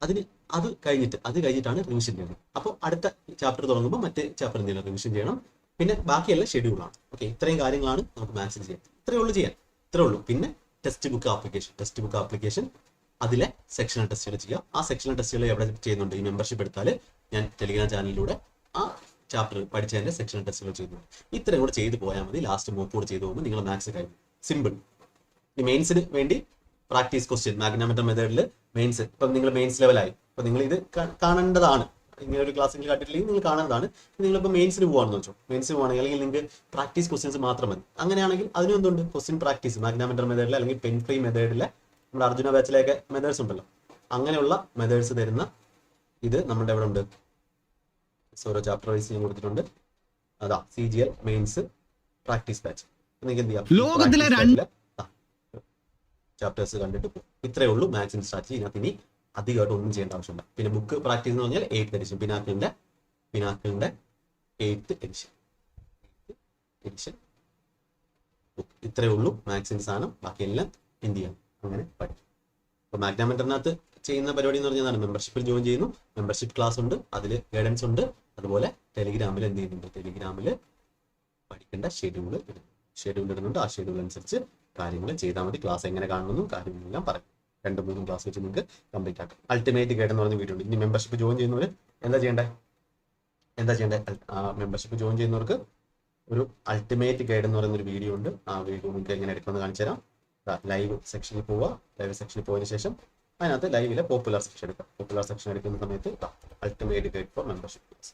അത് കഴിഞ്ഞിട്ടാണ് റിവിഷൻ ചെയ്യുന്നത്. അപ്പോൾ അടുത്ത ചാപ്റ്റർ തുടങ്ങുമ്പോൾ മറ്റേ ചാപ്റ്റർ എന്ത് ചെയ്യണം, റിവിഷൻ ചെയ്യണം. പിന്നെ ബാക്കിയെല്ലാം ഷെഡ്യൂളാണ്. ഓക്കെ, ഇത്രയും കാര്യങ്ങളാണ് നമുക്ക് മാത്സിൽ ചെയ്യാൻ. ഇത്രേ ഉള്ളൂ. പിന്നെ ടെക്സ്റ്റ് ബുക്ക് ആപ്ലിക്കേഷൻ അതിലെ സെക്ഷണൽ ടെസ്റ്റുകൾ ചെയ്യാം. ആ സെക്ഷണൽ ടെസ്റ്റുകൾ എവിടെ ചെയ്യുന്നുണ്ട്, ഈ മെമ്പർഷിപ്പ് എടുത്താൽ ഞാൻ ടെലിഗ്രാം ചാനലിലൂടെ ആ ചാപ്റ്റർ പഠിച്ചതിന്റെ സെക്ഷണൽ ടെസ്റ്റുകൾ ചെയ്യുന്നുണ്ട്. ഇത്രയും കൂടെ ചെയ്ത് പോയാൽ മതി. ലാസ്റ്റ് മോക്ക് കൂടെ ചെയ്ത് പോകുമ്പോൾ നിങ്ങൾ മാത്സ് കഴിഞ്ഞു. സിമ്പിൾ. ഈ മെയിൻസിന് വേണ്ടി പ്രാക്ടീസ് ക്വസ്റ്റ്യൻ മാഗ്നാമെട്രിക് മെത്തേഡിൽ മെയിൻസ്, ഇപ്പം നിങ്ങൾ മെയിൻസ് ലെവലായി, ഇപ്പം നിങ്ങൾ ഇത് കാണേണ്ടതാണ്. ഇങ്ങനെ ഒരു ക്ലാസ്സിൽ കാട്ടിയില്ലെങ്കിൽ നിങ്ങൾ കാണേണ്ടതാണ്. നിങ്ങളിപ്പോൾ മെയിൻസിന് പോകാണെന്ന് വെച്ചോ, മെയിൻസിന് പോകുകയാണെങ്കിൽ അല്ലെങ്കിൽ നിങ്ങൾക്ക് പ്രാക്ടീസ് ക്വസ്റ്റ്യൻസ് മാത്രം മതി. അങ്ങനെയാണെങ്കിൽ അതിനും എന്തുണ്ട്, ക്വസ്റ്റ്യൻ പ്രാക്ടീസ് മാഗ്നാമെട്രിക് മെത്തേഡിൽ അല്ലെങ്കിൽ പെൻ ഫ്രീ മെത്തേഡിലെ നമ്മുടെ അർജുന ബാച്ചിലേക്ക് മെത്തേഡ്സ് ഉണ്ടല്ലോ, അങ്ങനെയുള്ള മെത്തേഡ്സ് തരുന്ന ഇത് നമ്മുടെ എവിടെ ഉണ്ട്, ഓരോ ചാപ്റ്റർ വൈസ് ഞാൻ കൊടുത്തിട്ടുണ്ട്. അതാ CGL മെയിൻസ് പ്രാക്ടീസ് ബാച്ച്. നിങ്ങൾക്ക് എന്ത് ചെയ്യാം, ചാപ്റ്റേഴ്സ് കണ്ടിട്ട് പോകും. ഇത്രയേ ഉള്ളൂ മാത്സിന്റെ സ്ട്രാറ്റജി. ഇതിനകത്ത് ഇനി അധികമായിട്ട് ഒന്നും ചെയ്യേണ്ട ആവശ്യമില്ല. പിന്നെ ബുക്ക് പ്രാക്ടീസ് എന്ന് പറഞ്ഞാൽ 8th edition പിനാക്കിളിന്റെ 8th edition book. ഇത്രയേ ഉള്ളൂ മാത്സിന്റെ സാധനം. ബാക്കിയെല്ലാം എന്ത് ചെയ്യാം, അങ്ങനെ പഠിക്കും. അപ്പോൾ മാഗ്നാമെട്രിനകത്ത് ചെയ്യുന്ന പരിപാടി എന്ന് പറഞ്ഞാൽ മെമ്പർഷിപ്പിൽ ജോയിൻ ചെയ്യുന്നു, മെമ്പർഷിപ്പ് ക്ലാസ് ഉണ്ട്, അതിൽ ഗൈഡൻസ് ഉണ്ട്. അതുപോലെ ടെലിഗ്രാമിൽ എന്ത് ചെയ്യുന്നുണ്ട്, ടെലിഗ്രാമിൽ പഠിക്കേണ്ട ഷെഡ്യൂൾ ഇടുന്നുണ്ട്. ആ ഷെഡ്യൂൾ അനുസരിച്ച് കാര്യങ്ങൾ ചെയ്താൽ മതി. ക്ലാസ് എങ്ങനെ കാണണമെന്നും കാര്യങ്ങളെല്ലാം പറയും. 2-3 ക്ലാസ് വെച്ച് നിങ്ങൾക്ക് കംപ്ലീറ്റ് ആക്കാം. അൾട്ടിമേറ്റ് ഗൈഡ് എന്ന് പറഞ്ഞ വീഡിയോ ഉണ്ട്. ഇനി മെമ്പർഷിപ്പ് ജോയിൻ ചെയ്യുന്നവർ എന്താ ചെയ്യേണ്ടത്, മെമ്പർഷിപ്പ് ജോയിൻ ചെയ്യുന്നവർക്ക് ഒരു അൾട്ടിമേറ്റ് ഗൈഡ് എന്ന് പറയുന്ന ഒരു വീഡിയോ ഉണ്ട്. ആ വീഡിയോ നിങ്ങൾക്ക് എങ്ങനെ എടുക്കുമെന്ന് കാണിച്ചു തരാം. ലൈവ് സെക്ഷനിൽ പോവുക. ലൈവ് സെക്ഷനിൽ പോയതിനു ശേഷം അതിനകത്ത് ലൈവിലെ പോപ്പുലർ സെക്ഷൻ എടുക്കുക. പോപ്പുലർ സെക്ഷൻ എടുക്കുന്ന സമയത്ത് ultimate guide for membership class,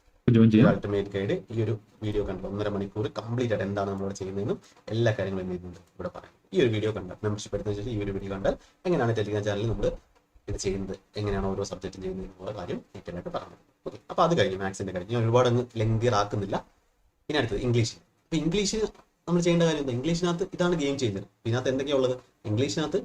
ultimate guide ഈ ഒരു വീഡിയോ കണ്ടു 1.5 മണിക്കൂർ കംപ്ലീറ്റ് ആയിട്ട് എന്താണ് നമ്മളിവിടെ ചെയ്യുന്നതെന്നും എല്ലാ കാര്യങ്ങളും ചെയ്യുന്നുണ്ട് ഇവിടെ പറയാം. ഈ ഒരു വീഡിയോ കണ്ടാൽ, മെമ്പർഷിപ്പ് എടുത്തതിന് ശേഷം ഈ ഒരു വീഡിയോ കണ്ടാൽ എങ്ങനെയാണ് ടെലിഗ്രാം ചാനലിൽ നമ്മൾ ഇത് ചെയ്യുന്നത്, എങ്ങനെയാണ് ഓരോ സബ്ജക്റ്റും ചെയ്യുന്നത് എന്നുള്ള കാര്യം ഡീറ്റെയിൽ ആയിട്ട് പറഞ്ഞു. ഓക്കെ, അപ്പോൾ അത് കഴിഞ്ഞു മാത്സിന്റെ കാര്യം. ഞാൻ ഒരുപാട് അങ്ങ് ലെങ്തിയർ ആക്കുന്നില്ല. ഇനി അടുത്തത് ഇംഗ്ലീഷ്. അപ്പോൾ ഇംഗ്ലീഷ് നമ്മൾ ചെയ്യേണ്ട കാര്യം എന്താ, ഇംഗ്ലീഷിനകത്ത് ഇതാണ് ഗെയിം ചേഞ്ചർ. ഇതിനകത്ത് എന്തൊക്കെയാണ് ഉള്ളത്, ഇംഗ്ലീഷിനകത്ത്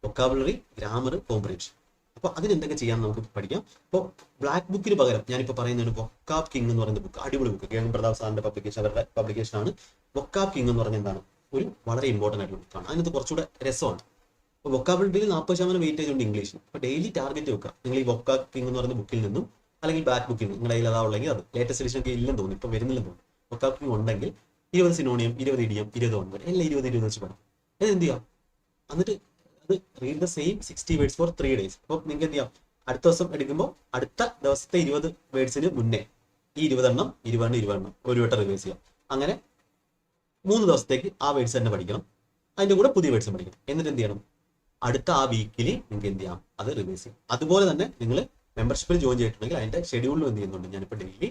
വൊക്കാബുലറി, ഗ്രാമർ, കോംപ്രിഹെൻഷൻ. അപ്പോൾ അതിനെന്തൊക്കെ ചെയ്യാൻ നമുക്ക് പഠിക്കാം. അപ്പോൾ ബ്ലാക്ക് ബുക്കിന് പകരം ഞാനിപ്പോൾ പറയുന്നതാണ് വൊക്കാബ് കിങ് എന്ന് പറയുന്ന ബുക്ക്. അടിപൊളി ബുക്ക്, കെ എൻ പ്രതാപ് സാറിന്റെ പബ്ലിക്കേഷൻ, അവരുടെ പബ്ലിക്കേഷനാണ്. വൊക്കാബ് കിങ് എന്ന് പറഞ്ഞാൽ എന്താണ്, ഒരു വളരെ ഇമ്പോർട്ടൻ്റ് ആയിട്ടുള്ള ബുക്കാണ്. അതിനകത്ത് കുറച്ചുകൂടെ രസമാണ്. അപ്പോൾ വൊക്കാബുലറിയിൽ 40% വെയിറ്റേജ് ഉണ്ട് ഇംഗ്ലീഷിന്. അപ്പോൾ ഡെയിലി ടാർഗറ്റ് വെക്കുക. നിങ്ങൾ ഈ വൊക്കാബ് കിങ് എന്ന് പറയുന്ന ബുക്കിൽ നിന്നും അല്ലെങ്കിൽ ബ്ലാക്ക് ബുക്കിൽ നിന്നും നിങ്ങളുടെ കയ്യിൽ അതാ ഉള്ളെങ്കിൽ അത് ലേറ്റസ്റ്റ് എഡിഷൻ ഒക്കെ ഇല്ലെന്ന് തോന്നുന്നു, ഇപ്പോൾ വരുന്നില്ലെന്ന് തോന്നുന്നു. വൊക്കാബ് കിങ് ഉണ്ടെങ്കിൽ 20 സിനോണിയം, 20 ഇഡിയം, 20 ഓൺവേഡ് എല്ലാം 20 വെച്ച് പഠിക്കും. എന്ത് ചെയ്യാം, എന്നിട്ട് അത് read the same 60 words for 3 days. അപ്പോൾ നിങ്ങൾക്ക് എന്ത് ചെയ്യാം, അടുത്ത ദിവസം എടുക്കുമ്പോൾ അടുത്ത ദിവസത്തെ 20 വേർഡ്സിന് മുന്നേ ഈ 20 എണ്ണം ഒരു വട്ടം റിവൈസ് ചെയ്യാം. അങ്ങനെ 3 ദിവസത്തേക്ക് ആ വേർഡ്സ് തന്നെ പഠിക്കണം. അതിൻ്റെ കൂടെ പുതിയ വേർഡ്സും പഠിക്കണം. എന്നിട്ട് എന്ത് ചെയ്യണം, അടുത്ത ആ വീക്കിൽ നിങ്ങൾക്ക് എന്ത് ചെയ്യാം, അത് റിവൈസ് ചെയ്യാം. അതുപോലെ തന്നെ നിങ്ങൾ മെമ്പർഷിപ്പിൽ ജോയിൻ ചെയ്തിട്ടുണ്ടെങ്കിൽ അതിൻ്റെ ഷെഡ്യൂളിലും എന്ത് ചെയ്യുന്നുണ്ട്, ഞാനിപ്പോൾ ഡെയിലി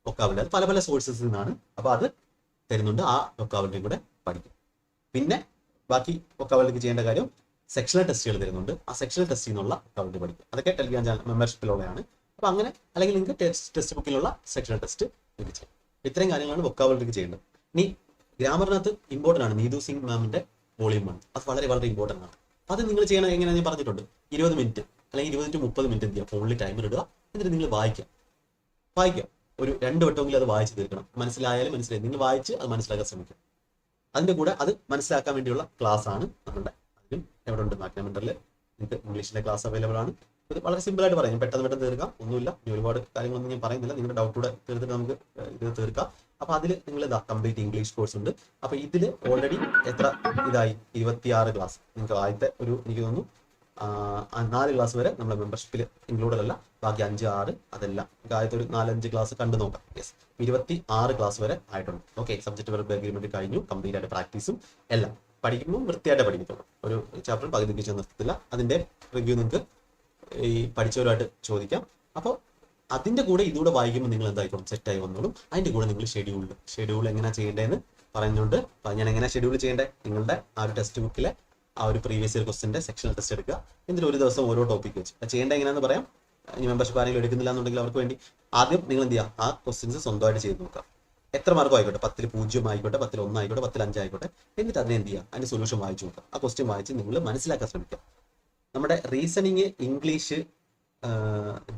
വൊക്കാബുലറി അത് പല സോഴ്സസിൽ നിന്നാണ്, അപ്പോൾ അത് തരുന്നുണ്ട്. ആ വൊക്കാബുലറിയും കൂടെ പഠിക്കും. പിന്നെ ബാക്കി വൊക്കാബുലറിക്ക് ചെയ്യേണ്ട കാര്യം സെക്ഷണൽ ടെസ്റ്റുകൾ തരുന്നുണ്ട്. ആ സെക്ഷണൽ ടെസ്റ്റിൽ നിന്നുള്ള വൊക്കാബുലറി പഠിക്കും. അതൊക്കെ ടെലിഗ്രാം ചാനൽ മെമ്പർഷിപ്പിലുള്ളതാണ്. അപ്പോൾ അങ്ങനെ അല്ലെങ്കിൽ നിങ്ങൾക്ക് ടെക്സ്റ്റ് ബുക്കിലുള്ള സെക്ഷണൽ ടെസ്റ്റ് നിങ്ങൾക്ക് ചെയ്യാം. ഇത്രയും കാര്യങ്ങളാണ് വൊക്കാബുലറിക്ക് ചെയ്യേണ്ടത്. ഇനി ഗ്രാമറിനകത്ത് ഇമ്പോർട്ടൻ്റ് ആണ് നീതു സിംഗ് മാമിന്റെ വോളിയം 1. അത് വളരെ ഇമ്പോർട്ടൻ്റ് ആണ്. അത് നിങ്ങൾ ചെയ്യണം എങ്ങനെയാണെന്ന് ഞാൻ പറഞ്ഞിട്ടുണ്ട്. 20 മിനിറ്റ് അല്ലെങ്കിൽ 20 to 30 മിനിറ്റ് എന്ത് ചെയ്യുക, ഫോണിൽ ടൈമർ ഇടുക, എന്നിട്ട് നിങ്ങൾ വായിക്കുക. ഒരു 2 വട്ടമെങ്കിലും അത് വായിച്ച് തീർക്കണം. മനസ്സിലായാലും മനസ്സിലായി, നിങ്ങൾ വായിച്ച് അത് മനസ്സിലാക്കാൻ ശ്രമിക്കുക. അതിന്റെ കൂടെ അത് മനസ്സിലാക്കാൻ വേണ്ടിയുള്ള ക്ലാസ് ആണ് നമ്മുടെ. അതിനും എവിടെ ഉണ്ട്, മാക്നാമെന്ററിൽ നിങ്ങൾക്ക് ഇംഗ്ലീഷിന്റെ ക്ലാസ് അവൈലബിൾ ആണ്. ഇത് വളരെ സിമ്പിൾ ആയിട്ട് പറയാം, പെട്ടെന്ന് തീർക്കാം, ഒന്നുമില്ല. ഇനി ഒരുപാട് കാര്യങ്ങളൊന്നും ഞാൻ പറയുന്നില്ല, നിങ്ങളുടെ ഡൗട്ടൂടെ തീർത്തിട്ട് നമുക്ക് ഇത് തീർക്കാം. അപ്പൊ അതിൽ നിങ്ങൾ കംപ്ലീറ്റ് ഇംഗ്ലീഷ് കോഴ്സ് ഉണ്ട്. അപ്പൊ ഇതിൽ ഓൾറെഡി എത്ര ഇതായി, 26 ക്ലാസ്. നിങ്ങൾക്ക് ആദ്യത്തെ ഒരു എനിക്ക് തോന്നുന്നു 4 ക്ലാസ് വരെ നമ്മുടെ മെമ്പർഷിപ്പിൽ ഇൻക്ലൂഡഡ് അല്ല, ബാക്കി 5, 6 അതെല്ലാം ആദ്യത്തെ ഒരു 4-5 ക്ലാസ് കണ്ടു നോക്കാം. യെസ്, 26 ക്ലാസ് വരെ ആയിട്ടുണ്ട്. ഓക്കെ, സബ്ജക്ട് വെർബ് അഗ്രിമെന്റ് കഴിഞ്ഞു, കംപ്ലീറ്റ് ആയിട്ട് പ്രാക്ടീസും എല്ലാം പഠിക്കുമ്പോൾ വൃത്തിയായിട്ട് പഠിക്കത്തുള്ളൂ. ഒരു ചാപ്റ്റർ പകുതിക്ക് വെച്ച് നിർത്തത്തില്ല. അതിന്റെ റിവ്യൂ നിങ്ങൾക്ക് ഈ പഠിച്ചവരുമായിട്ട് ചോദിക്കാം. അപ്പോൾ അതിന്റെ കൂടെ ഇതുകൂടെ വായിക്കുമ്പോൾ നിങ്ങൾ എന്തായിക്കോളും, സെറ്റായി വന്നോളും. അതിന്റെ കൂടെ നിങ്ങൾ ഷെഡ്യൂൾ എങ്ങനെ ചെയ്യേണ്ടതെന്ന് പറയുന്നുണ്ട്. ഞാൻ എങ്ങനെ ഷെഡ്യൂൾ ചെയ്യേണ്ടത്, നിങ്ങളുടെ ആ ഒരു ടെക്സ്റ്റ് ബുക്കിലെ ആ ഒരു പ്രീവിയസ് ഇയർ ക്വസ്റ്റിന്റെ സെക്ഷണൽ ടെസ്റ്റ് എടുക്കുക. എന്നിട്ട് ഒരു ദിവസം ഓരോ ടോപ്പിക് വെച്ച് ചെയ്യേണ്ടത് എങ്ങനെയാണെന്ന് പറയാം. ഇനി മെമ്പർഷിപ്പ് ആരെങ്കിലും എടുക്കുന്നില്ല എന്നുണ്ടെങ്കിൽ അവർക്ക് വേണ്ടി ആദ്യം നിങ്ങൾ എന്ത് ചെയ്യുക, ആ ക്വസ്റ്റ്യൻസ് സ്വന്തമായിട്ട് ചെയ്ത് നോക്കുക. എത്ര മാർക്കും ആയിക്കോട്ടെ, 10ൽ 0 ആയിക്കോട്ടെ, 10ൽ 1 ആയിക്കോട്ടെ, 10ൽ 5 ആയിക്കോട്ടെ. എന്നിട്ട് അതിനെ എന്ത് ചെയ്യുക, അതിന്റെ സൊല്യൂഷൻ വായിച്ചു നോക്കുക. ആ ക്വസ്റ്റ്യൻ വായിച്ച് നിങ്ങൾ മനസ്സിലാക്കാൻ ശ്രമിക്കുക. നമ്മുടെ റീസണിങ്, ഇംഗ്ലീഷ്,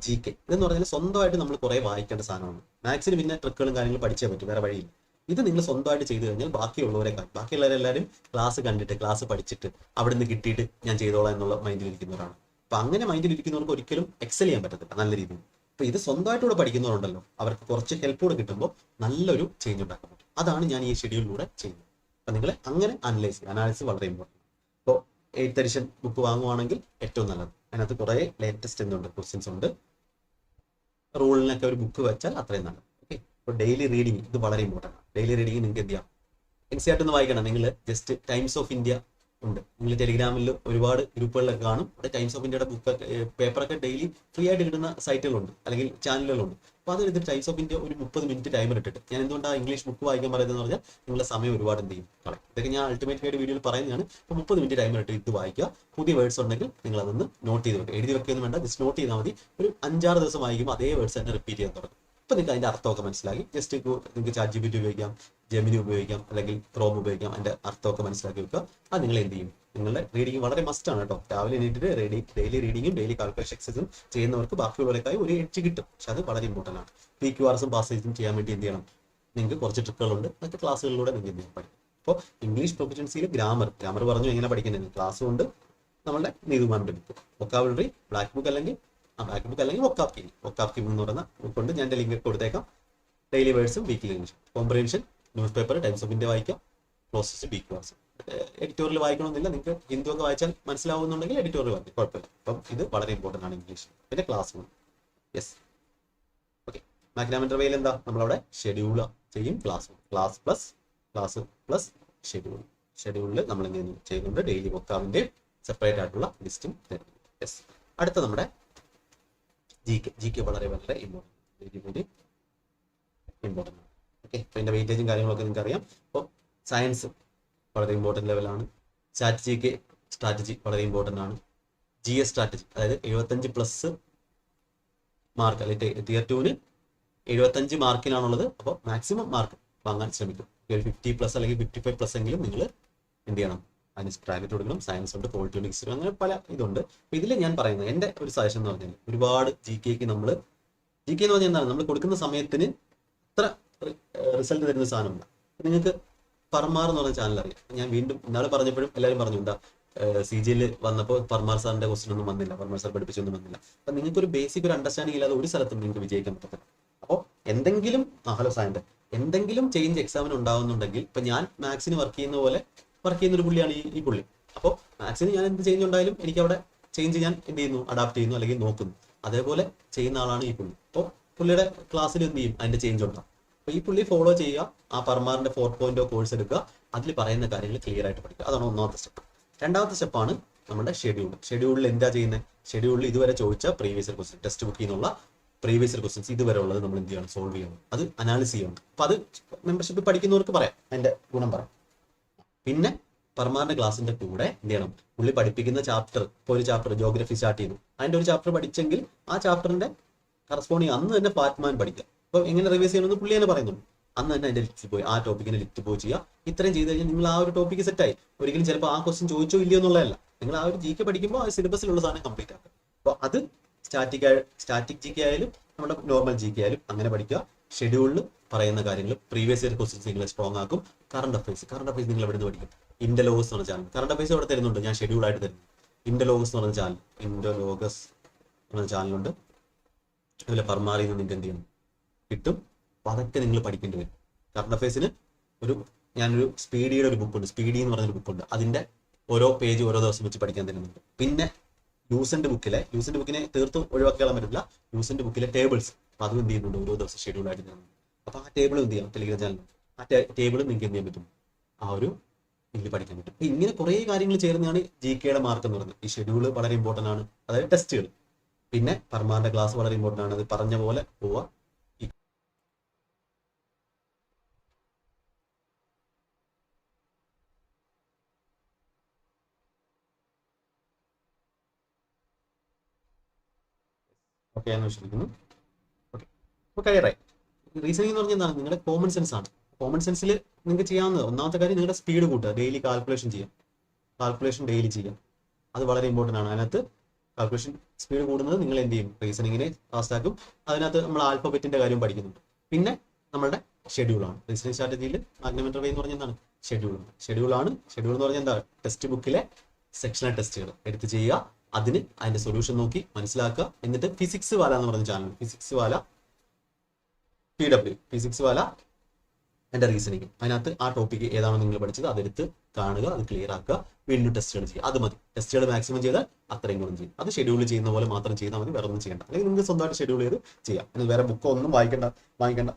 GK ഇതെന്ന് പറഞ്ഞാൽ സ്വന്തമായിട്ട് നമ്മൾ കുറെ വായിക്കേണ്ട സാധനമാണ്. മാത്സിന് പിന്നെ ട്രിക്കുകളും കാര്യങ്ങളും പഠിച്ചേ പറ്റും, വേറെ വഴിയില്ല. ഇത് നിങ്ങൾ സ്വന്തമായിട്ട് ചെയ്തു കഴിഞ്ഞാൽ ബാക്കിയുള്ളവരെല്ലാവരും ക്ലാസ് കണ്ടിട്ട്, ക്ലാസ് പഠിച്ചിട്ട്, അവിടെ നിന്ന് കിട്ടിയിട്ട് ഞാൻ ചെയ്തോളാം എന്നുള്ള മൈൻഡിലിരിക്കുന്നവരാണ്. അപ്പൊ അങ്ങനെ മൈൻഡിലിരിക്കുന്നവർക്ക് ഒരിക്കലും എക്സൽ ചെയ്യാൻ പറ്റത്തില്ല നല്ല രീതിയിൽ. അപ്പൊ ഇത് സ്വന്തമായിട്ടൂടെ പഠിക്കുന്നവരുണ്ടല്ലോ, അവർക്ക് കുറച്ച് ഹെൽപ്പ് കൂടെ കിട്ടുമ്പോൾ നല്ലൊരു ചേഞ്ച് ഉണ്ടാക്കാൻ പറ്റും. അതാണ് ഞാൻ ഈ ഷെഡ്യൂളിലൂടെ ചെയ്യുന്നത്. അപ്പൊ നിങ്ങൾ അങ്ങനെ അനാലിസിസ് വളരെ ഇമ്പോർട്ടൻ്റ്. ഇപ്പോൾ 8th എഡിഷൻ ബുക്ക് വാങ്ങുവാണെങ്കിൽ ഏറ്റവും നല്ലത്. അതിനകത്ത് കുറെ ലേറ്റസ്റ്റ് എന്തുണ്ട്, ക്വസ്റ്റ്യൻസ് ഉണ്ട്. റൂളിനൊക്കെ ഒരു ബുക്ക് വെച്ചാൽ അത്രയും നല്ലത്. ഓക്കെ, ഇപ്പോൾ ഡെയിലി റീഡിങ് ഇത് വളരെ ഇമ്പോർട്ടൻ്റ് ആണ്. ഡെയിലി റീഡിങ് നിങ്ങൾക്ക് എന്ത് ചെയ്യാം, NCERT ഒന്ന് വായിക്കണം. നിങ്ങൾ ജസ്റ്റ് ടൈംസ് ഓഫ് ഇന്ത്യ ഉണ്ട്, നിങ്ങൾ ടെലിഗ്രാമിൽ ഒരുപാട് ഗ്രൂപ്പുകളിലൊക്കെ കാണും. അവിടെ ടൈംസ് ഓഫ് ഇന്ത്യയുടെ ബുക്ക് പേപ്പറൊക്കെ ഡെയിലി ഫ്രീ ആയിട്ട് കിട്ടുന്ന സൈറ്റുകളുണ്ട്, അല്ലെങ്കിൽ ചാനലുകളുണ്ട്. അപ്പോൾ അതെടുത്ത് ടൈംസ് ഓഫ് ഇന്ത്യ ഒരു 30 മിനിറ്റ് ടൈമർ ഇട്ടിട്ട്, ഞാൻ എന്തുകൊണ്ടാണ് ഇംഗ്ലീഷ് ബുക്ക് വായിക്കാൻ പറയുന്നതെന്ന് പറഞ്ഞാൽ നിങ്ങളുടെ സമയം ഒരുപാട് എന്ത് ചെയ്യും, കളയും. ഇതൊക്കെ ഞാൻ അൾട്ടിമേറ്റ് ആയിട്ട് വീഡിയോയിൽ പറയുന്നതാണ്. അപ്പോൾ 30 മിനിറ്റ് ടൈമർ ഇട്ട് ഇത് വായിക്കുക. പുതിയ വേർഡ്സ് ഉണ്ടെങ്കിൽ നിങ്ങൾ അതൊന്ന് നോട്ട് ചെയ്ത് വെക്കുക. എഴുതി വെക്കുകയൊന്നും വേണ്ട, ജസ്റ്റ് നോട്ട് ചെയ്താൽ മതി. ഒരു 5-6 ദിവസം വായിക്കുമ്പോൾ അതേ വേർഡ്സ് തന്നെ റിപ്പീറ്റ് ചെയ്യാൻ തുടങ്ങും. അപ്പോൾ നിങ്ങൾക്ക് അതിൻ്റെ അർത്ഥമൊക്കെ മനസ്സിലാക്കി. ജസ്റ്റ് നിങ്ങൾക്ക് ChatGPT ഉപയോഗിക്കാം, ജെമിനി ഉപയോഗിക്കാം, അല്ലെങ്കിൽ ക്രോം ഉപയോഗിക്കാം. അതിൻ്റെ അർത്ഥമൊക്കെ മനസ്സിലാക്കി വെക്കുക. അത് നിങ്ങൾ എന്ത് ചെയ്യും, നിങ്ങളുടെ റീഡിങ് വളരെ മസ്റ്റാണ് കേട്ടോ. രാവിലെ എണീറ്റിട്ട് ഡെയിലി റീഡിങ്ങും ഡെയിലി കാൽക്കുലേഷൻ എക്സസൈസും ചെയ്യുന്നവർക്ക് ബാക്കിയുള്ളവരെക്കായി ഒരു എഡ്ജ് കിട്ടും. പക്ഷെ അത് വളരെ ഇമ്പോർട്ടൻ്റ് ആണ്. PQRസും പാസേജും ചെയ്യാൻ വേണ്ടി എന്ത് ചെയ്യണം, നിങ്ങൾക്ക് കുറച്ച് ട്രിക്കുകളുണ്ട്. അതൊക്കെ ക്ലാസ്സുകളിലൂടെ നിങ്ങൾക്ക് എന്ത് ചെയ്യും, പഠിക്കും. അപ്പോൾ ഇംഗ്ലീഷ് പ്രൊഫഷൻസിയിൽ ഗ്രാമർ പറഞ്ഞു എങ്ങനെ പഠിക്കുന്നത്, ക്ലാസ്സും ഉണ്ട്. നമ്മളുടെ നീതുമാറിന്റെ ബുക്ക്, വൊക്കാബുലറി, ബ്ലാക്ക് ബുക്ക് അല്ലെങ്കിൽ വൊക്കാബ് കിങ് എന്ന് പറയുന്ന ബുക്കുണ്ട്. ഞാൻ ലിങ്ക് കൊടുത്തേക്കാം. ഡെയിലി വേർഡ്സും weekly English, comprehension, newspaper, Times of India വായിക്കാം, പ്രോസസ്, PQRs. എഡിറ്റോറിയൽ വായിക്കണമെന്നില്ല, നിങ്ങൾക്ക് ഹിന്ദു ഒക്കെ വായിച്ചാൽ മനസ്സിലാവുന്നുണ്ടെങ്കിൽ എഡിറ്റോറിയൽ വായിക്കും, കുഴപ്പമില്ല. അപ്പം ഇത് വളരെ ഇമ്പോർട്ടൻ്റ് ആണ് ഇംഗ്ലീഷ്. പിന്നെ ക്ലാസ്. Yes, okay. മാക്നാമെന്റർ വേയിൽ എന്താ, നമ്മളവിടെ ഷെഡ്യൂൾ ചെയ്യും, ക്ലാസ് പ്ലസ് ഷെഡ്യൂളിൽ നമ്മൾ എന്ത് ചെയ്യുന്നുണ്ട്, ഡെയിലി വൊക്കാബിന്റെ സെപ്പറേറ്റ് ആയിട്ടുള്ള ലിസ്റ്റും തരുന്നു. യെസ്, അടുത്ത നമ്മുടെ GK വളരെ ഇമ്പോർട്ടൻ്റ് ആണ്. ഓക്കെ, അപ്പോൾ ഇതിന്റെ വെയിറ്റേജും കാര്യങ്ങളൊക്കെ നിങ്ങൾക്ക് അറിയാം. അപ്പോൾ സയൻസ് വളരെ ഇമ്പോർട്ടൻ്റ് ലെവലാണ്. സ്ട്രാറ്റജി വളരെ ഇമ്പോർട്ടൻ്റ് ആണ്. GS സ്ട്രാറ്റജി, അതായത് 75+ മാർക്ക്, അല്ലെങ്കിൽ Tier 2-ന് 75 മാർക്കിനാണുള്ളത്. അപ്പോൾ മാക്സിമം മാർക്ക് വാങ്ങാൻ ശ്രമിക്കും. 50+ അല്ലെങ്കിൽ 55+ എങ്കിലും നിങ്ങൾ എന്ത് ചെയ്യണം, അതിന് ടാർഗറ്റ് കൊടുക്കണം. സയൻസ് ഉണ്ട്, പോളിറ്റിക്സ്, അങ്ങനെ പല ഇതുണ്ട്. അപ്പോൾ ഇതിൽ ഞാൻ പറയുന്നത് എൻ്റെ ഒരു സജഷൻ എന്ന് പറഞ്ഞാൽ, ഒരുപാട് GK എന്ന് പറഞ്ഞാൽ എന്താണ്, നമ്മൾ കൊടുക്കുന്ന സമയത്തിന് അത്ര റിസൾട്ട് തരുന്ന സാധനമില്ല. നിങ്ങൾക്ക് പർമാർ എന്ന് പറഞ്ഞ ചാനൽ അറിയാം. ഞാൻ വീണ്ടും ഇന്നാൾ പറഞ്ഞപ്പോഴും എല്ലാവരും പറഞ്ഞു, എന്താ CGL വന്നപ്പോൾ പർമാർ സാറിന്റെ ക്വസ്റ്റൻ ഒന്നും വന്നില്ല, പർമാർ സാർ പഠിപ്പിച്ചൊന്നും വന്നില്ല. അപ്പം നിങ്ങൾക്ക് ഒരു ബേസിക് ഒരു അണ്ടർസ്റ്റാൻഡിംഗ് ഇല്ലാതെ ഒരു സ്ഥലത്തും നിങ്ങൾക്ക് വിജയിക്കാൻ പറ്റത്തില്ല. അപ്പോൾ എന്തെങ്കിലും എന്തെങ്കിലും ചേഞ്ച് എക്സാമിന് ഉണ്ടാവുന്നുണ്ടെങ്കിൽ, ഇപ്പം ഞാൻ മാത്സിന് വർക്ക് ചെയ്യുന്ന ഒരു പുള്ളിയാണ് ഈ പുള്ളി. അപ്പോൾ മാത്സിന് ഞാൻ എന്ത് ചേഞ്ച് ഉണ്ടായാലും എനിക്ക് അവിടെ ചേഞ്ച് ഞാൻ എന്ത് ചെയ്യുന്നു, അഡാപ്റ്റ് ചെയ്യുന്നു, അല്ലെങ്കിൽ നോക്കുന്നു. അതേപോലെ ചെയ്യുന്ന ആളാണ് ഈ പുള്ളി. അപ്പോൾ പുള്ളിയുടെ ക്ലാസ്സിൽ എന്ത് ചെയ്യും, അതിന്റെ ചേഞ്ച് ഉണ്ടാവും. അപ്പോൾ ഈ പുള്ളി ഫോളോ ചെയ്യുക, ആ പർമാറിന്റെ 4.0 കോഴ്സ് എടുക്കുക, അതിൽ പറയുന്ന കാര്യങ്ങൾ ക്ലിയർ ആയിട്ട് പഠിക്കുക. അതാണ് ഒന്നാമത്തെ സ്റ്റെപ്പ്. രണ്ടാമത്തെ സ്റ്റെപ്പാണ് നമ്മുടെ ഷെഡ്യൂളിൽ എന്താ ചെയ്യുന്നത്, ഷെഡ്യൂളിൽ ഇതുവരെ ചോദിച്ച പ്രീവിയസ് ഇയർ ക്വസ്റ്റ്യൻ, ടെക്സ്റ്റ് ബുക്കിൽ നിന്നുള്ള പ്രീവിയസ് ഇയർ ക്വസ്റ്റ്യൻസ് ഇതുവരെ ഉള്ളത് നമ്മൾ എന്ത് ചെയ്യണം, സോൾവ് ചെയ്യണം. അത് അനാലിസ് ചെയ്യണം. അപ്പോൾ അത് മെമ്പർഷിപ്പ് പഠിക്കുന്നവർക്ക് പറയാം, അതിന്റെ ഗുണം പറയാം. പിന്നെ പർമാറിന്റെ ക്ലാസിന്റെ കൂടെ എന്ത് ചെയ്യണം, പുള്ളി പഠിപ്പിക്കുന്ന ചാപ്റ്റർ, ഇപ്പോൾ ഒരു ചാപ്റ്റർ ജോഗ്രഫി സ്റ്റാർട്ട് ചെയ്തു, അതിന്റെ ഒരു ചാപ്റ്റർ പഠിച്ചെങ്കിൽ ആ ചാപ്റ്ററിന്റെ കറസ്പോണ്ടിങ് അന്ന് തന്നെ ഫാറ്റ്മാൻ പഠിക്കുക. അപ്പോൾ എങ്ങനെ റിവൈസ് ചെയ്യണമെന്ന് പുള്ളി തന്നെ പറയുന്നുണ്ട്. അന്ന് തന്നെ അതിന്റെ ലിസ്റ്റിൽ പോയി ആ ടോപ്പിക്കിന്റെ ലിസ്റ്റ് പോയി ചെയ്യുക. ഇത്രയും ചെയ്ത് കഴിഞ്ഞാൽ നിങ്ങൾ ആ ഒരു ടോപ്പിക്ക് സെറ്റായി. ഒരിക്കലും ചിലപ്പോൾ ആ ക്വസ്റ്റ്യൻ ചോദിച്ചോ ഇല്ലയോ എന്നുള്ളതല്ല, നിങ്ങൾ ആ ഒരു GK പഠിക്കുമ്പോൾ ആ സിലബസിലുള്ള സാധനം കംപ്ലീറ്റ് ആക്കുക. അപ്പോൾ അത് സ്റ്റാറ്റിക് GK ആയാലും നമ്മുടെ നോർമൽ GK ആയാലും അങ്ങനെ പഠിക്കുക. ഷെഡ്യൂളിൽ പറയുന്ന കാര്യങ്ങൾ പ്രീവിയസ് ഇയർ ക്വസ്റ്റ്യൻസ് നിങ്ങൾ സ്ട്രോങ് ആക്കും. കറണ്ട് അഫയേഴ്സ് നിങ്ങൾ എവിടെ നിന്ന് പഠിക്കും? ഇന്റർലോഗസ് എന്ന് പറഞ്ഞ ചാനൽ കറണ്ട് അഫയേഴ്സ് അവിടെ തരുന്നുണ്ട്, ഞാൻ ഷെഡ്യൂളായിട്ട് തരുന്നു. ഇന്റർലോഗസ് എന്ന് പറഞ്ഞ ചാനൽ, ഇന്റർലോഗസ് എന്ന ചാനലുണ്ട്. അതുപോലെ പർമാറിൽ നിന്ന് നിങ്ങൾക്ക് എന്ത് ചെയ്യണം കിട്ടും. അപ്പോൾ അതൊക്കെ നിങ്ങൾ പഠിക്കേണ്ടി വരും. കറണ്ട് അഫയേഴ്സിന് ഞാനൊരു സ്പീഡിയുടെ ഒരു ബുക്കുണ്ട്, സ്പീഡി എന്ന് പറഞ്ഞൊരു ബുക്കുണ്ട്. അതിന്റെ ഓരോ പേജ് ഓരോ ദിവസം വെച്ച് പഠിക്കാൻ തരുന്നുണ്ട്. പിന്നെ യൂസന്റെ ബുക്കിനെ തീർത്തും ഒഴിവാക്കാൻ പറ്റില്ല. യൂസന്റെ ബുക്കിലെ ടേബിൾസ്, അപ്പോൾ അതും എന്ത് ചെയ്യുന്നുണ്ട്, ഓരോ ദിവസം ഷെഡ്യൂളായിട്ട് തരുന്നുണ്ട്. അപ്പോൾ ആ ടേബിൾ എന്ത് ചെയ്യാം, ടെലിഗ്രാം ചാനൽ ആ ടേബിൾ നിങ്ങൾക്ക് എന്ത് ചെയ്യാൻ പറ്റും, ആ ഒരു ഇതിൽ പഠിക്കാൻ പറ്റും. അപ്പോൾ ഇങ്ങനെ കുറേ കാര്യങ്ങൾ ചേർന്നാണ് GKയുടെ മാർക്ക് എന്ന് പറയുന്നത്. ഈ ഷെഡ്യൂൾ വളരെ ഇമ്പോർട്ടൻ്റ് ആണ്, അതായത് ടെസ്റ്റുകൾ. പിന്നെ പർമാറിന്റെ ക്ലാസ് വളരെ ഇമ്പോർട്ടൻ്റ് ആണ്, അത് പറഞ്ഞ പോലെ പോവുക. ഓക്കെ എന്ന് വിശ്വസിക്കുന്നു. ഓക്കെ, അപ്പോൾ കഴിയറായി. റീസണിംഗ് എന്ന് പറഞ്ഞാൽ എന്താണ്, നിങ്ങളുടെ കോമൺ സെൻസ് ആണ്. കോമൺ സെൻസിൽ നിങ്ങൾക്ക് ചെയ്യാവുന്നത് ഒന്നാമത്തെ കാര്യം നിങ്ങളുടെ സ്പീഡ് കൂട്ടുക, ഡെയിലി കാൽക്കുലേഷൻ ഡെയിലി ചെയ്യാം. അത് വളരെ ഇമ്പോർട്ടൻ്റ് ആണ്. അതിനകത്ത് കാൽക്കുലേഷൻ സ്പീഡ് കൂടുന്നത് നിങ്ങൾ എന്ത് ചെയ്യും, റീസണിങ്ങിനെ ഫാസ്റ്റ് ആക്കും. അതിനകത്ത് നമ്മൾ ആൽഫബറ്റിന്റെ കാര്യം പഠിക്കുന്നുണ്ട്. പിന്നെ നമ്മളുടെ ഷെഡ്യൂളാണ്. റീസണിംഗ് സ്ട്രാറ്റജിയിൽ മാഗ്നമെന്ററി എന്ന് പറഞ്ഞാൽ എന്താണ്, ഷെഡ്യൂൾ എന്ന് പറഞ്ഞാൽ എന്താ, ടെക്സ്റ്റ് ബുക്കിലെ സെക്ഷണൽ ടെസ്റ്റുകൾ എടുത്ത് ചെയ്യുക, അതിന്റെ സൊല്യൂഷൻ നോക്കി മനസ്സിലാക്കുക. എന്നിട്ട് ഫിസിക്സ് വാല എന്ന് പറഞ്ഞ ചാനൽ, ഫിസിക്സ് വാല PW, ഫിസിക്സ് വാല എൻ്റെ റീസണിങ്, അതിനകത്ത് ആ ടോപ്പിക്ക് ഏതാണോ നിങ്ങൾ പഠിച്ചത് അതെടുത്ത് കാണുക, അത് ക്ലിയർ ആക്കുക, വീണ്ടും ടെസ്റ്റുകൾ ചെയ്യുക. അത് മതി. ടെസ്റ്റുകൾ മാക്സിമം ചെയ്താൽ അത്രയും ഗുണം ചെയ്യും. അത് ഷെഡ്യൂൾ ചെയ്യുന്ന പോലെ മാത്രം ചെയ്താൽ മതി, വേറെ ഒന്നും ചെയ്യേണ്ട. അല്ലെങ്കിൽ നിങ്ങൾക്ക് സ്വന്തമായിട്ട് ഷെഡ്യൂൾ ചെയ്ത് ചെയ്യാം. വേറെ ബുക്ക് ഒന്നും വാങ്ങിക്കേണ്ട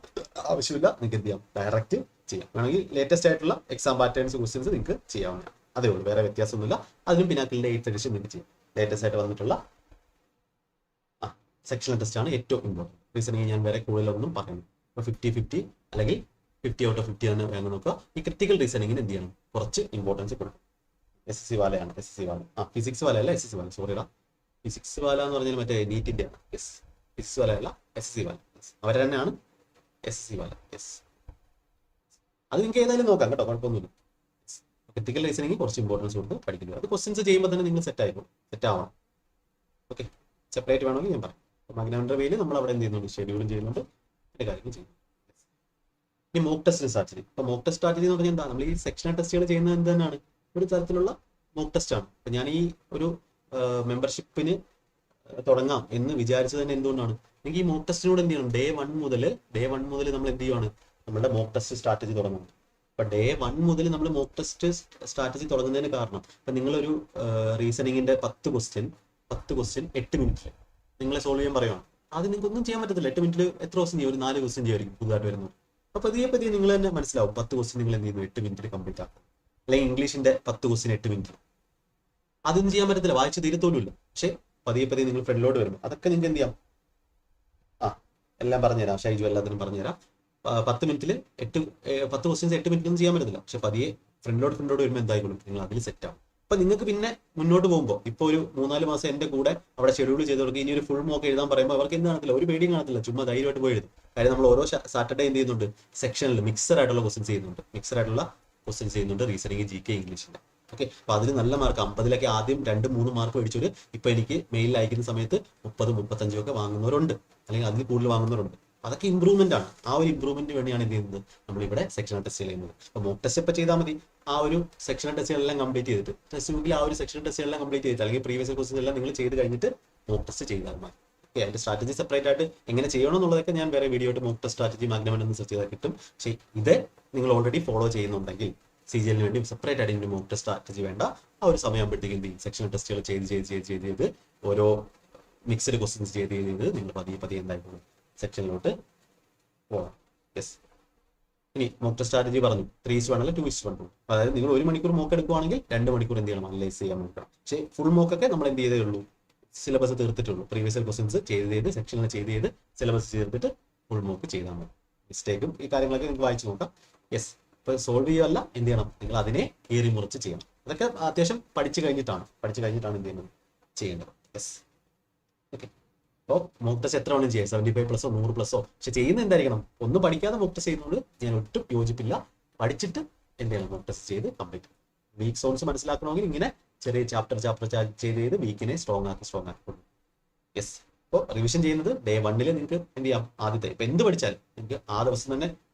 ആവശ്യമില്ല. നിങ്ങൾക്ക് എന്ത് ചെയ്യാം, ഡയറക്റ്റ് ചെയ്യാം. വേണമെങ്കിൽ ലേറ്റസ്റ്റ് ആയിട്ടുള്ള എക്സാം പാറ്റേൺസ് ക്വസ്റ്റ്യൻസ് നിങ്ങൾക്ക് ചെയ്യാവുന്നതാണ്. അതേ ഉള്ളൂ, വേറെ വ്യത്യാസമൊന്നുമില്ല. അതിനും പിന്നാക്കിലിന്റെ 8th എഡിഷൻ നിങ്ങൾക്ക് ചെയ്യാം. ലേറ്റസ്റ്റ് ആയിട്ട് വന്നിട്ടുള്ള സെക്ഷണൽ ടെസ്റ്റ് ആണ് ഏറ്റവും ഇമ്പോർട്ടൻറ്റ്. റീസണിങ് ഞാൻ വേറെ കൂടുതലൊന്നും പറയുന്നു. അപ്പോൾ 50-50 അല്ലെങ്കിൽ 50 out of 50 ആണ് വേണം നോക്കുക. ഈ ക്രിട്ടിക്കൽ റീസണിങ്ങിന് എന്ത് ചെയ്യണം, കുറച്ച് ഇമ്പോർട്ടൻസ് കൊടുക്കും. SSC വാലയാണ്, SSC വാല. ഫിസിക്സ് വാല അല്ല, SSC വാല. സോറിടാ, ഫിസിക്സ് വാല എന്ന് പറഞ്ഞാൽ മറ്റേ നീറ്റിന്റെ ആണ്. യെസ്, ഫിസിക്സ് വാല അല്ല, SSC വാല. അവർ തന്നെയാണ് SSC വാല. യെസ്, അത് നിങ്ങൾക്ക് ഏതായാലും നോക്കാം കേട്ടോ, കുഴപ്പമൊന്നുമില്ല. ക്രിട്ടിക്കൽ റീസണിങ് കുറച്ച് ഇമ്പോർട്ടൻസ് കൊടുത്ത് പഠിക്കുന്നത്. അത് ക്വസ്റ്റ്യൻസ് ചെയ്യുമ്പോൾ തന്നെ നിങ്ങൾ സെറ്റ് ആവണം. ഓക്കെ, സെപ്പറേറ്റ് വേണമെങ്കിൽ ഞാൻ പറയാം. മാഗ്നമെന്ററി വേയിൽ നമ്മൾ അവിടെ എന്ത് ചെയ്യുന്നുണ്ട്, ഷെഡ്യൂളും ചെയ്യുന്നുണ്ട്, എൻ്റെ കാര്യങ്ങൾ ചെയ്യുന്നു. ഇനി മോക്ക് ടെസ്റ്റ് സ്ട്രാറ്റജി. അപ്പോൾ മോക്ക് ടെസ്റ്റ് സ്ട്രാറ്റജി എന്ന് പറഞ്ഞാൽ എന്താ, നമ്മൾ ഈ സെക്ഷണൽ ടെസ്റ്റുകൾ ചെയ്യുന്നത് എന്താണ്, ഒരു തരത്തിലുള്ള മോക്ക് ടെസ്റ്റ് ആണ്. അപ്പം ഞാൻ ഈ ഒരു മെമ്പർഷിപ്പിന് തുടങ്ങാം എന്ന് വിചാരിച്ചത് തന്നെ എന്തുകൊണ്ടാണ്, എനിക്ക് ഈ മോക്ക് ടെസ്റ്റിനോട് എന്ത് ചെയ്യണം, ഡേ വൺ മുതൽ നമ്മൾ എന്ത് ചെയ്യുവാണ്, നമ്മുടെ മോക്ക് ടെസ്റ്റ് സ്ട്രാറ്റജി തുടങ്ങുന്നത്. അപ്പം ഡേ 1 മുതൽ നമ്മൾ മോക്ക് ടെസ്റ്റ് സ്ട്രാറ്റജി തുടങ്ങുന്നതിന് കാരണം, ഇപ്പം നിങ്ങളൊരു റീസണിങ്ങിന്റെ 10 ക്വസ്റ്റ്യൻ 8 മിനിറ്റിൽ നിങ്ങളെ സോൾവ് ചെയ്യാൻ പറയുവാണ്. അത് നിങ്ങൾക്ക് ഒന്നും ചെയ്യാൻ പറ്റത്തില്ല. 8 മിനിറ്റിൽ എത്ര ക്വസ്റ്റ്യൻ ചെയ്യും, ഒരു 4 ക്വസ്റ്റ്യൻ ചെയ്യുമായിരിക്കും പുതുതായിട്ട് വരുന്നത്. അപ്പോൾ പതിയെ നിങ്ങൾ തന്നെ മനസ്സിലാവും 10 ക്വസ്റ്റ്യൻ നിങ്ങൾ എന്ത് ചെയ്യുന്നു, 8 മിനിറ്റിൽ കംപ്ലീറ്റ് ആക്കും. അല്ലെങ്കിൽ ഇംഗ്ലീഷിന്റെ 10 ക്വസ്റ്റ്യൻ 8 മിനിറ്റിൽ. അതൊന്നും ചെയ്യാൻ പറ്റത്തില്ല, വായിച്ച് തീരത്തോലുമില്ല. പക്ഷേ പതിയെ നിങ്ങൾ ഫ്രണ്ടിലോട്ട് വരുമ്പോൾ അതൊക്കെ നിങ്ങൾക്ക് എന്ത് ചെയ്യാം, എല്ലാം പറഞ്ഞുതരാം. ഷൈജു എല്ലാത്തിനും പറഞ്ഞുതരാം. 10 മിനിറ്റിൽ 10 ക്വസ്റ്റ്യൻസ് 8 മിനിറ്റൊന്നും ചെയ്യാൻ പറ്റത്തില്ല. പക്ഷെ പതിയെ ഫ്രണ്ടിലോട്ട് വരുമ്പോൾ എന്തായിക്കോളും, നിങ്ങൾ അതിൽ സെറ്റ് ആവും. അപ്പൊ നിങ്ങൾക്ക് പിന്നെ മുന്നോട്ട് പോകുമ്പോൾ ഇപ്പോൾ ഒരു 3-4 മാസം എന്റെ കൂടെ അവിടെ ഷെഡ്യൂൾ ചെയ്തവർക്ക് ഇനി ഒരു ഫുൾ മോക്ക് എഴുതാൻ പറയുമ്പോൾ അവർക്ക് എന്ത് കാണത്തില്ല, ഒരു പേടിയും കാണത്തില്ല, ചുമ്മാ ധൈര്യമായിട്ട് പോയി എഴുതും. കാര്യം നമ്മൾ ഓരോ സാറ്റർഡേ എന്ത് ചെയ്യുന്നുണ്ട്, സെക്ഷനിൽ മിക്സഡ് ആയിട്ടുള്ള ക്വസ്റ്റ്യൻസ് ചെയ്യുന്നുണ്ട്, റീസണിങ്, GK, ഇംഗ്ലീഷിന്റെ. ഓക്കെ, അപ്പൊ അതിന് നല്ല മാർക്ക് 50-ലൊക്കെ ആദ്യം 2-3 മാർക്ക് മേടിച്ചവര് ഇപ്പൊ എനിക്ക് മെയിലിൽ അയക്കുന്ന സമയത്ത് 30-35 ഒക്കെ വാങ്ങുന്നവരുണ്ട്, അല്ലെങ്കിൽ അതിൽ കൂടുതൽ വാങ്ങുന്നവരുണ്ട്. അതൊക്കെ ഇമ്പ്രൂവ്മെന്റ് ആണ്. ആ ഒരു ഇമ്പ്രൂവ്മെന്റ് വേണ്ടിയാണ് എന്ത് ചെയ്യുന്നത്, നമ്മളിവിടെ സെക്ഷണൽ ടെസ്റ്റ് ചെയ്യുന്നത്. അപ്പോൾ മോക്ക് ടെസ്റ്റ് ഇപ്പം ചെയ്താൽ മതി. ആ ഒരു സെക്ഷണൽ ടെസ്റ്റുകളെല്ലാം കംപ്ലീറ്റ് ചെയ്തിട്ട് ടെക്സ്റ്റ് ബുക്കിൽ ആ ഒരു സെക്ഷണൽ ടെസ്റ്റുകളെല്ലാം കംപ്ലീറ്റ് ചെയ്തിട്ട് അല്ലെങ്കിൽ പ്രീവിയസ് ക്വസ്റ്റ്യൻസ് എല്ലാം നിങ്ങൾ ചെയ്ത് കഴിഞ്ഞിട്ട് മോക്ക് ടെസ്റ്റ് ചെയ്താൽ മതി. ഓക്കെ, അതിന്റെ സ്ട്രാറ്റജി സെപ്പറേറ്റ് ആയിട്ട് എങ്ങനെ ചെയ്യണം എന്നുള്ളതൊക്കെ ഞാൻ വേറെ വീഡിയോ ആയിട്ട് മോക്ക് ടെസ്റ്റ് സ്ട്രാറ്റജി മാഗ്നമെന്റ് എന്ന് സെർച്ച് ചെയ്താൽ കിട്ടും. പക്ഷേ ഇത് നിങ്ങൾ ഓൾറെഡി ഫോളോ ചെയ്യുന്നുണ്ടെങ്കിൽ CGL വേണ്ടി സെപ്പറേറ്റ് ആയിട്ട് ഇതിന്റെ മോക്ക് ടെസ്റ്റ് സ്ട്രാറ്റജി വേണ്ട. ആ ഒരു സമയമാകുമ്പോഴത്തേക്കും എന്ത് ചെയ്യും, സെക്ഷണൽ ടെസ്റ്റുകൾ ചെയ്ത് ഓരോ മിക്സഡ് ക്വസ്റ്റ്യൻസ് ചെയ്ത് നിങ്ങൾ പതിയെ എന്തായിക്കോളും സെക്ഷനിലോട്ട് പോകാം. യെസ്, ഇനി മോക്ക് ടെസ്റ്റ് സ്ട്രാറ്റജി പറഞ്ഞു 3:1 അല്ല 2:1. അതായത് നിങ്ങൾ 1 മണിക്കൂർ മോക്ക് എടുക്കുവാണെങ്കിൽ 2 മണിക്കൂർ എന്ത് ചെയ്യണം, അനലൈസ് ചെയ്യാൻ നോക്കണം. പക്ഷേ ഫുൾ മോക്കൊക്കെ നമ്മൾ എന്ത് ചെയ്തേ ഉള്ളൂ, സിലബസ് തീർത്തിട്ടുള്ളൂ. പ്രീവിയസ് ക്വസ്റ്റ്യൻസ് ചെയ്ത് സെക്ഷനിൽ ചെയ്ത് സിലബസ് ചേർത്തിട്ട് ഫുൾ മോക്ക് ചെയ്താൽ മതി. മിസ്റ്റേക്കും ഈ കാര്യങ്ങളൊക്കെ നിങ്ങൾക്ക് വായിച്ചു നോക്കാം. യെസ്, ഇപ്പോൾ സോൾവ് ചെയ്യുകയല്ല, എന്ത് ചെയ്യണം, നിങ്ങൾ അതിനെ കീറി മുറിച്ച് ചെയ്യണം. അതൊക്കെ അത്യാവശ്യം പഠിച്ചു കഴിഞ്ഞിട്ടാണ് എന്ത് ചെയ്യുന്നത്, ചെയ്യേണ്ടത്. Yes, okay. അപ്പോൾ മോക്ക് ടെസ്റ്റ് എത്ര വേണം ചെയ്യാം, 75+, 100+. പക്ഷെ ചെയ്യുന്ന എന്തായിരിക്കണം, ഒന്നും പഠിക്കാതെ മോക്ക് ടെസ്റ്റ് ചെയ്യുന്നത് ഞാൻ ഒട്ടും യോജിപ്പില്ല. പഠിച്ചിട്ട് എന്ത് ചെയ്യണം, മോക്ക് ടെസ്റ്റ് ചെയ്ത് കംപ്ലീറ്റ്. വീക്ക് സോൺസ് മനസ്സിലാക്കണമെങ്കിൽ ഇങ്ങനെ ചെറിയ ചാപ്റ്റർ ചെയ്ത് വീക്കിനെ സ്ട്രോങ് ആക്കി. യെസ്. അപ്പോൾ റിവിഷൻ ചെയ്യുന്നത് ഡേ 1 നിങ്ങൾക്ക് എന്ത് ചെയ്യാം, ആദ്യത്തെ ഇപ്പൊ എന്ത് പഠിച്ചാലും നിങ്ങൾക്ക് ആ ദിവസം തന്നെ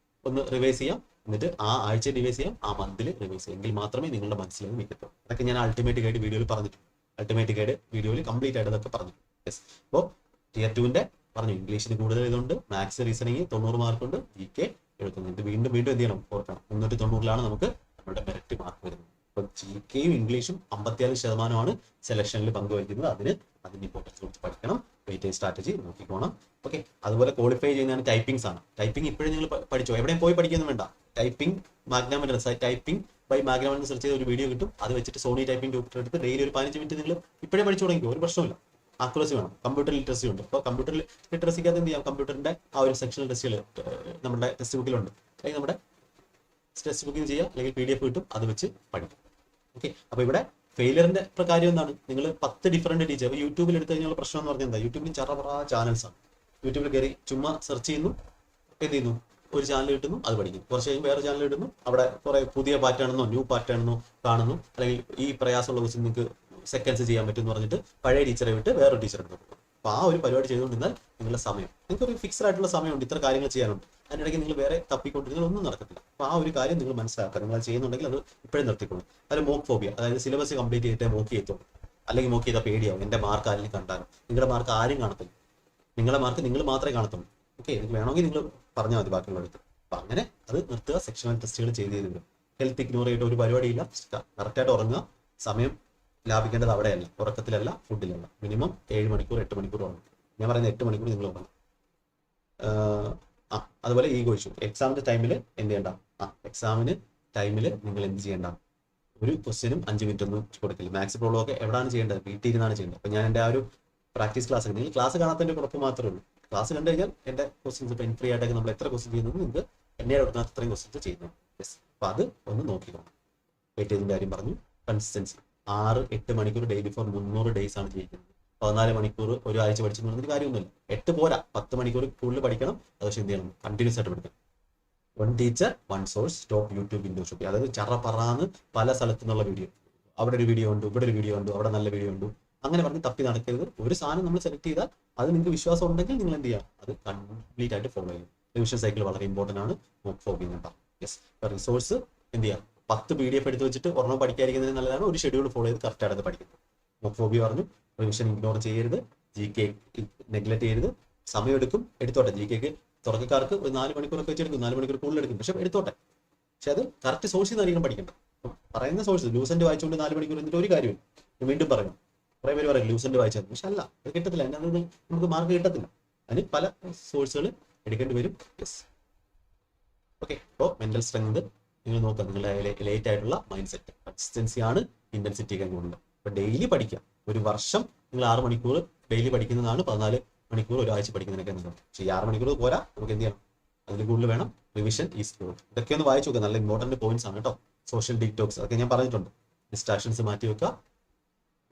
ഒന്ന് റിവൈസ് ചെയ്യാം, എന്നിട്ട് ആ ആഴ്ച റിവൈസ് ചെയ്യാം, ആ മന്തിൽ റിവൈസ് ചെയ്യാം, എങ്കിൽ മാത്രമേ നിങ്ങളുടെ മനസ്സിലേക്ക് നിൽക്കത്തുള്ളൂ. അതൊക്കെ ഞാൻ അൾട്ടിമേറ്റ് ഗൈഡ് വീഡിയോയിൽ പറഞ്ഞിട്ടുണ്ട്. അൾട്ടിമേറ്റ് ഗൈഡ് വീഡിയോയിൽ കംപ്ലീറ്റ് ആയിട്ട് അതൊക്കെ പറഞ്ഞു. യെസ്. അപ്പോൾ Tier 2 പറഞ്ഞു, ഇംഗ്ലീഷിന് കൂടുതൽ ഇതുണ്ട്, മാത്സ് റീസണിങ് 90 മാർക്കുണ്ട്, GK 70. ഇത് വീണ്ടും എന്ത് ചെയ്യണം, ഓർക്കണം, 390 നമുക്ക് നമ്മുടെ മെറിറ്റ് മാർക്ക് വരുന്നത്. ഇപ്പൊ GKയും ഇംഗ്ലീഷും 54% സെലക്ഷനിൽ പങ്കുവയ്ക്കുന്നത്. അതിന്റെ ഇമ്പോർട്ടൻസ് കൊടുത്ത് പഠിക്കണം, വെയിറ്റേജ് സ്ട്രാറ്റജി നോക്കിക്കോണം. ഓക്കെ. അതുപോലെ ക്വാളിഫൈ ചെയ്യുന്നതാണ് ടൈപ്പിംഗ്സ് ആണ്. ടൈപ്പിംഗ് ഇപ്പോഴും നിങ്ങൾ പഠിച്ചോ, എവിടെയും പോയി പഠിക്കൊന്നും വേണ്ട. ടൈപ്പിംഗ് മാഗ്നാമെന്റ് ടൈപ്പിംഗ് ബൈ മാഗ്നാമെന്റ് സെർച്ച് ചെയ്ത ഒരു വീഡിയോ കിട്ടും, അത് വെച്ചിട്ട് സോണി ടൈപ്പിംഗ് ട്യൂട്ടർ എടുത്ത് ഡെയിലി ഒരു 15 മിനിറ്റ് നിങ്ങൾ ഇപ്പോഴേ പഠിച്ചു തുടങ്ങിക്കോ, ഒരു പ്രശ്നമില്ല. ആക്യുറസി വേണം, കമ്പ്യൂട്ടർ ലിറ്ററസി ഉണ്ട്. അപ്പോൾ കമ്പ്യൂട്ടർ ലിറ്ററസിക്കകത്ത് എന്ത് ചെയ്യാം, കമ്പ്യൂട്ടറിന്റെ ആ ഒരു സെക്ഷണൽ ടെസ്റ്റുകൾ നമ്മുടെ ടെക്സ്റ്റ് ബുക്കിലുണ്ട്, അല്ലെങ്കിൽ നമ്മുടെ ടെക്സ്റ്റ് ബുക്കിൽ ചെയ്യാം, അല്ലെങ്കിൽ PDF കിട്ടും, അത് വെച്ച് പഠിക്കും. ഓക്കെ. അപ്പോൾ ഇവിടെ ഫെയിലിയറിന്റെ കാര്യം എന്താണ്, നിങ്ങൾ 10 ഡിഫറെന്റ് ടീച്ചർ യൂട്യൂബിൽ എടുത്തു കഴിഞ്ഞാൽ പ്രശ്നം എന്ന് പറഞ്ഞാൽ എന്താ, യൂട്യൂബിൽ ചറപറ ചാനൽസ് ആണ്. യൂട്യൂബിൽ കയറി ചുമ്മാ സെർച്ച് ചെയ്യുന്നു, എന്ത് ചെയ്യുന്നു, ഒരു ചാനൽ കിട്ടുന്നു, അത് പഠിക്കുന്നു. കുറച്ച് കഴിയുമ്പോൾ വേറെ ചാനൽ കിട്ടുന്നു, അവിടെ കുറെ പുതിയ പാറ്റേണെന്നോ ന്യൂ പാറ്റേണെന്നോ കാണുന്നു, അല്ലെങ്കിൽ ഈ പ്രയാസമുള്ള ക്വസ്റ്റ്യൻ നിങ്ങൾക്ക് സെക്കൻഡ്സ് ചെയ്യാൻ പറ്റും എന്ന് പറഞ്ഞിട്ട് പഴയ ടീച്ചറെ വിട്ട് വേറൊരു ടീച്ചർ എടുത്തു. അപ്പോൾ ആ ഒരു പരിപാടി ചെയ്തുകൊണ്ടിരുന്നാൽ നിങ്ങളുടെ സമയം, നിങ്ങൾക്ക് ഒരു ഫിക്സഡ് ആയിട്ടുള്ള സമയമുണ്ട്, ഇത്ര കാര്യങ്ങൾ ചെയ്യാനുണ്ട്. അതിനിടയ്ക്ക് നിങ്ങൾ വേറെ തപ്പിക്കൊണ്ടിരുന്നാൽ ഒന്നും നടക്കത്തില്ല. അപ്പോൾ ആ ഒരു കാര്യം നിങ്ങൾ മനസ്സിലാക്കുക. നിങ്ങൾ അത് ചെയ്യുന്നുണ്ടെങ്കിൽ അത് ഇപ്പോഴും നിർത്തിക്കൊള്ളും. അത് മോക്ക് ഫോബിയ, അതായത് സിലബസ് കംപ്ലീറ്റ് ചെയ്തിട്ടേ മോക്ക് ചെയ്തോളൂ, അല്ലെങ്കിൽ മോക്ക് ചെയ്താൽ പേടിയാവും, എൻ്റെ മാർക്ക് ആരെങ്കിലും കണ്ടാലും. നിങ്ങളുടെ മാർക്ക് ആരും കാണത്തില്ല, നിങ്ങളുടെ മാർക്ക് നിങ്ങൾ മാത്രമേ കാണത്തുള്ളൂ. ഓക്കെ. നിങ്ങൾക്ക് വേണമെങ്കിൽ നിങ്ങൾ പറഞ്ഞാൽ മതി ബാക്കിയുള്ള അടുത്ത്. അപ്പം അങ്ങനെ അത് നിർത്തുക. സെക്ഷണൽ ടെസ്റ്റുകൾ ചെയ്ത് ഹെൽത്ത് ഇഗ്നോർ ചെയ്തിട്ട് ഒരു പരിപാടിയില്ല. കറക്റ്റായിട്ട് ഉറങ്ങുക. സമയം ലാഭിക്കേണ്ടത് അവിടെയല്ല, ഉറക്കത്തിലല്ല, ഫുഡിലല്ല. മിനിമം 7 മണിക്കൂർ 8 മണിക്കൂർ ഉറങ്ങും. ഞാൻ പറയുന്നത് 8 മണിക്കൂർ നിങ്ങൾ ഉറങ്ങും. അതുപോലെ ഈഗോ ഇഷ്യൂ, എക്സാമിന്റെ ടൈമിൽ എന്ത് ചെയ്യണ്ട, എക്സാമിന് ടൈമിൽ നിങ്ങൾ എന്ത് ചെയ്യണ്ട, ഒരു ക്വസ്റ്റ്യനും 5 മിനിറ്റ് ഒന്നും കൊടുക്കില്ല. മാത്സ് പ്രോബ്ലം ഒക്കെ എവിടെയാണ് ചെയ്യേണ്ടത്, വീട്ടിൽ ഇരുന്നാണ് ചെയ്യേണ്ടത്. അപ്പോൾ ഞാൻ എൻ്റെ ആ ഒരു പ്രാക്ടീസ് ക്ലാസ്, നിങ്ങൾ ക്ലാസ് കാണാത്തതിൻ്റെ കുഴപ്പം മാത്രമേ ഉള്ളൂ. ക്ലാസ് കണ്ടു കഴിഞ്ഞാൽ എൻ്റെ ക്വസ്റ്റ്യൻസ് ഇപ്പോൾ ഫ്രീ ആയിട്ടൊക്കെ നമ്മൾ എത്ര ക്വസ്റ്റ്യൻ ചെയ്യുന്നത് നിങ്ങൾക്ക് എന്നെ കൊടുക്കാത്ത അത്രയും ക്വസ്റ്റ്യൻസ് ചെയ്യുന്നു. യെസ്. അപ്പോൾ അത് ഒന്ന് നോക്കിക്കോണം. വെയിറ്റേജിൻ്റെ കാര്യം പറഞ്ഞു. കൺസിസ്റ്റൻസി 6-8 മണിക്കൂർ ഡെയിലി ഫോർ 300 ഡേയ്സ് ആണ് ചെയ്യുന്നത്. 14 മണിക്കൂർ ഒരു ആഴ്ച പഠിച്ചെന്ന് പറഞ്ഞൊരു കാര്യമൊന്നുമില്ല. 8 പോരാ, 10 മണിക്കൂർ കൂടുതൽ പഠിക്കണം. അത് പക്ഷേ എന്ത് ചെയ്യണം, കണ്ടിന്യൂസ് ആയിട്ട് പഠിക്കണം. 1 teacher 1 source, stop YouTube window shopping. അതായത് ചറപറാന്ന് പല സ്ഥലത്തു നിന്നുള്ള വീഡിയോ, അവിടെ ഒരു വീഡിയോ ഉണ്ട്, ഇവിടെ ഒരു വീഡിയോ ഉണ്ട്, അവിടെ നല്ല വീഡിയോ ഉണ്ട്, അങ്ങനെ പറഞ്ഞ് തപ്പി നടക്കരുത്. ഒരു സാധനം നമ്മൾ സെലക്ട് ചെയ്താൽ അത് നിങ്ങൾക്ക് വിശ്വാസം ഉണ്ടെങ്കിൽ നിങ്ങൾ എന്ത് ചെയ്യുക, അത് കംപ്ലീറ്റ് ആയിട്ട് ഫോളോ ചെയ്യും. റിവിഷൻ സൈക്കിൾ വളരെ ഇമ്പോർട്ടൻ്റ് ആണ്. മോക്ക് ഫോബിയ ഉണ്ടാവും. യെസ്. റിസോഴ്സ് എന്ത് ചെയ്യുക, 10 PDF എടുത്ത് വെച്ചിട്ട് ഒരെണ്ണം പഠിക്കാതിരിക്കുന്നതിന് നല്ലതാണ് ഒരു ഷെഡ്യൂൾ ഫോളോ ചെയ്ത് കറക്റ്റായിട്ട് അത് പഠിക്കുന്നത്. മോക്ക് ഫോബിയ പറഞ്ഞു. റിവിഷൻ ഇഗ്നോർ ചെയ്യരുത്, GK നെഗ്ലക്ട് ചെയ്യരുത്. സമയം എടുക്കും, എടുത്തോട്ടെ. GKക്ക് തുടക്കക്കാർക്ക് ഒരു 4 മണിക്കൂറൊക്കെ വെച്ചെടുക്കും, 4 മണിക്കൂർ കൂടുതൽ എടുക്കും, പക്ഷെ എടുത്തോട്ടെ. പക്ഷെ അത് കറക്റ്റ് സോഴ്സിൽ നിന്നായിരിക്കണം പഠിക്കേണ്ടത്. പറയുന്ന സോഴ്സ് ലൂസൻറ്റ് വായിച്ചുകൊണ്ട് 4 മണിക്കൂർ എന്നിട്ട് ഒരു കാര്യമില്ല. വീണ്ടും പറയണം, കുറേ പേര് പറയും ലൂസൻറ്റ് വായിച്ചത്, പക്ഷെ അല്ല, അത് കിട്ടത്തില്ല. അതിനകത്ത് നമുക്ക് മാർക്ക് കിട്ടത്തില്ല. അതിന് പല സോഴ്സുകൾ എടുക്കേണ്ടി വരും. യെസ്. ഓക്കെ. അപ്പോൾ മെന്റൽ സ്ട്രെങ്ത് നിങ്ങൾ നോക്കുക, നിങ്ങളുടെ ലേറ്റ് ആയിട്ടുള്ള മൈൻഡ് സെറ്റ്, കൺസിസ്റ്റൻസി ആണ് ഇന്റൻസിറ്റി കഴിഞ്ഞുകൊണ്ട്. അപ്പോൾ ഡെയിലി പഠിക്കാം. ഒരു വർഷം നിങ്ങൾ 6 മണിക്കൂർ ഡെയിലി പഠിക്കുന്നതാണ് 14 മണിക്കൂർ ഒരാഴ്ച പഠിക്കുന്നതിനൊക്കെ നല്ലത്. പക്ഷേ ഈ 6 മണിക്കൂർ പോരാ, നമുക്ക് എന്ത് ചെയ്യണം, അതിൽ കൂടുതൽ വേണം. Revision is good. ഇതൊക്കെ ഒന്ന് വായിച്ചു നോക്കുക, നല്ല ഇമ്പോർട്ടൻറ്റ് പോയിന്റ്സ് ആണ് കേട്ടോ. സോഷ്യൽ ഡീറ്റോക്സ് അതൊക്കെ ഞാൻ പറഞ്ഞിട്ടുണ്ട്. ഡിസ്ട്രാക്ഷൻസ് മാറ്റി വെക്കുക.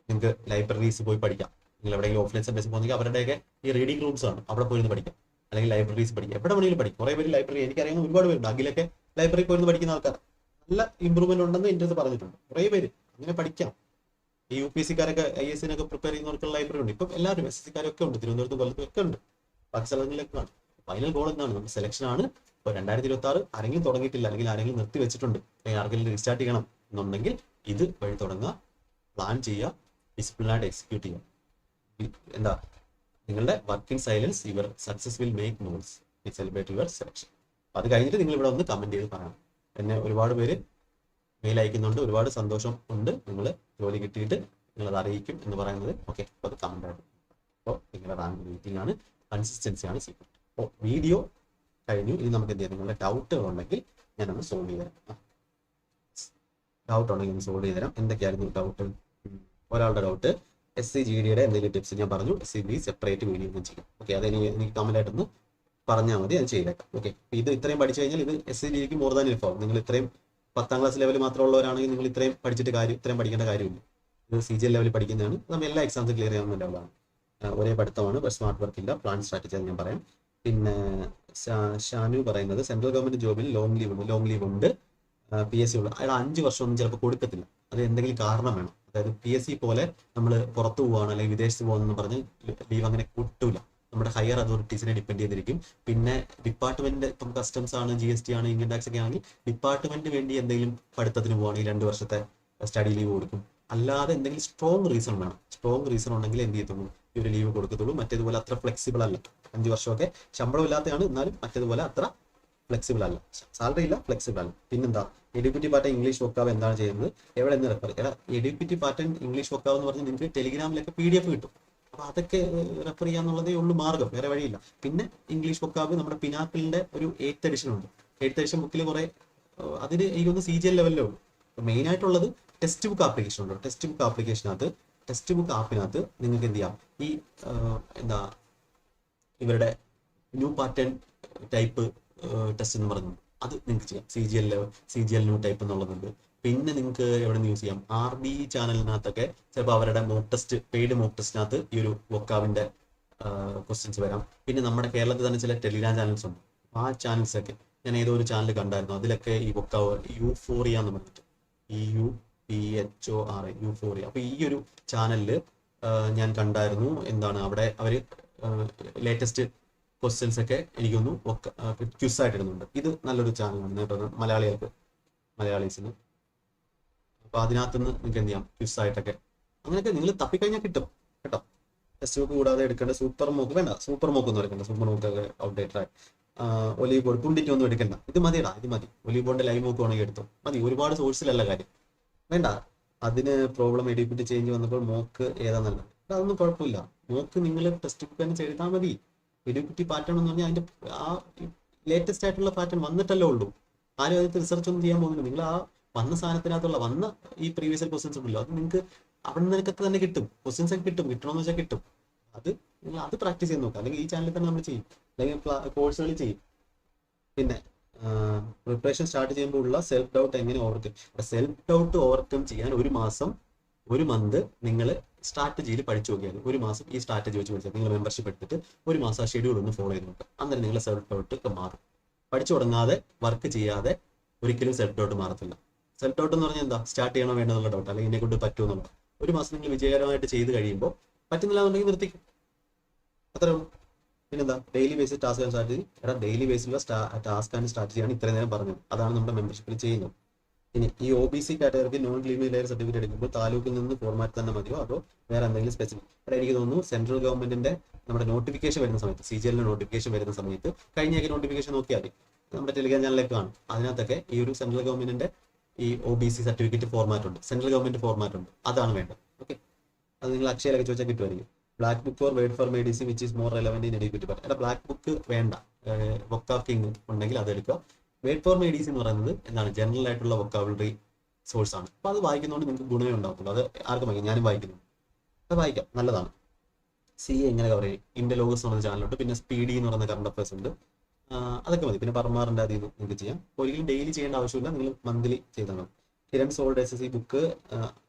നിങ്ങൾക്ക് ലൈബ്രറീസ് പോയി പഠിക്കാം. നിങ്ങൾ എവിടെയെങ്കിലും ഓഫ്ലൈൻ സെന്റേഴ്സ് പോകുന്നെങ്കിൽ അവരുടെയൊക്കെ ഈ റീഡിംഗ് റൂംസ് ആണ്, അവിടെ പോയിരുന്ന് പഠിക്കാം. അല്ലെങ്കിൽ ലൈബ്രറീസ് പഠിക്കാം, എവിടെ വേണമെങ്കിലും പഠിക്കും. കുറേ പേര് ലൈബ്രറി, എനിക്കറിയാവുന്ന ഒരുപാട് പേരുണ്ട്. അഖിലൊക്കെ ലൈബ്രറി പോയിരുന്ന് പഠിക്കുന്ന ആൾക്കാർ, നല്ല ഇമ്പ്രൂവ്മെന്റ് ഉണ്ടെന്ന് എൻ്റെ അടുത്ത് പറഞ്ഞിട്ടുണ്ട്. കുറേ പേര് അങ്ങനെ പഠിക്കാം. ഈ UPSC-കാരൊക്കെ IAS പ്രിപ്പയർ ചെയ്യുന്നവർക്കുള്ള ലൈബ്രറി ഉണ്ട്. ഇപ്പം എല്ലാവരും SSC-കാരൊക്കെ ഉണ്ട്, തിരുവനന്തപുരത്തും കൊല്ലത്തും ഒക്കെ ഉണ്ട്, ബാക്കി സ്ഥലങ്ങളിലൊക്കെ ആണ്. ഫൈനൽ ഗോൾ എന്താണ്, നമ്മുടെ സെലക്ഷൻ ആണ്. ഇപ്പോൾ 2026 ആരെങ്കിലും തുടങ്ങിയിട്ടില്ല, അല്ലെങ്കിൽ ആരെങ്കിലും നിർത്തി വെച്ചിട്ടുണ്ട്, അല്ലെങ്കിൽ ആർക്കെങ്കിലും റീസ്റ്റാർട്ട് ചെയ്യണം എന്നുണ്ടെങ്കിൽ ഇത് വഴി തുടങ്ങുക, പ്ലാൻ ചെയ്യുക, ഡിസിപ്ലിനായിട്ട് എക്സിക്യൂട്ട് ചെയ്യുക. എന്താ, നിങ്ങളുടെ working silence your success will make notes, celebrate your selection. അത് കഴിഞ്ഞിട്ട് നിങ്ങൾ ഇവിടെ ഒന്ന് കമന്റ് ചെയ്ത് പറയണം. എന്നെ ഒരുപാട് പേര് മെയിൽ അയക്കുന്നുണ്ട്, ഒരുപാട് സന്തോഷം ഉണ്ട്. നിങ്ങൾ ജോലി കിട്ടിയിട്ട് നിങ്ങളത് അറിയിക്കും എന്ന് പറയുന്നത്. ഓക്കെ. അപ്പോൾ അത് കമന്റ് ആയിട്ട്. അപ്പോൾ നിങ്ങളുടെ റാങ്ക് വെയിറ്റിംഗ് ആണ്, കൺസിസ്റ്റൻസി ആണ് സീക്രട്ട്. അപ്പോൾ വീഡിയോ കഴിഞ്ഞു. ഇനി നമുക്ക് എന്ത് ചെയ്യാം, നിങ്ങളുടെ ഡൗട്ടുകൾ ഉണ്ടെങ്കിൽ ഞാനൊന്ന് സോൾവ് ചെയ്ത് തരാം. ഡൗട്ട് ഉണ്ടെങ്കിൽ ഒന്ന് സോൾവ് ചെയ്ത് തരാം. എന്തൊക്കെയായിരുന്നു ഡൗട്ട്? ഒരാളുടെ ഡൗട്ട് SCGD-യുടെ എന്തെങ്കിലും ടിപ്സ് ഞാൻ പറഞ്ഞു. SCGD സെപ്പറേറ്റ് വീഡിയോ ഒന്നും ചെയ്യാം. ഓക്കെ. അത് എനിക്ക് കമന്റ് ആയിട്ടൊന്ന് പറഞ്ഞാൽ മതി, അത് ചെയ്തേക്കാം. ഓക്കെ. ഇത് ഇത്രയും പഠിച്ചു കഴിഞ്ഞാൽ ഇത് SCGD-ക്ക് മോർ ദാൻ ഇനഫ് ആവും. നിങ്ങൾ ഇത്രയും 10ാം ക്ലാസ് ലെവൽ മാത്രമുള്ളവരാണെങ്കിൽ നിങ്ങൾ ഇത്രയും പഠിച്ചിട്ട് ഇത്രയും പഠിക്കേണ്ട കാര്യമില്ല. ഇത് CGL ലെവലിൽ പഠിക്കുന്നതാണ്. നമ്മൾ എല്ലാ എക്സാംസും ക്ലിയർ ചെയ്യാവുന്ന ലെവലാണ്. ഒരേ പഠിത്തമാണ്, സ്മാർട്ട് വർക്ക് ഇല്ല, പ്ലാൻ സ്ട്രാറ്റജി അത് ഞാൻ പറയാം. പിന്നെ ഷാനു പറയുന്നത് സെൻട്രൽ ഗവൺമെന്റ് ജോബിൽ ലോങ് ലീവ് ഉണ്ട്, PSC ഉള്ളു. അയാൾ 5 വർഷമൊന്നും ചിലപ്പോൾ കൊടുക്കത്തില്ല. അത് എന്തെങ്കിലും കാരണം വേണം. അതായത് PSC പോലെ നമ്മൾ പുറത്തു പോവാണ് അല്ലെങ്കിൽ വിദേശത്ത് പോകുമെന്ന് പറഞ്ഞ് ലീവ് അങ്ങനെ കിട്ടൂല. നമ്മുടെ ഹയർ അതോറിറ്റീസിനെ ഡിപ്പെൻഡ് ചെയ്തിരിക്കും. പിന്നെ ഡിപ്പാർട്ട്മെന്റ്, ഇപ്പം കസ്റ്റംസ് ആണ്, GST ആണ്, ഇൻകം ടാക്സ് ഒക്കെ ആണെങ്കിൽ ഡിപ്പാർട്ട്മെന്റ് വേണ്ടി എന്തെങ്കിലും പഠിത്തത്തിന് പോവുകയാണെങ്കിൽ 2 വർഷത്തെ സ്റ്റഡി ലീവ് കൊടുക്കും. അല്ലാതെ എന്തെങ്കിലും സ്ട്രോങ് റീസൺ വേണം. സ്ട്രോങ് റീസൺ ഉണ്ടെങ്കിൽ എന്ത് ചെയ്യത്തുള്ളൂ, ഈ ഒരു ലീവ് കൊടുക്കത്തുള്ളൂ. മറ്റേതുപോലെ അത്ര ഫ്ലെക്സിബിൾ അല്ല. 5 വർഷമൊക്കെ ശമ്പളം ഇല്ലാത്തതാണ്, എന്നാലും മറ്റേതുപോലെ അത്ര ഫ്ലെക്സിബിൾ അല്ല. സാലറി ഇല്ല, ഫ്ലെക്സിബിൾ അല്ല. പിന്നെന്താ, എഡ്യൂക്കേറ്റീവ് പാറ്റേൺ ഇംഗ്ലീഷ് വൊക്കാബ് എന്താണ് ചെയ്യുന്നത്, എവിടെ നിന്ന് റെഫർ ചെയ്യാം. എഡ്യൂക്കേറ്റീവ് പാറ്റേൺ ഇംഗ്ലീഷ് വൊക്കാബ് എന്ന് പറഞ്ഞാൽ നിങ്ങൾക്ക് ടെലിഗ്രാമിലൊക്കെ PDF കിട്ടും. അപ്പോൾ അതൊക്കെ റെഫർ ചെയ്യാന്നുള്ളതേ ഉള്ളൂ മാർഗം, വേറെ വഴിയില്ല. പിന്നെ ഇംഗ്ലീഷ് വൊക്കാബ് നമ്മുടെ പിനാക്കിളിന്റെ ഒരു 8th എഡിഷൻ ഉണ്ട്. 8th എഡിഷൻ ബുക്കിൽ കുറെ, അതിന് എനിക്കൊന്ന് CGL ലെവലിലേ ഉള്ളൂ. മെയിൻ ആയിട്ടുള്ളത് ടെക്സ്റ്റ് ബുക്ക് ആപ്ലിക്കേഷൻ ഉണ്ട്. ടെക്സ്റ്റ് ബുക്ക് ആപ്ലിക്കേഷനകത്ത്, ടെക്സ്റ്റ് ബുക്ക് ആപ്പിനകത്ത് നിങ്ങൾക്ക് എന്ത് ചെയ്യാം, ഈ ഇവരുടെ ന്യൂ പാറ്റേൺ ടൈപ്പ് ടെസ്റ്റ് എന്ന് പറഞ്ഞു അത് നിങ്ങൾക്ക് ചെയ്യാം. CGL ന്യൂ ടൈപ്പ് എന്നുള്ളതുണ്ട്. പിന്നെ നിങ്ങൾക്ക് എവിടെ നിന്ന് യൂസ് ചെയ്യാം, RB ചാനലിനകത്തൊക്കെ ചിലപ്പോൾ അവരുടെ പെയ്ഡ് മോക്ക് ടെസ്റ്റിനകത്ത് ഈ ഒരു വൊക്കാബിന്റെ ക്വസ്റ്റ്യൻസ് വരാം. പിന്നെ നമ്മുടെ കേരളത്തിൽ തന്നെ ചില ടെലിഗ്രാം ചാനൽസ് ഉണ്ട്. ആ ചാനൽസൊക്കെ ഞാൻ ഏതോ ഒരു ചാനൽ കണ്ടായിരുന്നു. അതിലൊക്കെ ഈ വൊക്കാബ് യൂഫോറിയ എന്ന് പറഞ്ഞിട്ട്, EUPHORA യൂഫോറിയ. അപ്പൊ ഈ ഒരു ചാനലിൽ ഞാൻ കണ്ടായിരുന്നു, എന്താണ് അവിടെ അവര് ലേറ്റസ്റ്റ് ക്വസ്റ്റ്യൻസ് ഒക്കെ എനിക്കൊന്നു ക്യൂസ് ആയിട്ട് ഇടുന്നുണ്ട്. ഇത് നല്ലൊരു ചാനലാണ് കേട്ടോ, മലയാളീസിന്. അപ്പൊ അതിനകത്തുനിന്ന് നിങ്ങൾക്ക് എന്ത് ചെയ്യാം, ക്യൂസ് ആയിട്ടൊക്കെ അങ്ങനെയൊക്കെ നിങ്ങൾ തപ്പിക്കഴിഞ്ഞാൽ കിട്ടും കേട്ടോ. ടെക്സ്റ്റ് ബുക്ക് കൂടാതെ എടുക്കേണ്ട സൂപ്പർ മോക്ക് വേണ്ട, സൂപ്പർ മോക്ക് ഒന്നും എടുക്കണ്ട, സൂപ്പർ മോക്കൊക്കെ ഔട്ട്ഡേറ്റഡ് ആയി. ഒലീവ് ബോർഡ് തുണ്ടിറ്റ് ഒന്നും എടുക്കണ്ട, ഇത് മതിയടാ, ഇത് മതി. ഒലീവ് ബോർഡിന്റെ ലൈവ് മോക്ക് വേണമെങ്കിൽ എടുത്തോ, മതി. ഒരുപാട് സോഴ്സിലല്ല കാര്യം, വേണ്ട. അതിന് പ്രോബ്ലം എഡ്യൂക്കേറ്റ് ചേഞ്ച് വന്നപ്പോൾ മോക്ക് ഏതാ നല്ലത്, അതൊന്നും കുഴപ്പമില്ല. മോക്ക് നിങ്ങൾ ടെക്സ്റ്റ് ബുക്ക് തന്നെ ചെയ്താൽ മതി. എഡ്യൂക്കേറ്റീവ് പാറ്റേൺ എന്ന് പറഞ്ഞാൽ അതിന്റെ ആ ലേറ്റസ്റ്റ് ആയിട്ടുള്ള പാറ്റേൺ വന്നിട്ടല്ലേ ഉള്ളൂ. ആരും അതിന് റിസർച്ച് ഒന്നും ചെയ്യാൻ പോകുന്നില്ല. നിങ്ങൾ ആ വന്ന സാധനത്തിനകത്തുള്ള ഈ പ്രീവിയസ് ക്വസ്റ്റ്യൻസ് ഉണ്ടല്ലോ, അത് നിങ്ങൾക്ക് അവിടെ നിനക്കൊക്കെ തന്നെ കിട്ടും. ക്വസ്റ്റ്യൻസ് ഒക്കെ കിട്ടണമെന്ന് വെച്ചാൽ കിട്ടും. നിങ്ങൾ അത് പ്രാക്ടീസ് ചെയ്ത് നോക്കുക. അല്ലെങ്കിൽ ഈ ചാനലിൽ തന്നെ നമ്മൾ ചെയ്യും, അല്ലെങ്കിൽ കോഴ്സുകളിൽ ചെയ്യും. പിന്നെ പ്രിപ്പറേഷൻ സ്റ്റാർട്ട് ചെയ്യുമ്പോൾ ഉള്ള സെൽഫ് ഡൗട്ട് എങ്ങനെ ഓവർകം. സെൽഫ് ഡൗട്ട് ഓവർകം ചെയ്യാൻ ഒരു മന്ത് നിങ്ങൾ സ്ട്രാറ്റജിയിൽ പഠിച്ചു നോക്കിയാൽ, ഒരു മാസം ഈ സ്ട്രാറ്റജി വെച്ച് പഠിച്ചാൽ, നിങ്ങൾ മെമ്പർഷിപ്പ് എടുത്തിട്ട് ഒരു മാസം ആ ഷെഡ്യൂൾ ഒന്ന് ഫോളോ ചെയ്ത് നോക്കുക. അന്നേരം നിങ്ങളെ സെൽഫ് ഡൗട്ട് ഒക്കെ മാറും. പഠിച്ചു തുടങ്ങാതെ വർക്ക് ചെയ്യാതെ ഒരിക്കലും സെൽഫ് ഡൗട്ട് മാറത്തില്ല. സെൽഫ് ഡൗട്ട് എന്ന് പറഞ്ഞാൽ എന്താ, സ്റ്റാർട്ട് ചെയ്യണോ വേണ്ടെന്നുള്ള ഡൗട്ട്, അല്ലെങ്കിൽ എന്നെ കൊണ്ട് പറ്റുമെന്നുള്ള. ഒരു മാസം നിങ്ങൾ വിജയകരമായിട്ട് ചെയ്ത് കഴിയുമ്പോൾ പറ്റുന്നില്ല എന്നുണ്ടെങ്കിൽ നിർത്തിക്കും, അത്രേ ഉള്ളൂ. പിന്നെന്താ, ഡെയിലി ബേസിൽ ടാസ്ക് ആൻഡ് സ്ട്രാറ്റജി. ഡെയിലി ബേസിലുള്ള ടാസ്ക് ആൻഡ് സ്ട്രാറ്റജിയാണ് ഇത്രയും നേരം പറഞ്ഞത്. അതാണ് നമ്മുടെ മെമ്പർഷിപ്പിൽ ചെയ്യുന്നത്. ഇനി ഈ OBC കാറ്റഗറിക്ക് നോൺ ക്രീമി ലെയർ സർട്ടിഫിക്കറ്റ് എടുക്കുമ്പോൾ താലൂക്കിൽ നിന്ന് ഫോർമാറ്റ് തന്നെ മതിയോ, അതോ വേറെ എന്തെങ്കിലും സ്പെസിഫിക്? എനിക്ക് തോന്നുന്നു സെൻട്രൽ ഗവൺമെന്റിന്റെ നമ്മുടെ നോട്ടിഫിക്കേഷൻ വരുന്ന സമയത്ത്, CGL നോട്ടിഫിക്കേഷൻ വരുന്ന സമയത്ത്, കഴിഞ്ഞൊക്കെ നോട്ടിഫിക്കേഷൻ നോക്കിയാൽ മതി, നമ്മുടെ ടെലിഗ്രാം ചാനലിലേക്ക് കാണും. അതിനകത്തൊക്കെ ഈ ഒരു സെൻട്രൽ ഗവൺമെന്റിന്റെ ഈ OBC സർട്ടിഫിക്കറ്റ് ഫോർമാറ്റ് ഉണ്ട്, സെൻട്രൽ ഗവൺമെന്റ് ഫോർമാറ്റ് ഉണ്ട്, അതാണ് വേണ്ടത്. ഓക്കെ, അത് നിങ്ങൾ അക്ഷയയിലൊക്കെ ചോദിച്ചാൽ കിട്ടുമായിരിക്കും. Black book or wait for medicine which is more relevant in educative pattern. Black book വേണ്ട, വൊക്കാബ് ഉണ്ടെങ്കിൽ അത് എടുക്കുക. വെയ്റ്റ് ഫോർ മെഡിസിൻ എന്ന് പറയുന്നത് എന്താണ്, ജനറൽ ആയിട്ടുള്ള വൊക്കാബുലറി സോഴ്സ് ആണ്. അപ്പോൾ അത് വായിക്കുന്നതുകൊണ്ട് നിങ്ങൾക്ക് ഗുണമേ ഉണ്ടാകത്തുള്ളൂ. അത് ആർക്കും വായിക്കും, ഞാനും വായിക്കുന്നു, അത് വായിക്കാം, നല്ലതാണ്. CA എങ്ങനെ കവർ ചെയ്യും, ഇന്ത്യലോഗസ് എന്ന് പറഞ്ഞ ചാനലുണ്ട്. പിന്നെ സ്പീഡി എന്ന് പറയുന്ന കറണ്ട് അഫയേഴ്സ് ഉണ്ട്, അതൊക്കെ മതി. പിന്നെ പർമാറിന്റെ അതിൽ നിന്ന് നിങ്ങൾക്ക് ചെയ്യാം. ഒരിക്കലും ഡെയിലി ചെയ്യേണ്ട ആവശ്യമില്ല, നിങ്ങൾ മന്ത്ലി ചെയ്താൽ മതി. Kiran solved SSC book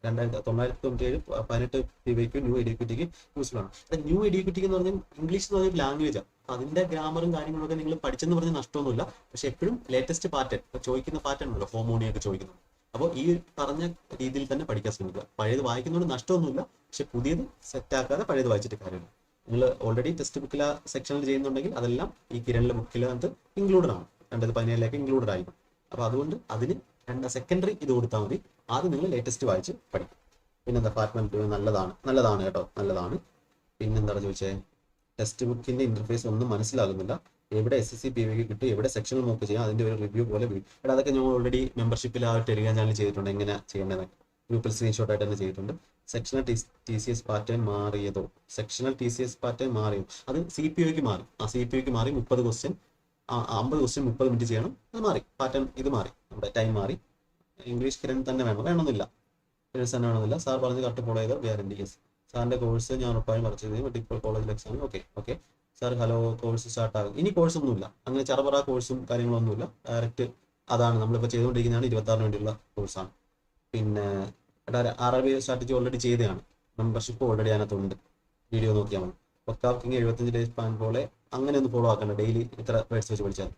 1997 18 PYQ new എഡ്യൂക്കേറ്റിക്ക് യൂസ്ഫുൾ ആണ്. ന്യൂ എഡ്യൂക്കേറ്റിക്ക് എന്ന് പറഞ്ഞാൽ ഇംഗ്ലീഷ് എന്ന് പറഞ്ഞ ലാംഗ്വേജാണ്. അതിന്റെ ഗ്രാമറും കാര്യങ്ങളൊക്കെ നിങ്ങൾ പഠിച്ചെന്ന് പറഞ്ഞാൽ നഷ്ടമൊന്നുമില്ല. പക്ഷെ എപ്പോഴും ലേറ്റസ്റ്റ് പാറ്റേൺ, ചോദിക്കുന്ന പാറ്റേൺ ഉണ്ടല്ലോ, ഹോമോണിയൊക്കെ ചോദിക്കുന്നത്. അപ്പോൾ ഈ പറഞ്ഞ രീതിയിൽ തന്നെ പഠിക്കാൻ ശ്രമിക്കുക. പഴയത് വായിക്കുന്നതുകൊണ്ട് നഷ്ടമൊന്നുമില്ല, പക്ഷെ പുതിയത് സെറ്റാക്കാതെ പഴയത് വായിച്ചിട്ട് കാര്യമില്ല. നിങ്ങൾ ഓൾറെഡി ടെക്സ്റ്റ് ബുക്കിലെ സെക്ഷനിൽ ചെയ്യുന്നുണ്ടെങ്കിൽ അതെല്ലാം ഈ കിരണിലെ ബുക്കിലകത്ത് ഇൻക്ലൂഡഡ് ആണ്, 2017 ഇൻക്ലൂഡഡ് ആയിരിക്കും. അപ്പോൾ അതുകൊണ്ട് അതിന് സെക്കൻഡറി ഇത് കൊടുത്താൽ മതി. ആദ്യം നിങ്ങൾ ലേറ്റസ്റ്റ് വായിച്ച് പഠിക്കും. പിന്നെന്താ, പാർട്ട്മെന്റ് നല്ലതാണ് കേട്ടോ, നല്ലതാണ്. പിന്നെന്താണ് ചോദിച്ചേ, ടെക്സ്റ്റ് ബുക്കിന്റെ ഇന്റർഫേസ് ഒന്നും മനസ്സിലാകുന്നില്ല, എവിടെ SSC PYQ കിട്ടും, എവിടെ സെക്ഷണൽ നോക്ക് ചെയ്യാം, അതിന്റെ ഒരു റിവ്യൂ പോലെ അതൊക്കെ ഞാൻ ഓൾറെഡി മെമ്പർഷിപ്പിൽ ആ ടെലിഗ്രാം ചാനൽ ചെയ്തിട്ടുണ്ട്, എങ്ങനെ ചെയ്യേണ്ടത് ഗ്രൂപ്പിൽ സ്ക്രീൻഷോട്ട് ആയിട്ട് തന്നെ ചെയ്തിട്ടുണ്ട്. സെക്ഷണൽ TCS പാറ്റേൺ മാറിയതോ, സെക്ഷണൽ TCS പാറ്റേൺ മാറിയോ, അത് CPOക്ക് മാറി. CPOക്ക് മാറി 30 ക്വസ്റ്റ്യൻ 50 ക്വസ്റ്റ്യൻ 30 മിനിറ്റ് ചെയ്യണം, അത് മാറി. പാറ്റേൺ ഇത് മാറി, നമ്മുടെ ടൈം മാറി. ഇംഗ്ലീഷ് കിരൺ തന്നെ വേണമെന്നില്ല, തന്നെ വേണമെന്നില്ല. സാർ പറഞ്ഞ് കറക്റ്റ് ഫോളോ ചെയ്താൽ ഗ്യാരണ്ടി. യെസ്, സാറിന്റെ കോഴ്സ് ഞാൻ ഉറപ്പായും പർച്ചേസ് ചെയ്യും. ഇപ്പോൾ കോളേജിൽ exam. Okay sir, hello, course start ആകും. ഇനി കോഴ്സ് ഒന്നുമില്ല, അങ്ങനെ ചറപറ കോഴ്സും കാര്യങ്ങളൊന്നുമില്ല. ഡയറക്റ്റ് അതാണ് നമ്മളിപ്പോൾ ചെയ്തുകൊണ്ടിരിക്കുന്നതാണ്, 26 വേണ്ടിയുള്ള കോഴ്സാണ്. പിന്നെ RRB സ്ട്രാറ്റജി ഓൾറെഡി ചെയ്തതാണ്, മെമ്പർഷിപ്പ് ഓൾറെഡി അതിനകത്തുണ്ട്, വീഡിയോ നോക്കിയാൽ മതി. വൊക്കാബ് 75 ഡേയ്സ് പ്ലാൻ പോലെ അങ്ങനെ ഒന്ന് ഫോളോ ആക്കണം. ഡെയിലി ഇത്ര വേർഡ്സ് വെച്ച് പഠിച്ചാൽ.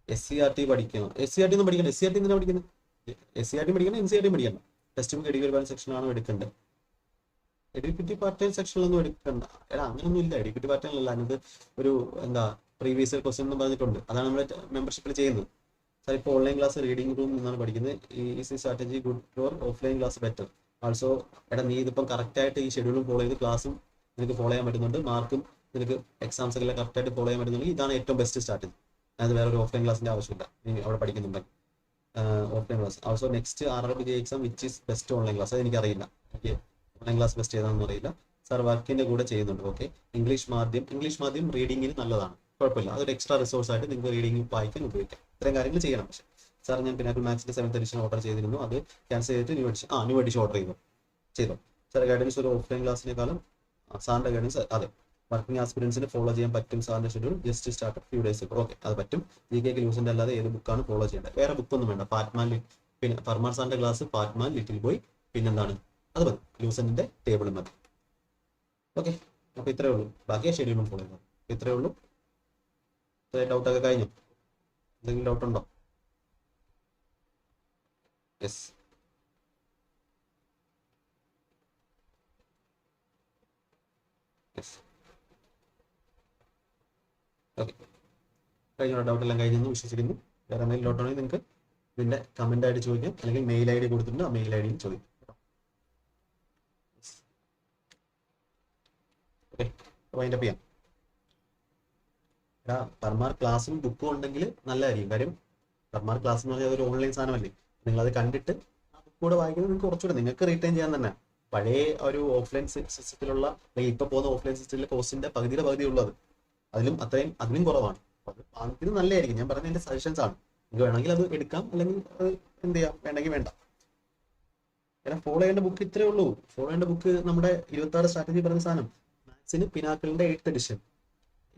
SCRT പഠിക്കണം. SCRT ഒന്നും പഠിക്കണം. SCRT എന്തിനാ പഠിക്കുന്നത്? SCRT പഠിക്കണം, NCRT പഠിക്കണം. ടെക്സ്റ്റ് ബുക്ക് എഡ്യൂക്കേറ്റീവ് സെക്ഷനാണ് എടുക്കേണ്ടത്. എഡ്യൂക്കേറ്റീവ് പാർട്ട് സെക്ഷനിലൊന്നും എടുക്കണ്ട. എടാ അങ്ങനൊന്നും ഇല്ല. എഡ്യൂക്കേറ്റീവ് പാർട്ടിലല്ല, അതിനകത്ത് ഒരു എന്താ പ്രീവിയസ് ഇയർ ക്വസ്റ്റ്യൻ എന്ന് പറഞ്ഞിട്ടുണ്ട്. അതാണ് നമ്മൾ മെമ്പർഷിപ്പിൽ ചെയ്യുന്നത്. സാർ ഇപ്പോൾ ഓൺലൈൻ ക്ലാസ് റീഡിംഗ് റൂം എന്നാണ് പഠിക്കുന്നത്. Easy strategy good for offline class better. Also എടാ നീ ഇതിപ്പം കറക്റ്റായിട്ട് ഈ ഷെഡ്യൂളും ഫോളോ ചെയ്ത് ക്ലാസ്സും നിനക്ക് ഫോളോ ചെയ്യാൻ പറ്റുന്നുണ്ട്, മാർക്കും നിനക്ക് എക്സാംസ് ഒക്കെ കറക്റ്റായിട്ട് ഫോളോ ചെയ്യാൻ പറ്റുന്നുണ്ടെങ്കിൽ ഇതാണ് ഏറ്റവും ബെസ്റ്റ് സ്ട്രാറ്റജി. അത് വേറെ ഒരു ഓഫ്ലൈൻ ക്ലാസിന്റെ ആവശ്യമില്ല. നീ അവിടെ പഠിക്കുന്നുണ്ടെങ്കിൽ offline class. Also next RRB exam which is best online class. അത് എനിക്കറിയില്ല. എനിക്ക് ഓൺലൈൻ ക്ലാസ് ബെസ്റ്റ് ഏതാണെന്ന് അറിയില്ല. സാർ വർക്കിന്റെ കൂടെ ചെയ്യുന്നുണ്ട്. ഓക്കെ. ഇംഗ്ലീഷ് മാധ്യം റീഡിങ്ങിന് നല്ലതാണ്, കുഴപ്പമില്ല. അതൊരു എക്സ്ട്രാ റിസോഴ്സ് ആയിട്ട് നിങ്ങൾക്ക് റീഡിംഗ് വായിക്കാൻ ഉപയോഗിക്കാം. ഇത്രയും കാര്യങ്ങൾ ചെയ്യണം. പക്ഷേ സാർ ഞാൻ പിനാക്കിൾ മാത്സിന്റെ 7th എഡിഷൻ ഓർഡർ ചെയ്തിരുന്നു. അത് ക്യാൻസൽ ചെയ്തിട്ട് ന്യൂ എഡിഷൻ ഓർഡർ ചെയ്തു. സാർ ഗൈഡൻസ് ഒരു ഓഫ്ലൈൻ ക്ലാസ്സിനേക്കാളും സാറിന്റെ ഗൈഡൻസ് അതെ വർക്കിംഗ് ആസ്പിരൻസിന് ഫോളോ ചെയ്യാൻ പറ്റും. സാറിന്റെ schedule just start few days. Okay, അത് പറ്റും. GK ലൂസിന്റെ അല്ലാതെ ഏത് ബുക്കാണ് ഫോളോ ചെയ്യേണ്ടത്? വേറെ ബുക്കൊന്നും വേണ്ട. പാറ്റ്മാൻ, പിന്നെ ഫർമാർ സാറിന്റെ ക്ലാസ് പാറ്റ്മാൻ, ലിറ്റിൽ ബോയ്, പിന്നെന്താണ് അത് മതി. ലൂസന്റെ ടേബിൾ മതി. ഓക്കെ, അപ്പൊ ഇത്രയേ ഉള്ളൂ. ബാക്കി ഷെഡ്യൂളും ഫോളോ ചെയ്യുന്നത്. ഇത്രയേ ഉള്ളൂ. ഡൗട്ടൊക്കെ കഴിഞ്ഞു? എന്തെങ്കിലും ഡൗട്ട് ഉണ്ടോ? യെസ്. ഓക്കെ, കഴിഞ്ഞ ഡൗട്ട് എല്ലാം കഴിഞ്ഞെന്ന് വിശ്വസിക്കുന്നു. വേറെ എന്തെങ്കിലും ഡൗട്ട് ഉണ്ടെങ്കിൽ നിങ്ങൾക്ക് ഇതിന്റെ കമന്റ് ആയിട്ട് ചോദിക്കാം, അല്ലെങ്കിൽ മെയിൽ ID കൊടുത്തിട്ടുണ്ട്. ആ മെയിൽ ID ചോദിക്കാം. ഓക്കെ, വൈൻഡപ്പ് ചെയ്യാം. ഫർമാർ ക്ലാസ്സും ബുക്കും ഉണ്ടെങ്കിൽ നല്ലതായിരിക്കും. കാര്യം ഫർമാർ ക്ലാസ് എന്ന് പറഞ്ഞാൽ ഒരു ഓൺലൈൻ സാധനമല്ലേ. നിങ്ങളത് കണ്ടിട്ട് ആ ബുക്ക് കൂടെ വായിക്കുന്നത് നിങ്ങൾക്ക് കുറച്ചുകൂടെ നിങ്ങൾക്ക് റീറ്റെയിൻ ചെയ്യാൻ തന്നെ. പഴയ ഒരു ഓഫ്ലൈൻ സിസ്റ്റത്തിലുള്ള, അല്ലെങ്കിൽ ഇപ്പൊ പോകുന്ന ഓഫ്ലൈൻ സിസ്റ്റത്തിലെ കോഴ്സിന്റെ പകുതി ഉള്ളത്, അതിലും കുറവാണ്. ഇത് നല്ലതായിരിക്കും. ഞാൻ പറഞ്ഞ എന്റെ സജഷൻസ് ആണ്. നിങ്ങൾക്ക് വേണമെങ്കിൽ അത് എടുക്കാം, അല്ലെങ്കിൽ അത് എന്ത് ചെയ്യാം, വേണമെങ്കിൽ വേണ്ട. കാരണം ഫോളോ ചെയ്യേണ്ട ബുക്ക് ഇത്രേ ഉള്ളൂ. ഫോളോ ചെയ്യേണ്ട ബുക്ക് നമ്മുടെ 26 സ്ട്രാറ്റജി പറഞ്ഞ സാധനം. മാത്സിന് പിനാക്കിളിന്റെ 8th എഡിഷൻ,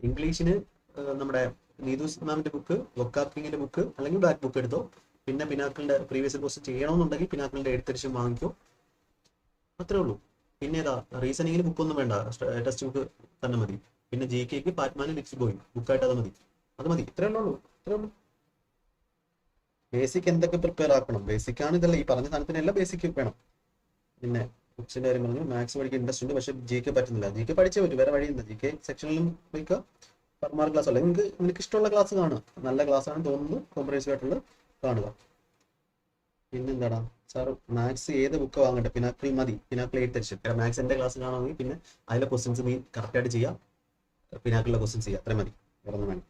ഇംഗ്ലീഷിന് നമ്മുടെ നീതൂസ് മാമിന്റെ ബുക്ക്, വൊക്കാബ് ബുക്ക്, അല്ലെങ്കിൽ ബ്ലാക്ക് ബുക്ക് എടുത്തോ. പിന്നെ പിനാക്കിളിന്റെ പ്രീവിയസ് ക്വസ്റ്റ്യൻ ചെയ്യണമെന്നുണ്ടെങ്കിൽ പിനാക്കിളിന്റെ 8th എഡിഷൻ വാങ്ങിക്കോ. അത്രേ ഉള്ളൂ. പിന്നെ ഏതാ റീസണിങ്ങിന് ബുക്കൊന്നും വേണ്ട, ടെക്സ്റ്റ് ബുക്ക് തന്നെ മതി. പിന്നെ GK പാറ്റ്മാനും ലിറ്റിൽ ബോയ് ബുക്കായിട്ട് അത് മതി. ഇത്രേ ഉള്ളൂ. ബേസിക് എന്തൊക്കെ പ്രിപ്പയർ ആക്കണം? ബേസിക് ആണ് ഇതല്ല, ഈ പറഞ്ഞ സാധനത്തിനെല്ലാം ബേസിക് വേണം. പിന്നെ ബുക്സിന്റെ കാര്യം പറഞ്ഞു. മാത്സ് പഠിക്കാൻ ഇൻട്രസ്റ്റ് ഉണ്ട്, പക്ഷെ GK പറ്റുന്നില്ല. GK പഠിച്ചേ പറ്റും, വേറെ വഴിയുണ്ട്. GK സെക്ഷനിലും പോയിക്കുക. ഫർമാർ ക്ലാസ് അല്ല, നിനക്ക് ഇഷ്ടമുള്ള ക്ലാസ് കാണുക. നല്ല ക്ലാസ് ആണെന്ന് തോന്നുന്നു, കോംപ്രഹെൻസീവ് ആയിട്ടുള്ളത് കാണുക. പിന്നെന്താടാ സാർ, മാത്സ് ഏത് ബുക്ക് വാങ്ങട്ടെ? പിനാക്കിൾ മതി. Pinnacle 8th edition. മാത്സ് എന്റെ ക്ലാസ് കാണുമെങ്കിൽ പിന്നെ അതിലെ ക്വസ്റ്റ്യൻസ് നീ കറക്റ്റായിട്ട് ചെയ്യാം. പിനാക്കിളിലെ ക്വസ്റ്റ്യൻസ് ചെയ്യാം, അത്രയും മതി, വേറെ ഒന്നും വേണം.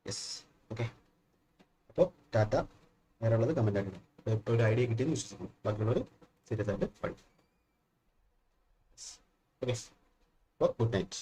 Yes, okay. അപ്പോൾ ടാറ്റ. വേറെ ഉള്ളത് കമന്റ് ആയിട്ട് ഇപ്പോൾ ഒരു ഐഡിയ കിട്ടിയെന്ന് വിശ്വസിക്കുന്നു. ബാക്കിയുള്ളവർ സീരിയസ് ആയിട്ട് പഠിക്കും. ഓക്കെ, അപ്പോൾ ഗുഡ് നൈറ്റ്.